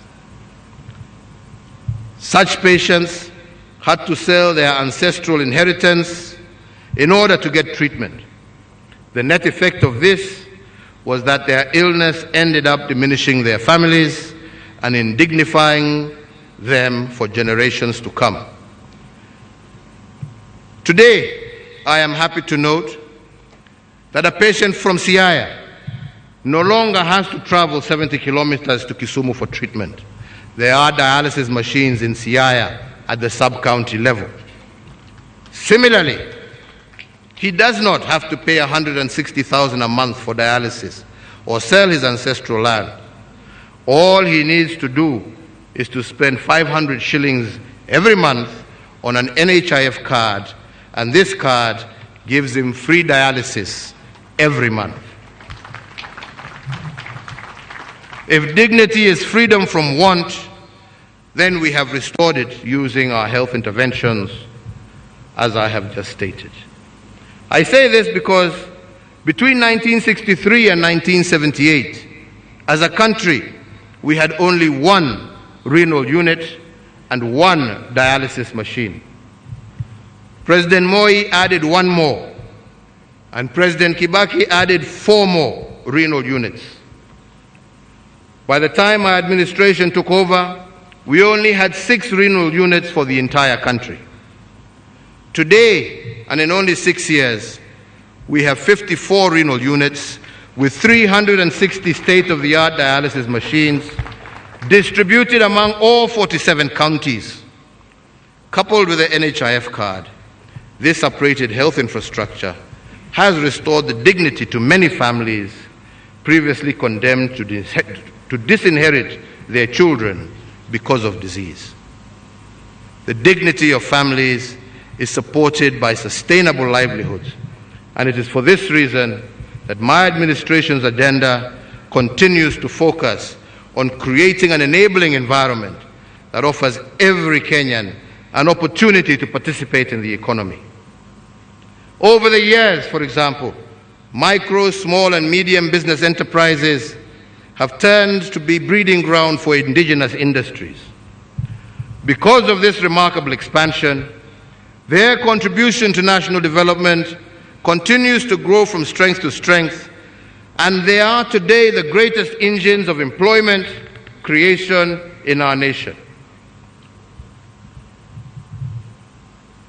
H: Such patients had to sell their ancestral inheritance in order to get treatment. The net effect of this was that their illness ended up diminishing their families and indignifying them for generations to come. Today, I am happy to note that a patient from Siaya no longer has to travel 70 kilometers to Kisumu for treatment. There are dialysis machines in Siaya at the sub-county level. Similarly, he does not have to pay 160,000 a month for dialysis or sell his ancestral land. All he needs to do is to spend 500 shillings every month on an NHIF card, and this card gives him free dialysis every month. If dignity is freedom from want, then we have restored it using our health interventions, as I have just stated. I say this because between 1963 and 1978, as a country, we had only 1 renal unit and 1 dialysis machine. President Moi added 1 more, and President Kibaki added 4 more renal units. By the time my administration took over, we only had 6 renal units for the entire country. Today, and in only 6 years, we have 54 renal units with 360 state-of-the-art dialysis machines distributed among all 47 counties. Coupled with the NHIF card, this upgraded health infrastructure has restored the dignity to many families previously condemned to disinherit their children because of disease. The dignity of families is supported by sustainable livelihoods, and it is for this reason that my administration's agenda continues to focus on creating an enabling environment that offers every Kenyan an opportunity to participate in the economy. Over the years, for example, micro, small, and medium business enterprises have turned to be breeding ground for indigenous industries. Because of this remarkable expansion, their contribution to national development continues to grow from strength to strength, and they are today the greatest engines of employment creation in our nation.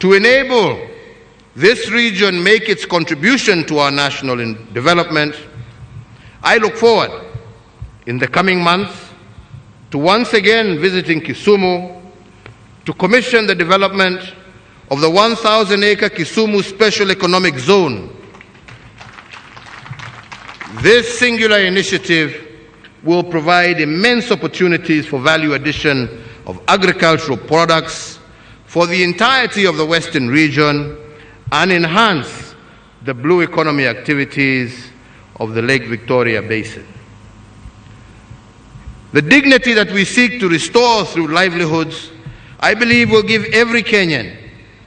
H: To enable this region make its contribution to our national development, I look forward in the coming months to once again visiting Kisumu to commission the development of the 1,000-acre Kisumu Special Economic Zone. This singular initiative will provide immense opportunities for value addition of agricultural products for the entirety of the Western region and enhance the blue economy activities of the Lake Victoria Basin. The dignity that we seek to restore through livelihoods, I believe, will give every Kenyan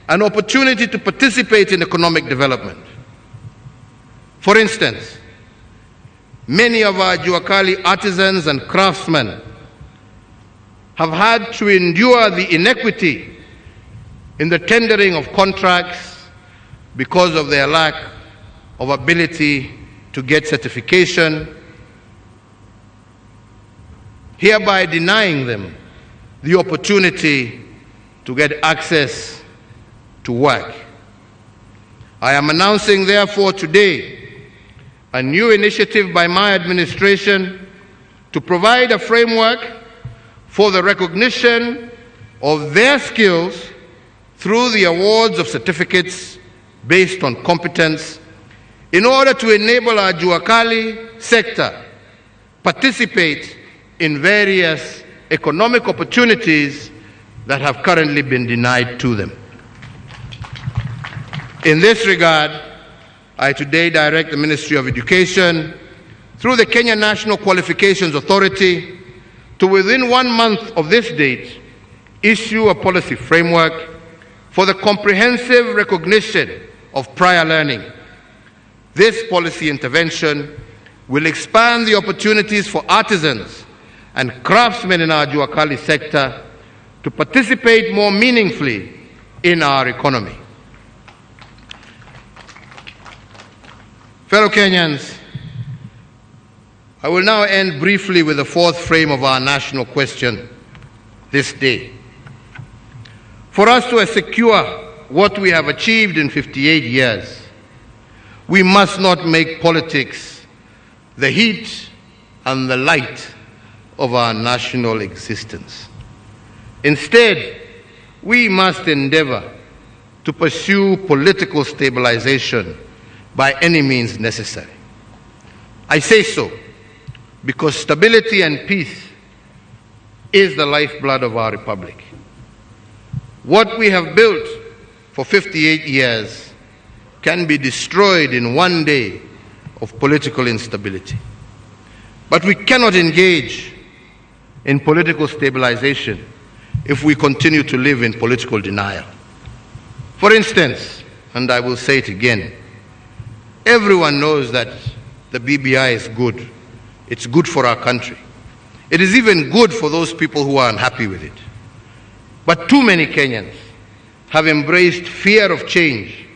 H: an opportunity to participate in economic development. For instance, many of our Juakali artisans and craftsmen have had to endure the inequity in the tendering of contracts because of their lack of ability to get certification, hereby denying them the opportunity to get access to work. I am announcing, therefore, today a new initiative by my administration to provide a framework for the recognition of their skills through the awards of certificates based on competence in order to enable our Juakali sector participate in various economic opportunities that have currently been denied to them. In this regard, I today direct the Ministry of Education through the Kenya National Qualifications Authority to, within 1 month of this date, issue a policy framework for the comprehensive recognition of prior learning. This policy intervention will expand the opportunities for artisans and craftsmen in our Juakali sector to participate more meaningfully in our economy. Fellow Kenyans, I will now end briefly with the fourth frame of our national question this day. For us to secure what we have achieved in 58 years, we must not make politics the heat and the light of our national existence. Instead, we must endeavor to pursue political stabilization by any means necessary. I say so because stability and peace is the lifeblood of our republic. What we have built for 58 years can be destroyed in one day of political instability. But we cannot engage in political stabilization if we continue to live in political denial. For instance, and I will say it again, everyone knows that the BBI is good. It's good for our country. It is even good for those people who are unhappy with it. But too many Kenyans have embraced fear of change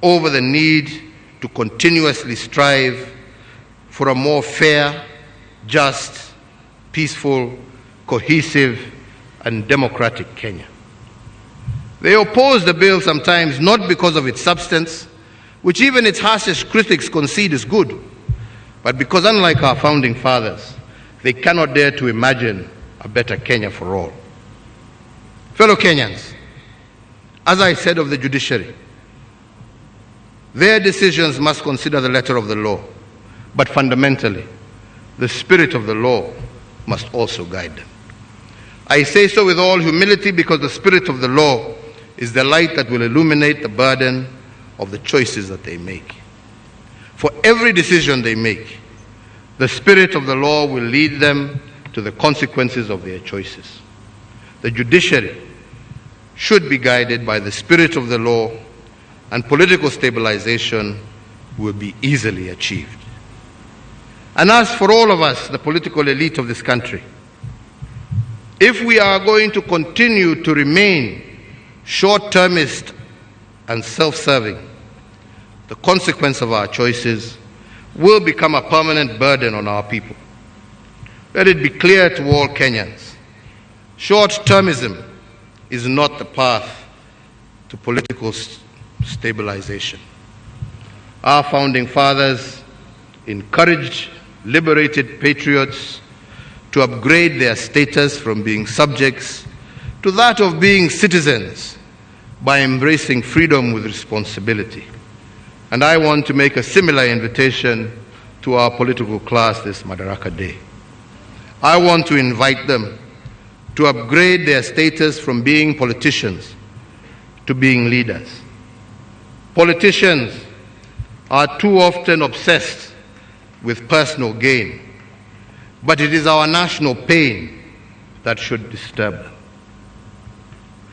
H: over the need to continuously strive for a more fair, just, peaceful, cohesive, and democratic Kenya. They oppose the bill sometimes not because of its substance, which even its harshest critics concede is good, But because unlike our founding fathers, they cannot dare to imagine a better Kenya for all. Fellow Kenyans, as I said of the judiciary, their decisions must consider the letter of the law, but fundamentally, the spirit of the law must also guide them. I say so with all humility because the spirit of the law is the light that will illuminate the burden of the choices that they make. For every decision they make, the spirit of the law will lead them to the consequences of their choices. The judiciary should be guided by the spirit of the law, and political stabilization will be easily achieved. And as for all of us, the political elite of this country, if we are going to continue to remain short-termist and self-serving, the consequence of our choices will become a permanent burden on our people. Let it be clear to all Kenyans, short-termism is not the path to political stabilization. Our founding fathers encouraged liberated patriots to upgrade their status from being subjects to that of being citizens by embracing freedom with responsibility. And I want to make a similar invitation to our political class this Madaraka Day. I want to invite them to upgrade their status from being politicians to being leaders. Politicians are too often obsessed with personal gain, but it is our national pain that should disturb them.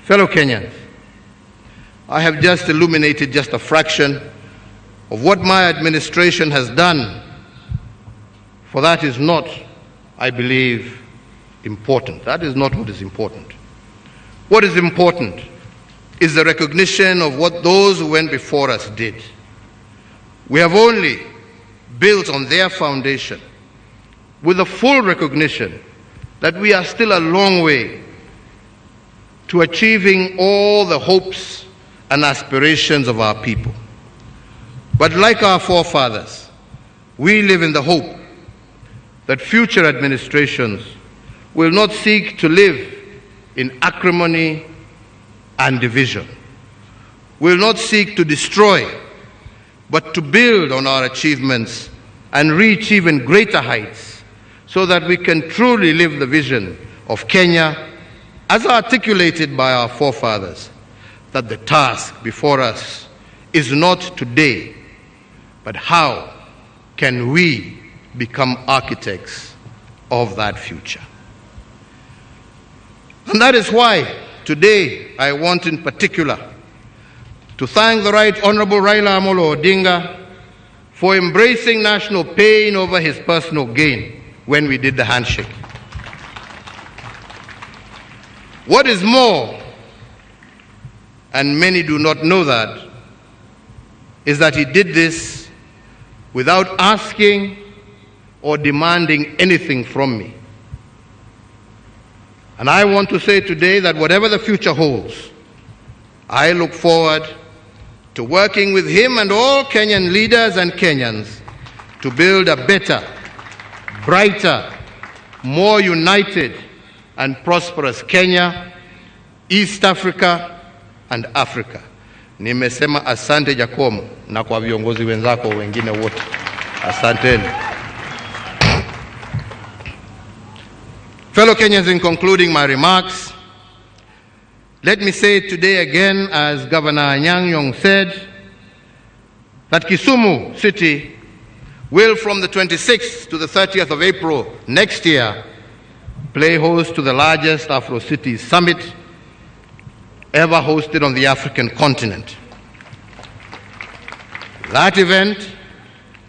H: Fellow Kenyans, I have just illuminated just a fraction of what my administration has done, for that is not, I believe, important. That is not what is important. What is important is the recognition of what those who went before us did. We have only built on their foundation with a full recognition that we are still a long way to achieving all the hopes and aspirations of our people. But like our forefathers, we live in the hope that future administrations will not seek to live in acrimony and division, will not seek to destroy, but to build on our achievements and reach even greater heights so that we can truly live the vision of Kenya as articulated by our forefathers, that the task before us is not today, but how can we become architects of that future. And that is why today I want in particular to thank the Right Honorable Raila Amolo Odinga for embracing national pain over his personal gain when we did the handshake. What is more, and many do not know that, is that he did this without asking or demanding anything from me. And I want to say today that whatever the future holds, I look forward to working with him and all Kenyan leaders and Kenyans to build a better, brighter, more united and prosperous Kenya, East Africa and Africa. Nimesema asante Jacomo na kwa viongozi wenzako wengine wote. Asanteni. Fellow Kenyans, in concluding my remarks, let me say today again, as Governor Anyang' Nyong'o said, that Kisumu City will from the 26th to the 30th of April next year play host to the largest Afro-Cities Summit ever hosted on the African continent. That event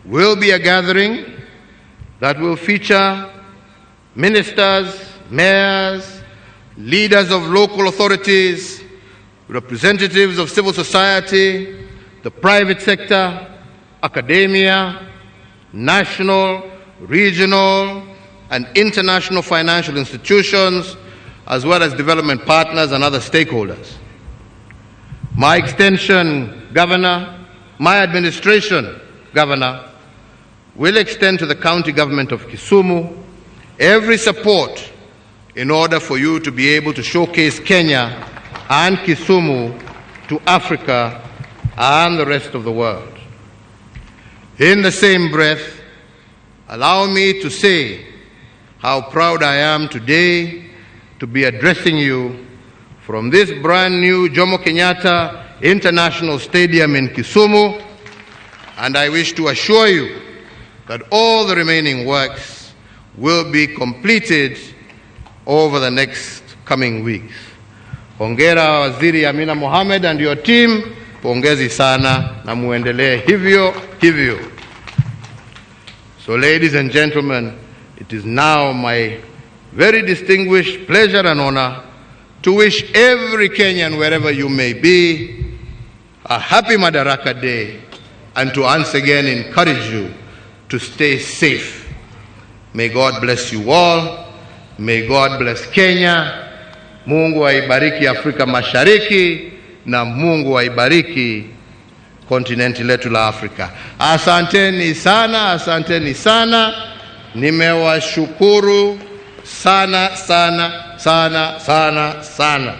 H: will be a gathering that will feature ministers, mayors, leaders of local authorities, representatives of civil society, the private sector, academia, national, regional, and international financial institutions, as well as development partners and other stakeholders. My extension, Governor, my administration, Governor, will extend to the county government of Kisumu every support in order for you to be able to showcase Kenya and Kisumu to Africa and the rest of the world. In the same breath, allow me to say how proud I am today to be addressing you from this brand new Jomo Kenyatta International Stadium in Kisumu, and I wish to assure you that all the remaining works will be completed over the next coming weeks. Hongera Waziri Amina Mohamed and your team, pongezi sana na muendelee hivyo hivyo. So ladies and gentlemen, it is now my very distinguished pleasure and honor to wish every Kenyan, wherever you may be, a happy Madaraka Day, and to once again encourage you to stay safe. May God bless you all. May God bless Kenya. Mungu aibariki Afrika Mashariki na Mungu aibariki kontinenti letu la Afrika. Asanteni sana, asanteni sana. Nimewashukuru sana sana sana sana sana.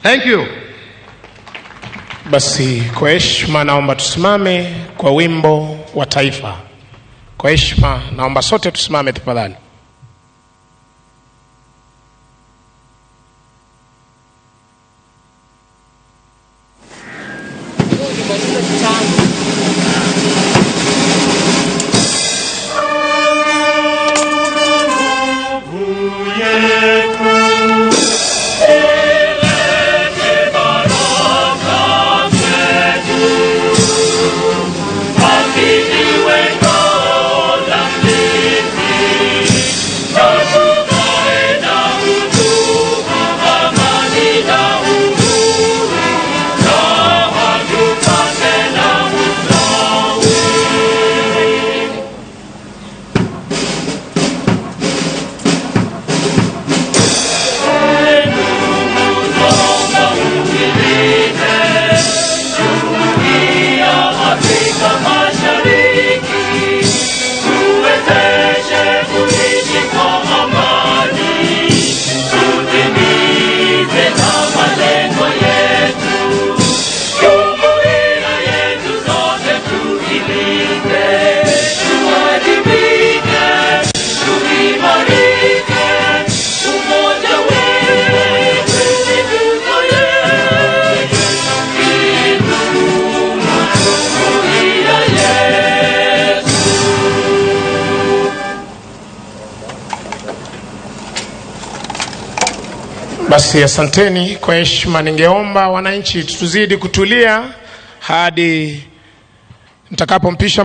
H: Thank you.
M: Basi kwa heshima naomba tusimame kwa wimbo wa taifa. Kwa heshima naomba sote tusimame tafadhali. Basi asanteni. Kwa heshima ningeomba wananchi tuzidi kutulia hadi nitakapompisha